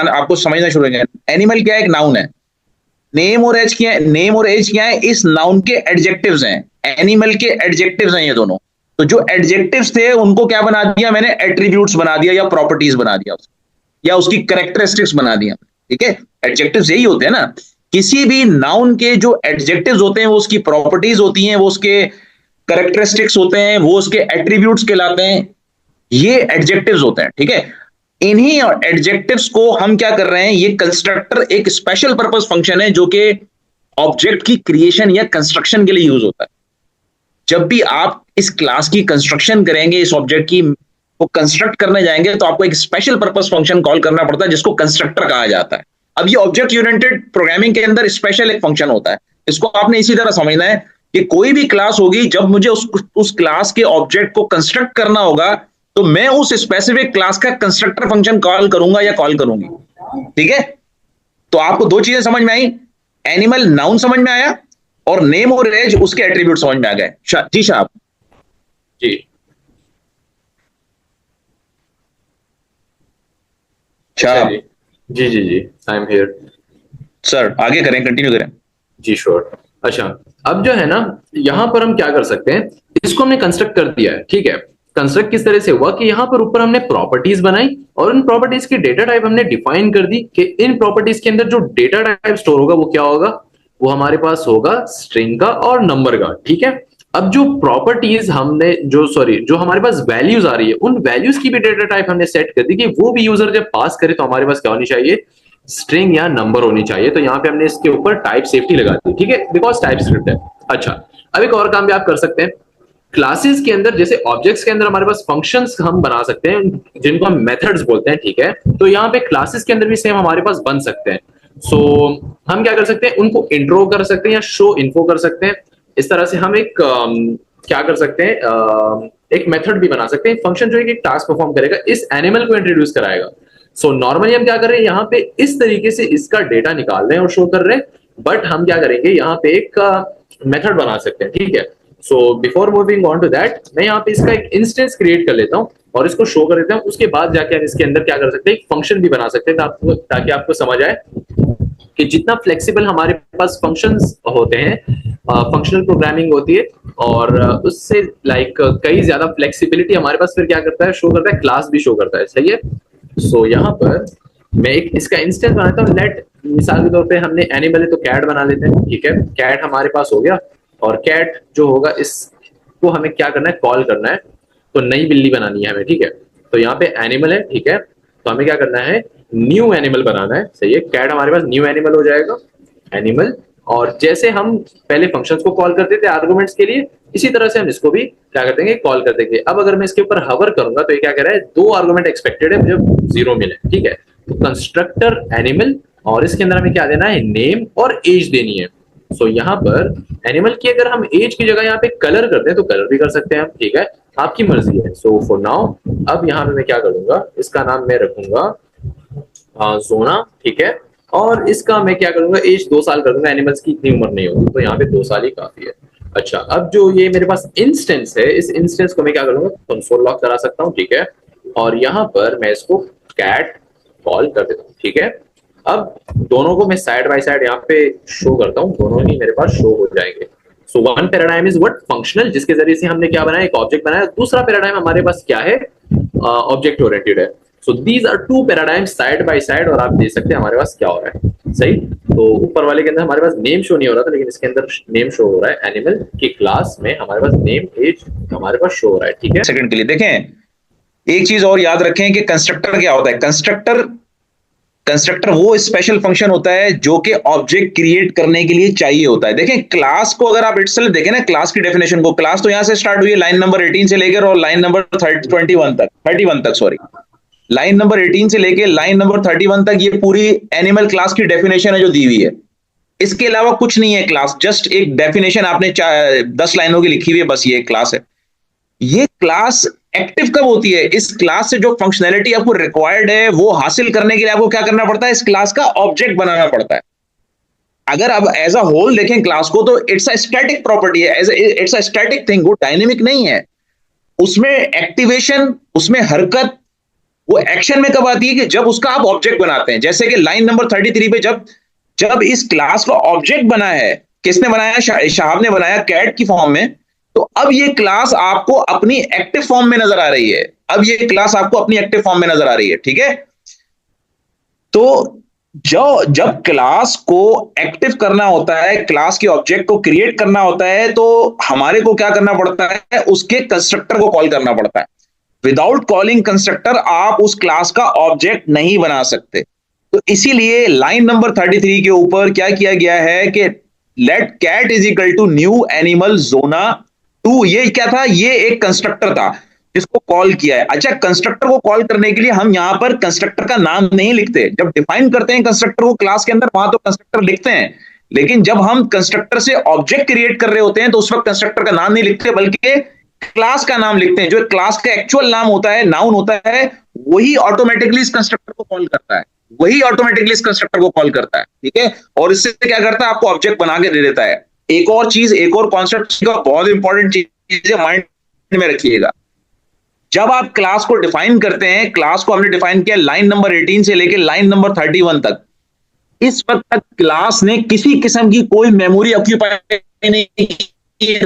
आपको समझना शुरू हो जाएगा। एनिमल क्या है? एक नाउन है। नेम और एज क्या है? नेम और एज क्या है? इस नाउन के एडजेक्टिव्स हैं, एनिमल के एडजेक्टिव्स हैं ये दोनों। तो जो एडजेक्टिव्स थे उनको क्या बना दिया मैंने? एट्रीब्यूट्स बना दिया या प्रॉपर्टीज बना दिया, या उसकी कैरेक्टरिस्टिक्स बना दिया। ठीक है, एडजेक्टिव्स यही होते हैं ना। किसी भी नाउन के जो एडजेक्टिव्स होते हैं वो उसकी प्रॉपर्टीज होती हैं, वो उसके कैरेक्टरिस्टिक्स होते हैं, वो उसके एट्रीब्यूट्स कहलाते हैं। ये एडजेक्टिव्स होते हैं। ठीक है, इन्हीं एडजेक्टिव्स को हम क्या कर रहे हैं? ये कंस्ट्रक्टर एक स्पेशल पर्पस फंक्शन है जो कि ऑब्जेक्ट की क्रिएशन या कंस्ट्रक्शन के लिए यूज होता है। जब भी आप इस क्लास की कंस्ट्रक्शन करेंगे, इस ऑब्जेक्ट की वो कंस्ट्रक्ट करने जाएंगे, तो आपको एक स्पेशल पर्पस फंक्शन कॉल करना पड़ता है जिसको कंस्ट्रक्टर कहा जाता है। अब ये ऑब्जेक्ट ओरिएंटेड प्रोग्रामिंग के अंदर स्पेशल एक फंक्शन होता है। इसको आपने इसी तरह समझना है कि कोई भी क्लास होगी, जब मुझे उस क्लास के ऑब्जेक्ट को कंस्ट्रक्ट करना होगा तो मैं उस स्पेसिफिक क्लास का कंस्ट्रक्टर फंक्शन कॉल करूंगा या कॉल करूंगी। ठीक है, तो आपको दो चीजें समझ में आई, एनिमल नाउन समझ में आया और नेम और एज उसके एट्रीब्यूट समझ में आ गए। जी शाह। जी शाह जी जी जी जी, आई एम हियर। सर, आगे करें, कंटिन्यू करें। जी श्योर। अच्छा, अब जो है ना, यहाँ पर हम क्या कर सकते हैं, इसको हमने कंस्ट्रक्ट कर दिया है। ठीक है, कंस्ट्रक्ट किस तरह से हुआ कि यहाँ पर ऊपर हमने प्रॉपर्टीज बनाई और उन प्रॉपर्टीज की डेटा टाइप हमने डिफाइन कर दी कि इन प्रॉपर्टीज के अंदर जो डेटा टाइप स्टोर होगा वो क्या होगा, वो हमारे पास होगा स्ट्रिंग का और नंबर का। ठीक है, अब जो प्रॉपर्टीज हमने जो हमारे पास वैल्यूज आ रही है, उन वैल्यूज की भी डेटा टाइप हमने सेट कर दी कि वो भी यूजर जब पास करे तो हमारे पास क्या होनी चाहिए, स्ट्रिंग या नंबर होनी चाहिए। तो यहाँ पे हमने इसके ऊपर टाइप सेफ्टी लगा दी। ठीक है, बिकॉज टाइप स्क्रिप्ट है। अच्छा, अब एक और काम भी आप कर सकते हैं, क्लासेस के अंदर जैसे ऑब्जेक्ट्स के अंदर हमारे पास फंक्शंस हम बना सकते हैं जिनको हम मेथड्स बोलते हैं। ठीक है, तो यहाँ पे क्लासेस के अंदर भी सेम हमारे पास बन सकते हैं। सो हम क्या कर सकते हैं, उनको इंट्रो कर सकते हैं या शो इन्फो कर सकते हैं। इस तरह से हम एक क्या कर सकते हैं, एक मेथड भी बना सकते हैं, फंक्शन जो है एक टास्क परफॉर्म करेगा, इस एनिमल को इंट्रोड्यूस कराएगा। सो नॉर्मली हम क्या कर रहे हैं, यहाँ पे इस तरीके से इसका डेटा निकाल रहे हैं और शो कर रहे हैं, बट हम क्या करेंगे, यहाँ पे एक मेथड बना सकते हैं। ठीक है, so before moving on to that, मैं यहाँ पे इसका एक इंस्टेंस क्रिएट कर लेता हूँ और इसको शो कर देता हूँ। उसके बाद जाके हम इसके अंदर क्या कर सकते हैं, एक फंक्शन भी बना सकते हैं ताकि आपको समझ आए कि जितना फ्लेक्सिबल हमारे पास फंक्शंस होते हैं, फंक्शनल प्रोग्रामिंग होती है, और उससे लाइक कई ज्यादा फ्लेक्सिबिलिटी हमारे पास फिर क्या करता है, शो करता है, क्लास भी शो करता है। सही है, सो यहाँ पर मैं एक इसका इंस्टेंस बनाता हूँ। लेट मिसाल के तौर पे हमने एनिमल है तो कैट बना लेते हैं। ठीक है, कैट हमारे पास हो गया, और कैट जो होगा इसको हमें क्या करना है, कॉल करना है, तो नई बिल्ली बनानी है हमें। ठीक है, तो यहाँ पे एनिमल है। ठीक है, तो हमें क्या करना है, न्यू एनिमल बनाना है। सही है, कैट हमारे पास न्यू एनिमल हो जाएगा, एनिमल। और जैसे हम पहले फंक्शंस को कॉल करते थे आर्गुमेंट्स के लिए, इसी तरह से हम इसको भी क्या कर देंगे, कॉल कर देंगे। अब अगर मैं इसके ऊपर हवर करूंगा तो ये क्या कह रहा है, 2 आर्गुमेंट एक्सपेक्टेड है, मुझे 0 मिले। ठीक है, तो कंस्ट्रक्टर एनिमल, और इसके अंदर हमें क्या देना है, नेम और एज देनी है। सो यहाँ पर एनिमल की अगर हम एज की जगह यहाँ पे कलर करते हैं तो कलर भी कर सकते हैं हम। ठीक है, आपकी मर्जी है। सो फॉर नाउ अब यहाँ पे मैं क्या करूंगा, इसका नाम मैं रखूंगा जोना। ठीक है, और इसका मैं क्या करूंगा, एज 2 साल कर दूंगा, एनिमल्स की इतनी उम्र नहीं होगी, तो यहाँ पे 2 साल ही काफी है। अच्छा, अब जो ये मेरे पास इंस्टेंस है, इस इंस्टेंस को मैं क्या करूंगा, कंसोल लॉग करा सकता हूँ। ठीक है, और यहाँ पर मैं इसको कैट कॉल कर देता हूँ। ठीक है, अब दोनों को मैं साइड बाय साइड यहाँ पे शो करता हूँ, दोनों ही मेरे पास शो हो जाएंगे। So one paradigm is what, functional, जिसके जरिए से हमने क्या बनाया, एक ऑब्जेक्ट बनाया। दूसरा पैराडाइम हमारे पास क्या है, ऑब्जेक्ट ओरिएंटेड है। So these are 2 paradigms side by side, और आप देख सकते हैं हमारे पास क्या हो रहा है। सही, तो ऊपर वाले के अंदर हमारे पास नेम शो नहीं हो रहा था, लेकिन इसके अंदर नेम शो हो रहा है। एनिमल की क्लास में हमारे पास नेम, एज हमारे पास शो हो रहा है। ठीक है, सेकंड के लिए देखें, एक चीज और याद रखें कि कंस्ट्रक्टर क्या होता है। कंस्ट्रक्टर वो स्पेशल फंक्शन होता है जो कि ऑब्जेक्ट क्रिएट करने के लिए चाहिए होता है। देखें, क्लास को अगर आप इटसेल्फ देखें ना, क्लास की डेफिनेशन को, क्लास तो यहां से स्टार्ट हुई है लाइन नंबर 18 से लेकर और लाइन नंबर 31 तक, सॉरी, लाइन नंबर 18 से लेकर लाइन नंबर 31 तक ये पूरी एनिमल क्लास की डेफिनेशन है जो दी हुई है। इसके अलावा कुछ नहीं है क्लास, जस्ट एक डेफिनेशन आपने 10 लाइनों की लिखी हुई है, बस ये एक क्लास है। ये क्लास एक्टिव कब होती है? इस क्लास से जो फंक्शनैलिटी आपको रिक्वायर्ड है वो हासिल करने के लिए आपको क्या करना पड़ता है? इस क्लास का ऑब्जेक्ट बनाना पड़ता है। अगर आप एज अ होल देखें क्लास को तो इट्स अ स्टैटिक प्रॉपर्टी है, इट्स अ स्टैटिक थिंग, वो डायनेमिक नहीं है। उसमें एक्टिवेशन, उसमें हरकत, वो एक्शन में कब आती है? कि जब उसका आप ऑब्जेक्ट बनाते हैं। जैसे कि लाइन नंबर 33 पे जब जब इस क्लास का ऑब्जेक्ट बना है, किसने बनाया? शाहाब ने बनाया कैट की फॉर्म में। तो अब ये क्लास आपको अपनी एक्टिव फॉर्म में नजर आ रही है। अब ये क्लास आपको अपनी एक्टिव फॉर्म में नजर आ रही है, ठीक है? तो जो जब क्लास को एक्टिव करना होता है, क्लास के ऑब्जेक्ट को क्रिएट करना होता है, तो हमारे को क्या करना पड़ता है? उसके कंस्ट्रक्टर को कॉल करना पड़ता है। विदाउट कॉलिंग कंस्ट्रक्टर आप उस क्लास का ऑब्जेक्ट नहीं बना सकते। तो इसीलिए लाइन नंबर 33 के ऊपर क्या किया गया है कि let cat is equal to new animal जोना 2। ये क्या था? ये एक कंस्ट्रक्टर था जिसको कॉल किया है। अच्छा, कंस्ट्रक्टर को कॉल करने के लिए हम यहां पर कंस्ट्रक्टर का नाम नहीं लिखते। जब डिफाइन करते हैं कंस्ट्रक्टर को क्लास के अंदर, वहां तो कंस्ट्रक्टर लिखते हैं, लेकिन जब हम कंस्ट्रक्टर से ऑब्जेक्ट क्रिएट कर रहे होते हैं तो उस वक्त कंस्ट्रक्टर का नाम नहीं लिखते, बल्कि क्लास का नाम लिखते हैं। जो क्लास का एक्चुअल नाम होता है, नाउन होता है, वही ऑटोमेटिकली इस कंस्ट्रक्टर को कॉल करता है, वही ऑटोमेटिकली इस कंस्ट्रक्टर को कॉल करता है, ठीक है? और इससे क्या करता है? आपको ऑब्जेक्ट बना के दे देता है। एक और चीज, एक और कॉन्सेप्ट का बहुत इंपॉर्टेंट चीज है, माइंड में रखिएगा। जब आप क्लास को डिफाइन करते हैं, क्लास को हमने डिफाइन किया लाइन नंबर 18 से लेकर लाइन नंबर 31 तक, इस वक्त तक क्लास ने किसी किस्म की कोई मेमोरी ऑक्यूपाई नहीं की,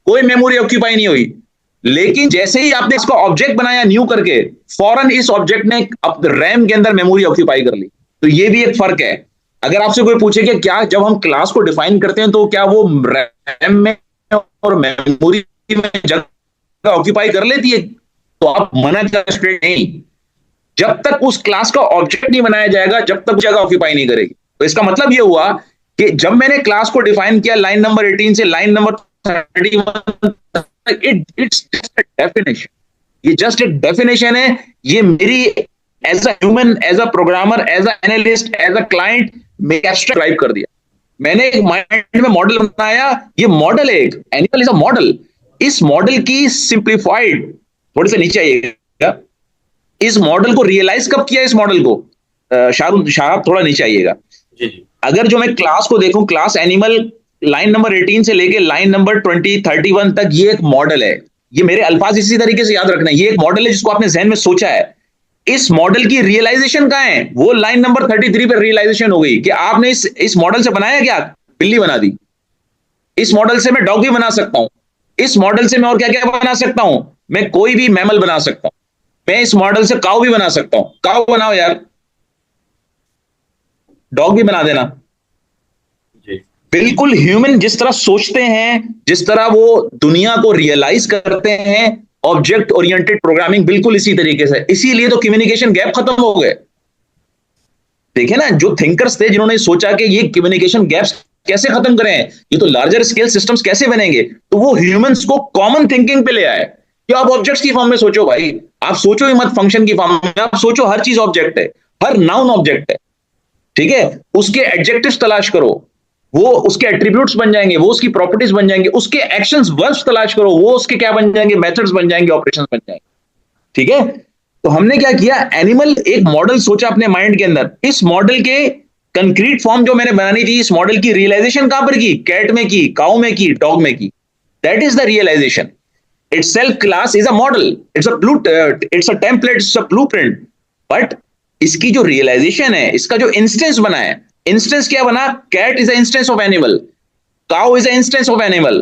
कोई मेमोरी ऑक्यूपाई नहीं हुई। लेकिन जैसे ही आपने इसको ऑब्जेक्ट बनाया न्यू करके, फौरन इस ऑब्जेक्ट ने रैम के अंदर मेमोरी ऑक्यूपाई कर ली। तो ये भी एक फर्क है। अगर आपसे कोई पूछे कि क्या जब हम क्लास को डिफाइन करते हैं तो क्या वो रैम में और मेमोरी में जगह ऑक्यूपाई कर लेती है? तो आप मना कर सकते नहीं। जब तक उस क्लास का ऑब्जेक्ट नहीं बनाया जाएगा, जब तक जगह ऑक्यूपाई नहीं करेगी। तो इसका मतलब ये हुआ कि जब मैंने क्लास को डिफाइन किया लाइन नंबर 18 से line number 31, it's just a definition. ये जस्ट एक डेफिनेशन है। ये मेरी as a human, as a programmer, as a analyst, as a client, मैं एब्स्ट्रैक्ट कर दिया। मैंने एक माइंड में मॉडल बनाया। ये मॉडल है, एक एनिमल इज अ मॉडल। इस मॉडल की सिंप्लीफाइड, थोड़े से नीचे आइएगा, इस मॉडल को रियलाइज कब किया? इस मॉडल को शाह थोड़ा नीचे आइएगा। अगर जो मैं क्लास को देखूं, क्लास एनिमल लाइन नंबर 18 से लेके लाइन नंबर 31 तक, ये एक मॉडल है। ये मेरे अल्फाज इसी तरीके से याद रखना है। ये एक मॉडल है जिसको आपने जहन में सोचा है। इस मॉडल की रियलाइजेशन कहां है? वो लाइन नंबर 33 पर रियलाइजेशन हो गई कि आपने इस मॉडल से बनाया क्या? बिल्ली बना दी। इस मॉडल से मैं डॉगी बना सकता हूं। इस मॉडल से मैं और क्या क्या बना सकता हूं? मैं कोई भी मैमल बना सकता हूं। मैं इस मॉडल से काऊ भी बना सकता हूं। काऊ बनाओ यार, डॉग भी बना देना। बिल्कुल ह्यूमन जिस तरह सोचते हैं, जिस तरह वो दुनिया को रियलाइज करते हैं, ऑब्जेक्ट ओरिएंटेड प्रोग्रामिंग बिल्कुल इसी तरीके से। इसीलिए तो कम्युनिकेशन गैप खत्म हो गए। देखे ना, जो थिंकर्स थे जिन्होंने सोचा कि ये कम्युनिकेशन गैप्स कैसे खत्म करें, ये तो लार्जर स्केल सिस्टम्स कैसे बनेंगे, तो वो ह्यूमंस को कॉमन थिंकिंग पे ले आए कि आप ऑब्जेक्ट्स की फॉर्म में सोचो भाई। आप सोचो ही मत फंक्शन की फॉर्म में, आप सोचो हर चीज ऑब्जेक्ट है, हर नाउन ऑब्जेक्ट है, ठीक है? उसके एडजेक्टिव्स तलाश करो, वो उसके एट्रीब्यूट्स बन जाएंगे, वो उसकी प्रॉपर्टीज बन जाएंगे। उसके एक्शंस, वर्ब्स तलाश करो, वो उसके क्या बन जाएंगे? मेथड्स बन जाएंगे, ऑपरेशंस बन जाएंगे, ठीक है? तो हमने क्या किया? एनिमल एक मॉडल सोचा अपने माइंड के अंदर। इस मॉडल के कंक्रीट फॉर्म जो मैंने बनानी थी, इस मॉडल की रियलाइजेशन कहां पर की? कैट में की, काऊ में की, डॉग में की। That is the realization. itself class is a model, it's a template, it's a blueprint, but इसकी जो रियलाइजेशन है, इसका जो इंस्टेंस बना है, इंस्टेंस क्या बना? Cat is instance of animal, cow is instance of animal,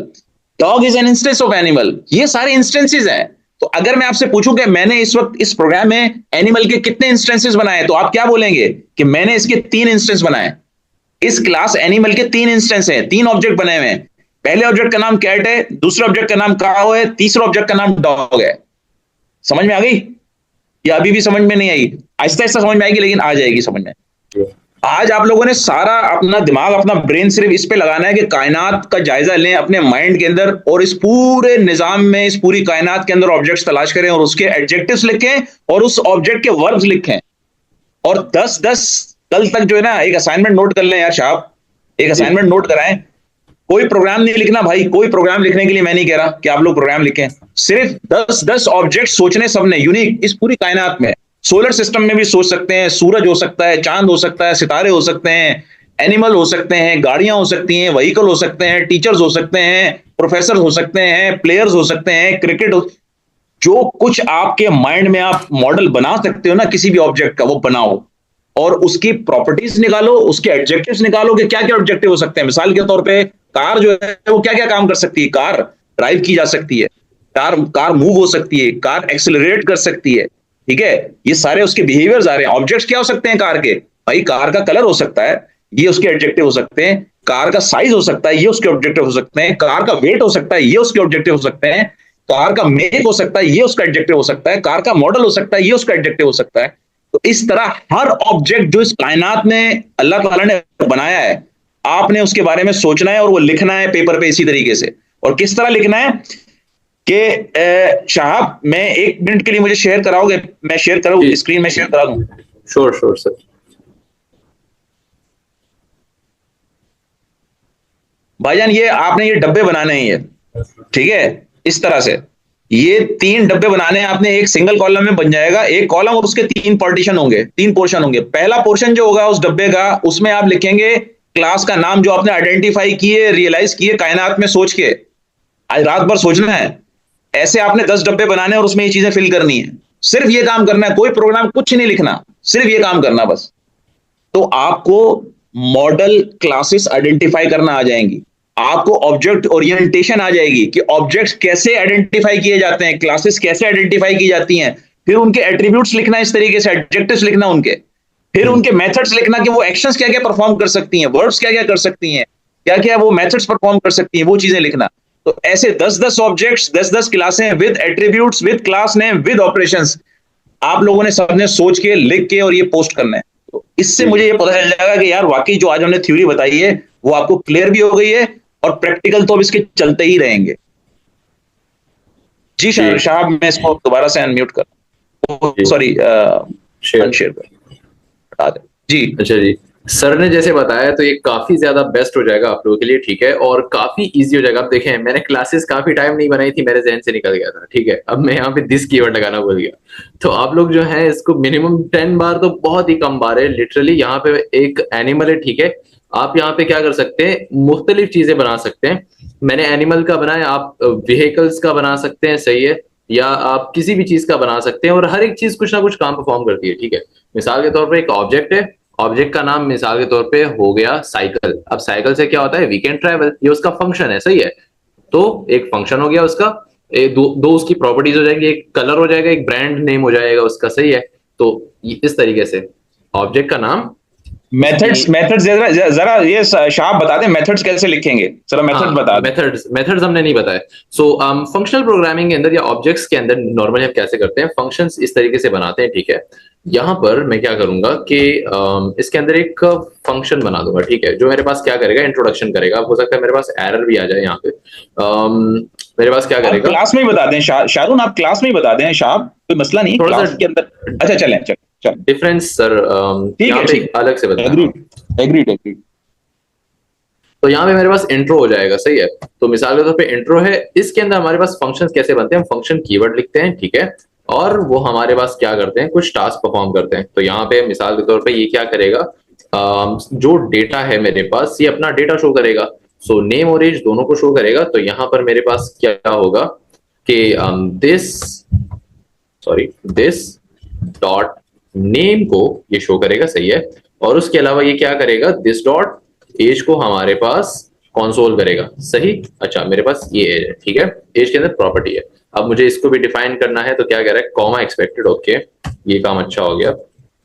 dog is an instance of animal. ये सारे इंस्टेंसेस हैं। तो अगर मैं आपसे पूछूं कि मैंने इस वक्त इस प्रोग्राम में एनिमल के कितने इंस्टेंसेस बनाए, तो आप क्या बोलेंगे? कि मैंने इसके 3 इंस्टेंस बनाए। इस क्लास एनिमल के 3 इंस्टेंस हैं, 3 ऑब्जेक्ट बने हुए हैं। पहले ऑब्जेक्ट का नाम कैट है, दूसरे ऑब्जेक्ट का नाम काऊ है, तीसरे ऑब्जेक्ट का नाम डॉग है। समझ में आ गई या अभी भी समझ में नहीं आई? आहिस्ता आहिस्ता समझ में आएगी, लेकिन आ जाएगी समझ में। आज आप लोगों ने सारा अपना दिमाग, अपना ब्रेन सिर्फ इस पे लगाना है कि कायनात का जायजा लें अपने माइंड के अंदर, और इस पूरे निजाम में, इस पूरी कायनात के अंदर ऑब्जेक्ट्स तलाश करें और उसके एडजेक्टिव्स लिखें और उस ऑब्जेक्ट के वर्ब्स लिखें। और 10-10 कल तक जो है ना, एक असाइनमेंट नोट कर लें यार साहब, एक असाइनमेंट नोट कराएं कोई प्रोग्राम नहीं लिखना भाई, कोई प्रोग्राम लिखने के लिए मैं नहीं कह रहा कि आप लोग प्रोग्राम लिखें, सिर्फ 10-10 ऑब्जेक्ट सोचने सबने, यूनिक, इस पूरी कायनात में। सोलर सिस्टम में भी सोच सकते हैं, सूरज हो सकता है, चांद हो सकता है, सितारे हो सकते हैं, एनिमल हो सकते हैं, गाड़ियां हो सकती हैं, व्हीकल हो सकते हैं, टीचर्स हो सकते हैं, प्रोफेसर हो सकते हैं, प्लेयर्स हो सकते हैं, क्रिकेट हो, जो कुछ आपके माइंड में आप मॉडल बना सकते हो ना किसी भी ऑब्जेक्ट का, वो बनाओ और उसकी प्रॉपर्टीज निकालो, उसके एडजेक्टिव्स निकालो कि क्या क्या ऑब्जेक्टिव हो सकते हैं। मिसाल के तौर पे कार जो है वो क्या क्या काम कर सकती है, कार ड्राइव की जा सकती है, कार कार मूव हो सकती है, कार एक्सेलरेट कर सकती है, ठीक है। ये सारे उसके बिहेवियर्स आ रहे हैं। ऑब्जेक्ट्स क्या हो सकते हैं कार के, भाई कार का कलर हो सकता है, ये उसके एडजेक्टिव हो सकते हैं, कार का साइज हो सकता है, ये उसके ऑब्जेक्टिव हो सकते हैं, कार का वेट हो सकता है, ये उसके ऑब्जेक्टिव हो सकते हैं, कार का मेक हो सकता है, ये उसका एडजेक्टिव हो सकता है, कार का मॉडल हो सकता है, ये उसका एडजेक्टिव हो सकता है। तो इस तरह हर ऑब्जेक्ट जो इस कायनात में अल्लाह ताला ने बनाया है, आपने उसके बारे में सोचना है और वो लिखना है पेपर पे इसी तरीके से। और किस तरह लिखना है कि शाहब, मैं 1 मिनट के लिए मुझे शेयर कराओगे, मैं शेयर करूँ, जी स्क्रीन में शेयर करा दूं। Sure sure sir. भाईजान ये आपने ये डब्बे बनाने हैं, ये ठीक है, इस तरह से ये 3 डब्बे बनाने हैं आपने, एक सिंगल कॉलम में बन जाएगा, एक कॉलम और उसके 3 पार्टीशन होंगे, 3 पोर्शन होंगे। पहला पोर्शन जो होगा उस डब्बे का, उसमें आप लिखेंगे क्लास का नाम जो आपने आइडेंटिफाई किए, रियलाइज किए कायनात में सोच के। आज रात भर सोचना है, ऐसे आपने 10 डब्बे बनाने और उसमें ये चीजें फिल करनी है। सिर्फ ये काम करना है, कोई प्रोग्राम कुछ नहीं लिखना, सिर्फ ये काम करना बस। तो आपको मॉडल क्लासेस आइडेंटिफाई करना आ जाएंगी, आपको ऑब्जेक्ट ओरिएंटेशन आ जाएगी कि ऑब्जेक्ट्स कैसे आइडेंटिफाई किए जाते हैं, क्लासेस कैसे आइडेंटिफाई की जाती हैं, फिर उनके एट्रीब्यूट्स लिखना, इस तरीके से एडजेक्टिव्स लिखना उनके, फिर उनके मेथड्स लिखना कि वो एक्शंस क्या क्या परफॉर्म कर सकती हैं, वर्ड्स क्या क्या कर सकती हैं, क्या क्या वो मेथड्स परफॉर्म कर सकती हैं, वो चीजें लिखना। तो ऐसे 10-10 ऑब्जेक्ट्स, 10-10 क्लासें with attributes, with class name, with operations, आप लोगों ने सबने सोच के, लिख के और ये पोस्ट करना है। तो इससे मुझे ये पता चल जाएगा कि यार वाकई जो आज हमने थ्योरी बताई है वो आपको क्लियर भी हो गई है, और प्रैक्टिकल तो अब इसके चलते ही रहेंगे। जी जी साहब, मैं इसको दोबारा से अनम्यूट कर, जी सॉरी शेयर। अनशेयर कर, हटा दे जी। अच्छा जी, सर ने जैसे बताया तो ये काफी ज्यादा बेस्ट हो जाएगा आप लोगों के लिए, ठीक है, और काफी इजी हो जाएगा। आप देखें, मैंने क्लासेस काफी टाइम नहीं बनाई थी, मेरे जहन से निकल गया था, ठीक है। अब मैं यहाँ पे दिस कीवर्ड लगाना भूल गया। तो आप लोग जो है इसको मिनिमम 10 बार तो बहुत ही कम बार है लिटरली। यहाँ पे एक एनिमल है, ठीक है, आप यहाँ पे क्या कर सकते हैं, मुख्तलिफ चीजें बना सकते हैं। मैंने एनिमल का बनाया, आप व्हीकल्स का बना सकते हैं, सही है, या आप किसी भी चीज का बना सकते हैं, और हर एक चीज कुछ ना कुछ काम परफॉर्म करती है, ठीक है। मिसाल के तौर पर एक ऑब्जेक्ट है, ऑब्जेक्ट का नाम मिसाल के तौर पे हो गया साइकिल। अब साइकिल से क्या होता है, वी कैन ट्रैवल, ये उसका फंक्शन है, सही है। तो एक फंक्शन हो गया उसका, दो उसकी प्रॉपर्टीज हो जाएंगी, एक कलर हो जाएगा, एक ब्रांड नेम हो जाएगा उसका, सही है। तो इस तरीके से ऑब्जेक्ट का नाम, मेथड्स, मेथड्स जरा ये शाह बता दें, मेथड्स कैसे लिखेंगे, जरा मेथड बता दें। मेथड्स मेथड्स हमने नहीं बताया। सो फंक्शनल प्रोग्रामिंग के अंदर या ऑब्जेक्ट्स के अंदर नॉर्मली हम कैसे करते हैं, फंक्शंस इस तरीके से बनाते हैं, ठीक है। यहाँ पर मैं क्या करूंगा कि इसके अंदर एक फंक्शन बना दूंगा, ठीक है, जो मेरे पास क्या करेगा, इंट्रोडक्शन करेगा। हो सकता है मेरे पास एरर भी आ जाए यहाँ पे। मेरे पास क्या करेगा, क्लास में ही बता दें शारून, आप क्लास में ही बता दें शाह, कोई मसला नहीं, थोड़ा क्लास सा के अंदर। अच्छा चलें चलें डिफरेंस सर, ठीक यहाँ है, पे ठीक, अलग से बताना। Agreed agreed agreed. तो यहाँ पे मेरे पास इंट्रो हो जाएगा, सही है। तो मिसाल के तौर पे इंट्रो है, इसके अंदर हमारे पास फंक्शंस कैसे बनते हैं, हम फंक्शन कीवर्ड लिखते हैं, ठीक है, और वो हमारे पास क्या करते हैं, कुछ टास्क परफॉर्म करते हैं। तो यहाँ पे मिसाल के तौर पे ये क्या करेगा, जो डेटा है मेरे पास, ये अपना डेटा शो करेगा। सो नेम और एज दोनों को शो करेगा। तो यहाँ पर मेरे पास क्या होगा कि दिस डॉट नेम को ये शो करेगा, सही है। और उसके अलावा ये क्या करेगा, दिस डॉट एज को हमारे पास कंसोल करेगा, सही। अच्छा, मेरे पास ये एज है, ठीक है, एज के अंदर प्रॉपर्टी है। अब मुझे इसको भी डिफाइन करना है, तो क्या कह रहा है, कॉमा एक्सपेक्टेड, ओके, ये काम अच्छा हो गया,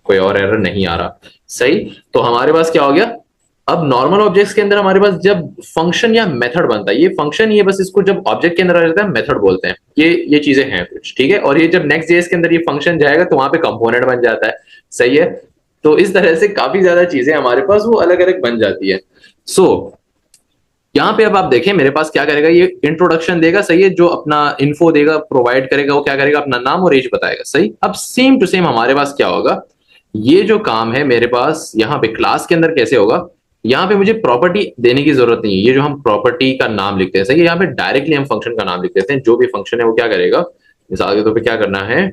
कोई और एरर नहीं आ रहा, सही। तो हमारे पास क्या हो गया, अब नॉर्मल ऑब्जेक्ट्स के अंदर हमारे पास जब फंक्शन या मेथड बनता है, ये फंक्शन, ये बस इसको जब ऑब्जेक्ट के अंदर आ जाता है मेथड बोलते हैं, ये चीजें हैं कुछ, ठीक है। और ये जब नेक्स्ट जेएस के अंदर ये फंक्शन जाएगा तो वहां पे कंपोनेंट बन जाता है, सही है। तो इस तरह से काफी ज्यादा चीजें हमारे पास वो अलग अलग बन जाती है। सो यहाँ पे अब आप देखें मेरे पास क्या करेगा, ये इंट्रोडक्शन देगा, सही है, जो अपना इन्फो देगा, प्रोवाइड करेगा, वो क्या करेगा, अपना नाम और एज बताएगा, सही। अब सेम टू सेम हमारे पास क्या होगा, ये जो काम है मेरे पास यहाँ पे क्लास के अंदर कैसे होगा, यहाँ पे मुझे प्रॉपर्टी देने की जरूरत नहीं है, ये जो हम प्रॉपर्टी का नाम लिखते हैं सही है, यहाँ पे डायरेक्टली हम फंक्शन का नाम लिख देते हैं, जो भी फंक्शन है वो क्या करेगा, मिसाल के तौर पे क्या करना है,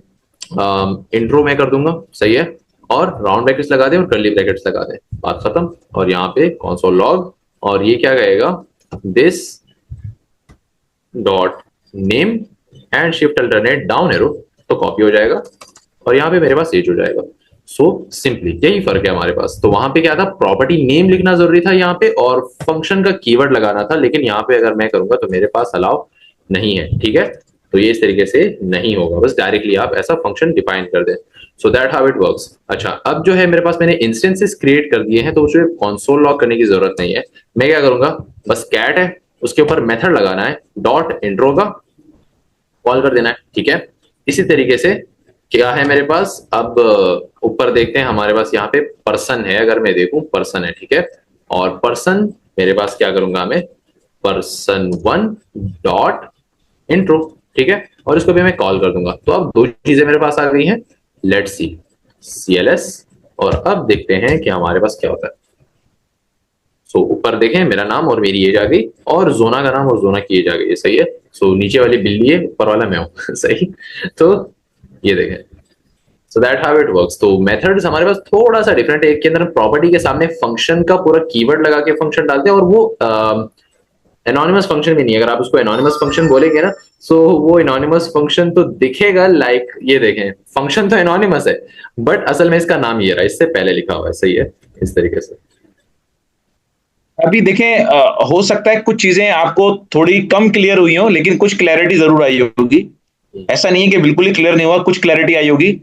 इंट्रो में कर दूंगा सही है, और राउंड ब्रैकेट्स लगा दें और कर्ली ब्रैकेट्स लगा दें, बात खत्म। और यहाँ पे console log, और ये क्या कहेगा, this dot name and shift alternate down arrow, तो कॉपी हो जाएगा और यहाँ पे मेरे पास एज हो जाएगा। सो सिंपली यही फर्क है हमारे पास। तो वहां पे क्या था, प्रॉपर्टी नेम लिखना जरूरी था यहाँ पे और फंक्शन का कीवर्ड लगाना था, लेकिन यहाँ पे अगर मैं करूंगा तो मेरे पास अलाउ नहीं है, ठीक है। तो ये इस तरीके से नहीं होगा, बस डायरेक्टली आप ऐसा फंक्शन डिफाइन कर दें। So that how it works. अच्छा, अब जो है मेरे पास मैंने इंस्टेंसेस क्रिएट कर दिए हैं, तो उसे कंसोल लॉग करने की जरूरत नहीं है। मैं क्या करूंगा, बस कैट है, उसके ऊपर मेथड लगाना है, डॉट इंट्रो का कॉल कर देना है, ठीक है। इसी तरीके से क्या है मेरे पास, अब ऊपर देखते हैं, हमारे पास यहाँ पे पर्सन है, अगर मैं देखूं पर्सन है, ठीक है। और पर्सन मेरे पास क्या करूंगा मैं, person1 डॉट इंट्रो, ठीक है, और इसको भी मैं कॉल कर दूंगा। तो अब दो चीजें मेरे पास आ गई हैं, लेट्स सी CLS, और अब देखते हैं कि हमारे पास क्या होता है। सो ऊपर देखें, मेरा नाम और मेरी एज आ गई, और जोना का नाम और जोना की एज आ गई, सही है। सो नीचे वाली बिल्ली है, ऊपर वाला मैं हूं सही। तो ये देखें, so that how it works. तो मेथड्स हमारे पास थोड़ा सा डिफरेंट है, एक के अंदर प्रॉपर्टी के सामने फंक्शन का पूरा कीवर्ड लगा के फंक्शन डालते हैं, और वो एनोनिमस फंक्शन भी नहीं है। अगर आप उसको एनोनिमस फंक्शन बोलेंगे ना, सो वो एनोनिमस फंक्शन तो दिखेगा लाइक, ये देखें फंक्शन तो एनोनिमस है, बट असल में इसका नाम ये रहा, इससे पहले लिखा हुआ है, सही है, इस तरीके से। अभी देखें, हो सकता है कुछ चीजें आपको थोड़ी कम क्लियर हुई हो, लेकिन कुछ क्लैरिटी जरूर आई होगी। ऐसा नहीं है कि बिल्कुल ही क्लियर नहीं हुआ, कुछ क्लैरिटी आई होगी।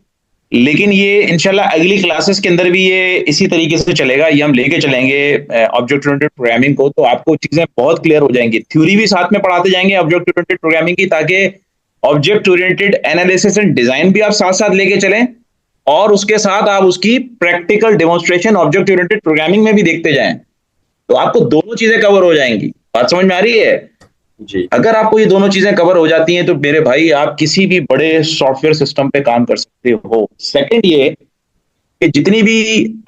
लेकिन ये इंशाल्लाह अगली क्लासेस के अंदर भी ये इसी तरीके से चलेगा, ये हम लेके चलेंगे ऑब्जेक्ट ओरिएंटेड प्रोग्रामिंग को, तो आपको चीजें बहुत क्लियर हो जाएंगी। थ्योरी भी साथ में पढ़ाते जाएंगे ऑब्जेक्ट ओरिएंटेड प्रोग्रामिंग की, ताकि object oriented analysis and design भी आप साथ साथ लेके चलें, और उसके साथ आप उसकी practical demonstration object oriented programming में भी देखते जाएं, तो आपको दोनों चीजें कवर हो जाएंगी। बात समझ में आ रही है? जी, अगर आपको ये दोनों चीजें कवर हो जाती हैं, तो मेरे भाई आप किसी भी बड़े सॉफ्टवेयर सिस्टम पे काम कर सकते हो। सेकंड ये कि जितनी भी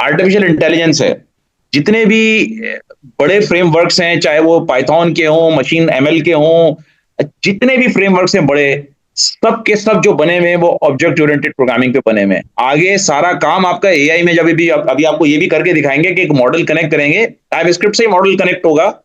आर्टिफिशियल इंटेलिजेंस है, जितने भी बड़े फ्रेमवर्क्स हैं, चाहे वो पाइथन के हों, मशीन ML के हों, जितने भी फ्रेमवर्क्स हैं बड़े, सब के सब जो बने हुए हैं वो ऑब्जेक्ट ओरिएंटेड प्रोग्रामिंग पे बने हुए हैं। आगे सारा काम आपका AI में, जब भी अभी आपको ये भी करके दिखाएंगे कि एक मॉडल कनेक्ट करेंगे, टाइपस्क्रिप्ट से मॉडल कनेक्ट होगा,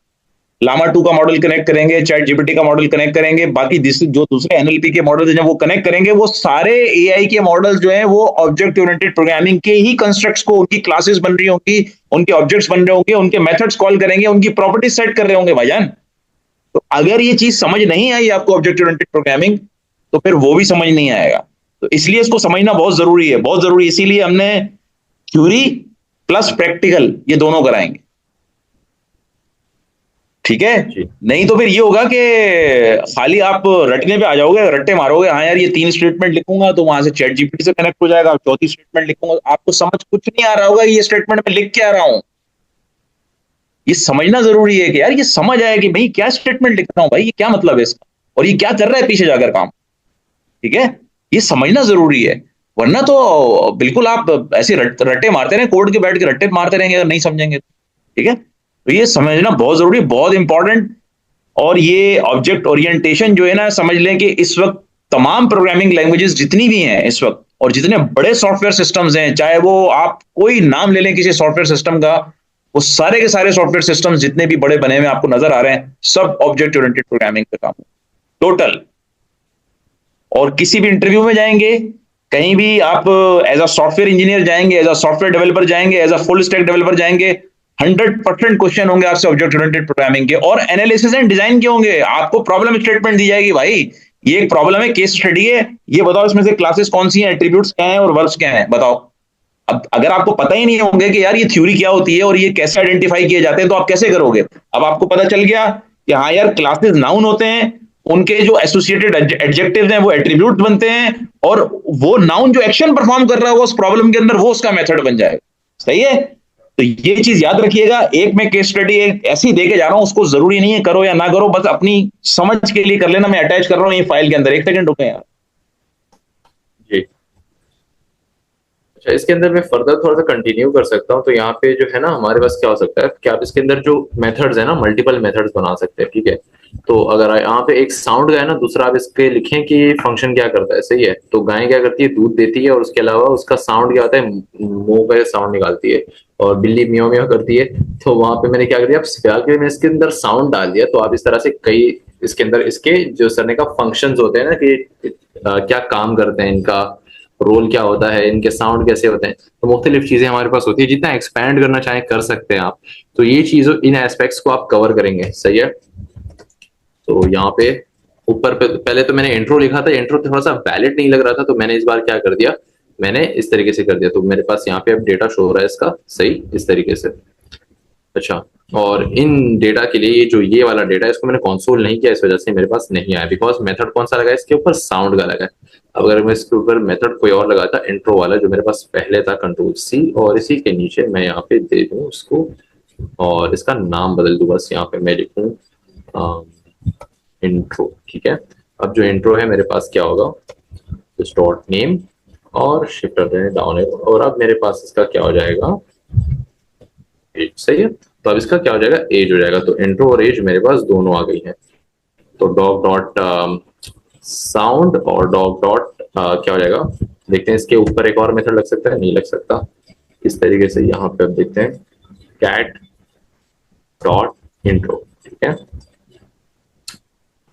लामा 2 का मॉडल कनेक्ट करेंगे, चैट जीपीटी का मॉडल कनेक्ट करेंगे, बाकी जो दूसरे NLP के मॉडल हैं वो कनेक्ट करेंगे, वो सारे AI के मॉडल्स जो हैं वो ऑब्जेक्ट ओरिएंटेड प्रोग्रामिंग के ही कंस्ट्रक्ट्स को, उनकी क्लासेस बन रही होंगी, उनके ऑब्जेक्ट्स बन रहे होंगे, उनके मेथड्स कॉल करेंगे, उनकी प्रॉपर्टीज सेट कर रहे होंगे भाईजान। तो अगर ये चीज समझ नहीं आई आपको ऑब्जेक्ट ओरिएंटेड प्रोग्रामिंग, तो फिर वो भी समझ नहीं आएगा। तो इसलिए इसको समझना बहुत जरूरी है, बहुत जरूरी। इसीलिए हमने थ्योरी प्लस प्रैक्टिकल ये दोनों कराएंगे, ठीक है। नहीं तो फिर ये होगा कि खाली आप रटने पे आ जाओगे, रट्टे मारोगे, हाँ यार ये 3 स्टेटमेंट लिखूंगा तो वहां से चैट जीपीटी से कनेक्ट हो जाएगा, चौथी स्टेटमेंट लिखूंगा, आपको समझ कुछ नहीं आ रहा होगा ये स्टेटमेंट में लिख के आ रहा हूं। ये समझना जरूरी है कि यार ये समझ आया कि भाई क्या स्टेटमेंट लिख रहा हूं, भाई ये क्या मतलब है इसका, और ये क्या कर रहा है पीछे जाकर काम, ठीक है। ये समझना जरूरी है, वरना तो बिल्कुल आप ऐसे रट्टे मारते रहे, कोड के बैठ के रट्टे मारते रहेंगे अगर नहीं समझेंगे, ठीक है। तो ये समझना बहुत जरूरी, बहुत इंपॉर्टेंट। और ये ऑब्जेक्ट ओरिएंटेशन जो है ना, समझ लें कि इस वक्त तमाम प्रोग्रामिंग लैंग्वेजेस जितनी भी हैं इस वक्त, और जितने बड़े सॉफ्टवेयर सिस्टम्स हैं, चाहे वो आप कोई नाम ले लें किसी सॉफ्टवेयर सिस्टम का, वो सारे के सारे सॉफ्टवेयर सिस्टम्स जितने भी बड़े बने हुए आपको नजर आ रहे हैं, सब ऑब्जेक्ट ओरिएंटेड प्रोग्रामिंग पे काम टोटल। और किसी भी इंटरव्यू में जाएंगे, कहीं भी आप एज अ सॉफ्टवेयर इंजीनियर जाएंगे, एज अ सॉफ्टवेयर डेवलपर जाएंगे, as a full stack developer जाएंगे, 100% क्वेश्चन होंगे आपसे ऑब्जेक्ट ओरिएंटेड प्रोग्रामिंग के, और एनालिसिस एंड डिजाइन के होंगे। आपको प्रॉब्लम स्टेटमेंट दी जाएगी, भाई ये एक प्रॉब्लम है, केस स्टडी है, ये बताओ इसमें से क्लासेस कौन सी हैं, एट्रीब्यूट्स क्या हैं और वर्ब्स क्या हैं, बताओ। अब अगर आपको पता ही नहीं होंगे कि यार ये थ्योरी क्या होती है और ये कैसे आइडेंटिफाई किए जाते हैं, तो आप कैसे करोगे। अब आपको पता चल गया कि हाँ यार क्लासेस नाउन होते हैं, उनके जो एसोसिएटेड एडजेक्टिव्स हैं वो एट्रीब्यूट बनते हैं, और वो नाउन जो एक्शन परफॉर्म कर रहा होगा उस प्रॉब्लम के अंदर, वो उसका मेथड बन जाएगा, सही है। तो ये चीज याद रखिएगा। एक मैं केस स्टडी एक ऐसी दे के जा रहा हूं, उसको जरूरी नहीं है करो या ना करो, बस अपनी समझ के लिए कर लेना। मैं अटैच कर रहा हूं ये फाइल के अंदर, एक सेकंड रुके यार। जी। इसके अंदर मैं फर्दर थोड़ा सा कंटिन्यू कर सकता हूँ। तो यहाँ पे जो है ना हमारे पास क्या हो सकता है कि आप इसके अंदर जो मेथड्स है ना मल्टीपल मेथड्स बना सकते हैं, ठीक है। तो अगर यहाँ पे एक साउंड गाय ना, दूसरा आप इसके लिखें कि फंक्शन क्या करता है, सही है। तो गाय क्या करती है, दूध देती है और उसके अलावा उसका साउंड क्या होता है, मुंह का साउंड निकालती है। और बिल्ली म्याऊ म्याऊ करती है। तो वहां पे मैंने क्या कर दिया, फिलहाल के लिए मैंने इसके अंदर साउंड डाल दिया। तो आप इस तरह से कई इसके अंदर इसके जो सरने का फंक्शंस होते हैं ना कि क्या काम करते हैं, इनका रोल क्या होता है, इनके साउंड कैसे होते हैं, तो मुख्तलिफ चीजें हमारे पास होती है। जितना एक्सपैंड करना चाहें कर सकते हैं आप। तो ये चीजों इन एस्पेक्ट्स को आप कवर करेंगे, सही है। तो यहाँ पे ऊपर पे पहले तो मैंने इंट्रो लिखा था, इंट्रो थोड़ा सा वैलिड नहीं लग रहा था, तो मैंने इस बार क्या कर दिया, मैंने इस तरीके से कर दिया। तो मेरे पास यहाँ पे अब डेटा शो हो रहा है इसका, सही इस तरीके से। अच्छा, और इन डेटा के लिए ये जो ये वाला डेटा है इसको मैंने कंसोल नहीं किया, इस वजह से मेरे पास नहीं आया, बिकॉज मेथड कौन सा लगा है इसके ऊपर, साउंड का लगा है। अब अगर मैं इसके ऊपर मेथड कोई और लगाता, इंट्रो वाला जो मेरे पास पहले था, कंट्रोल सी, और इसी के नीचे मैं यहाँ पे दे दूं उसको, और इसका नाम बदल दूं, बस यहाँ पे मैं लिखूं इंट्रो, ठीक है। अब जो इंट्रो है मेरे पास क्या होगा, डॉट नेम और शिफ्ट डाउन एरो, और अब मेरे पास इसका क्या हो जाएगा, एज, सही है। तो अब इसका क्या हो जाएगा, एज हो जाएगा। तो इंट्रो और एज मेरे पास दोनों आ गई है। तो डॉग डॉट साउंड और डॉग डॉट क्या हो जाएगा, देखते हैं इसके ऊपर एक और मेथड लग सकता है, नहीं लग सकता। इस तरीके से यहाँ पे अब देखते हैं कैट डॉट इंट्रो, ठीक है,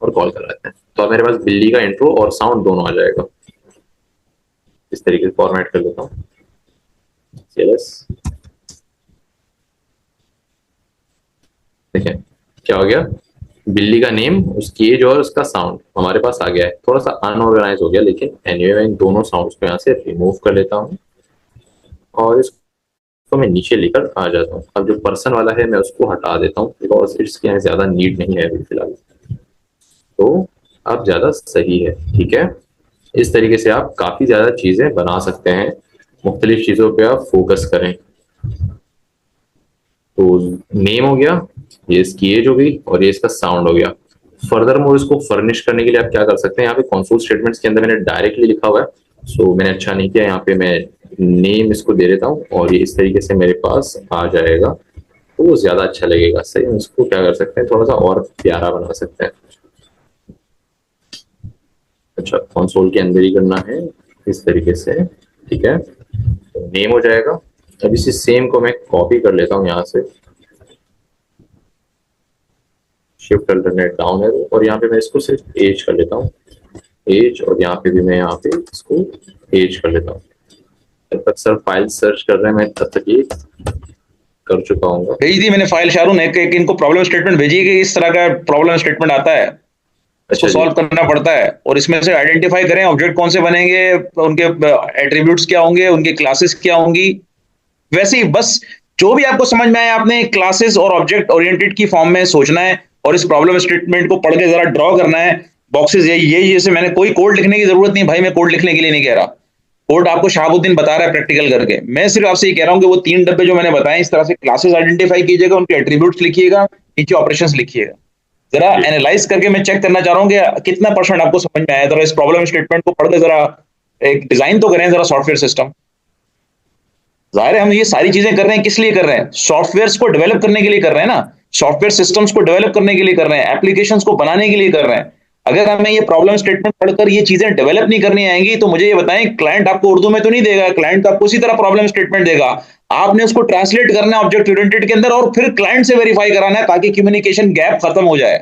और कॉल कर लेते हैं। तो अब मेरे पास बिल्ली का इंट्रो और साउंड दोनों आ जाएगा। इस तरीके से फॉर्मेट कर लेता हूँ, CLS, देखें क्या हो गया, बिल्ली का नेम, उसकी एज और उसका साउंड हमारे पास आ गया है। थोड़ा सा अनऑर्गेनाइज हो गया, लेकिन एनीवे मैं इन दोनों साउंड्स को यहाँ से रिमूव कर लेता हूँ और इसको मैं नीचे लेकर आ जाता हूँ। अब जो पर्सन वाला है मैं उसको हटा देता हूँ, बिकॉज इसकी यहाँ ज्यादा नीड नहीं है अभी फिलहाल। तो अब ज्यादा सही है, ठीक है। इस तरीके से आप काफी ज्यादा चीजें बना सकते हैं, मुख्तलिफ चीजों पे आप फोकस करें। तो नेम हो गया, ये इसकी एज हो गई, और ये इसका साउंड हो गया। फर्दर मोर इसको फर्निश करने के लिए आप क्या कर सकते हैं, यहाँ पे कंसोल स्टेटमेंट्स के अंदर मैंने डायरेक्टली लिखा हुआ है, सो मैंने अच्छा नहीं किया, यहाँ पे मैं नेम इसको दे देता हूँ और ये इस तरीके से मेरे पास आ जाएगा, तो वो ज्यादा अच्छा लगेगा, सही। हम इसको क्या कर सकते हैं, थोड़ा सा और प्यारा बना सकते हैं। अच्छा, कंसोल के अंदर ही करना है इस तरीके से, ठीक है। तो नेम हो जाएगा। अब इसी सेम को मैं कॉपी कर लेता हूँ यहाँ से, शिफ्ट अल्टरनेट डाउन एरो, और यहाँ पे मैं इसको सिर्फ एज कर लेता हूँ, एज, और यहाँ पे भी मैं यहाँ पे इसको एज कर लेता हूँ। जब तक सर फाइल सर्च कर रहे हैं मैं तब तक ये कर चुका हूँ। भेज दी मैंने फाइल शाहरुख ने, एक इनको प्रॉब्लम स्टेटमेंट भेजी कि इस तरह का प्रॉब्लम स्टेटमेंट आता है, इसको सॉल्व करना पड़ता है, और इसमें से आइडेंटिफाई करें ऑब्जेक्ट कौन से बनेंगे, उनके एट्रीब्यूट्स क्या होंगे, उनकी क्लासेस क्या होंगी। वैसे ही बस जो भी आपको समझ में आए आपने क्लासेस और ऑब्जेक्ट ओरिएंटेड की फॉर्म में सोचना है, और इस प्रॉब्लम स्टेटमेंट को पढ़ के जरा ड्रॉ करना है। बॉक्सेस यही जैसे मैंने कोई कोड लिखने की जरूरत नहीं भाई, मैं कोड लिखने के लिए नहीं कह रहा, कोड आपको शहाबुद्दीन बता रहा है प्रैक्टिकल करके। मैं सिर्फ आपसे ये कह रहा हूँ कि वो 3 डब्बे जो मैंने बताए, इस तरह से क्लासेस आइडेंटिफाई कीजिएगा, उनके एट्रीब्यूट्स लिखिएगा, नीचे ऑपरेशंस लिखिएगा। जरा एनालाइज करके मैं चेक करना चाह रहा हूँ कि कितना परसेंट आपको समझ में आया। जरा इस प्रॉब्लम स्टेटमेंट को पढ़ के जरा एक डिजाइन तो करें जरा सॉफ्टवेयर सिस्टम। जाहिर है हम ये सारी चीजें कर रहे हैं किस लिए कर रहे हैं, सॉफ्टवेयर को डेवलप करने के लिए कर रहे हैं ना, सॉफ्टवेयर सिस्टम्स को डेवलप करने के लिए कर रहे हैं, एप्लीकेशंस को बनाने के लिए कर रहे हैं। अगर हमें ये प्रॉब्लम स्टेटमेंट पढ़कर ये चीजें डेवलप नहीं करनी आएंगी तो मुझे ये बताएं, क्लाइंट आपको उर्दू में तो नहीं देगा, क्लाइंट तो आपको उसी तरह प्रॉब्लम स्टेटमेंट देगा, आपने उसको ट्रांसलेट करना है ऑब्जेक्ट ओरिएंटेड के अंदर, और फिर क्लाइंट से वेरीफाई कराना है ताकि कम्युनिकेशन गैप खत्म हो जाए,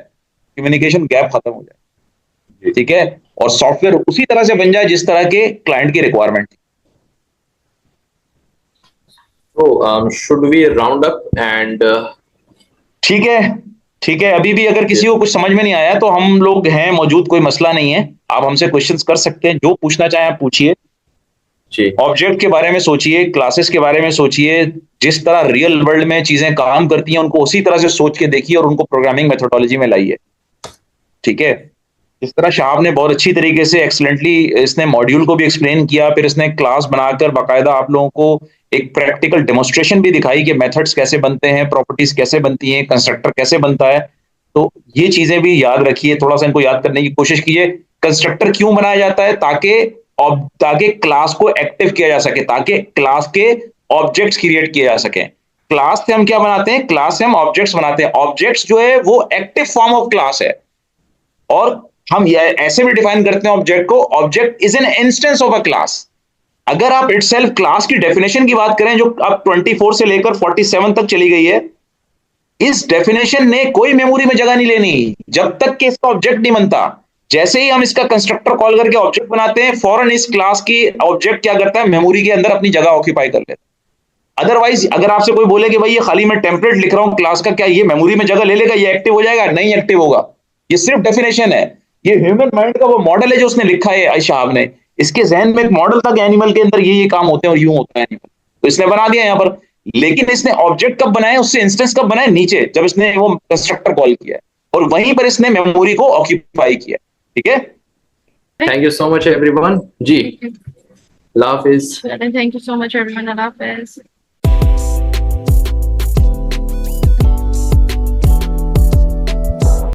कम्युनिकेशन गैप खत्म हो जाए, ठीक है। और सॉफ्टवेयर उसी तरह से बन जाए जिस तरह के क्लाइंट की रिक्वायरमेंट। तो should we round up and ठीक है, ठीक है। अभी भी अगर किसी को कुछ समझ में नहीं आया तो हम लोग हैं मौजूद, कोई मसला नहीं है, आप हमसे क्वेश्चंस कर सकते हैं, जो पूछना चाहें आप पूछिए। ऑब्जेक्ट के बारे में सोचिए, क्लासेस के बारे में सोचिए, जिस तरह रियल वर्ल्ड में चीजें काम करती हैं उनको उसी तरह से सोच के देखिए और उनको प्रोग्रामिंग मेथोडोलॉजी में लाइए, ठीक है। जिस तरह शाह ने बहुत अच्छी तरीके से एक्सलेंटली इसने मॉड्यूल को भी एक्सप्लेन किया, फिर इसने क्लास बनाकर बाकायदा आप लोगों को एक प्रैक्टिकल डेमोन्स्ट्रेशन भी दिखाई कि मेथड्स कैसे बनते हैं, प्रॉपर्टीज कैसे बनती हैं, कंस्ट्रक्टर कैसे बनता है। तो ये चीजें भी याद रखिए, थोड़ा सा इनको याद करने की कोशिश कीजिए। कंस्ट्रक्टर क्यों बनाया जाता है, ताकि ताकि क्लास को एक्टिव किया जा सके, ताकि क्लास के ऑब्जेक्ट्स क्रिएट किए जा सके। क्लास से हम क्या बनाते हैं, क्लास से हम ऑब्जेक्ट्स बनाते हैं। ऑब्जेक्ट्स जो है वो एक्टिव फॉर्म ऑफ क्लास है, और हम ऐसे भी डिफाइन करते हैं ऑब्जेक्ट को, object is an instance of a class. अगर आप इटसेल्फ क्लास की डेफिनेशन की बात करें, जो अब 24 से लेकर 47 तक चली गई है, इस डेफिनेशन ने कोई मेमोरी में जगह नहीं लेनी जब तक कि इसका ऑब्जेक्ट नहीं बनता। जैसे ही हम इसका कंस्ट्रक्टर कॉल करके ऑब्जेक्ट बनाते हैं, फौरन इस क्लास की ऑब्जेक्ट क्या करता है, मेमोरी के अंदर अपनी जगह ऑक्यूपाई कर लेता है। अदरवाइज अगर आपसे कोई बोले कि भाई ये खाली मैं टेम्पलेट लिख रहा हूं क्लास का, क्या ये मेमोरी में जगह ले लेगा, ये एक्टिव हो जाएगा? नहीं एक्टिव होगा। ये सिर्फ डेफिनेशन है, ये ह्यूमन माइंड का वो मॉडल है जो उसने लिखा है आई साहब ने। इसके जहन में एक मॉडल था कि एनिमल के अंदर ये काम होते हैं और यूं होता है एनिमल, तो इसने बना दिया यहाँ पर। लेकिन इसने ऑब्जेक्ट कब बनाया, उससे इंस्टेंस कब बनाया, नीचे जब इसने वो कंस्ट्रक्टर कॉल किया है, और वहीं पर इसने मेमोरी को ऑक्यूपाई किया। ठीक है, thank you so much everyone जी, अल्लाह हाफिज। Thank you so much, everyone. Allah Hafiz.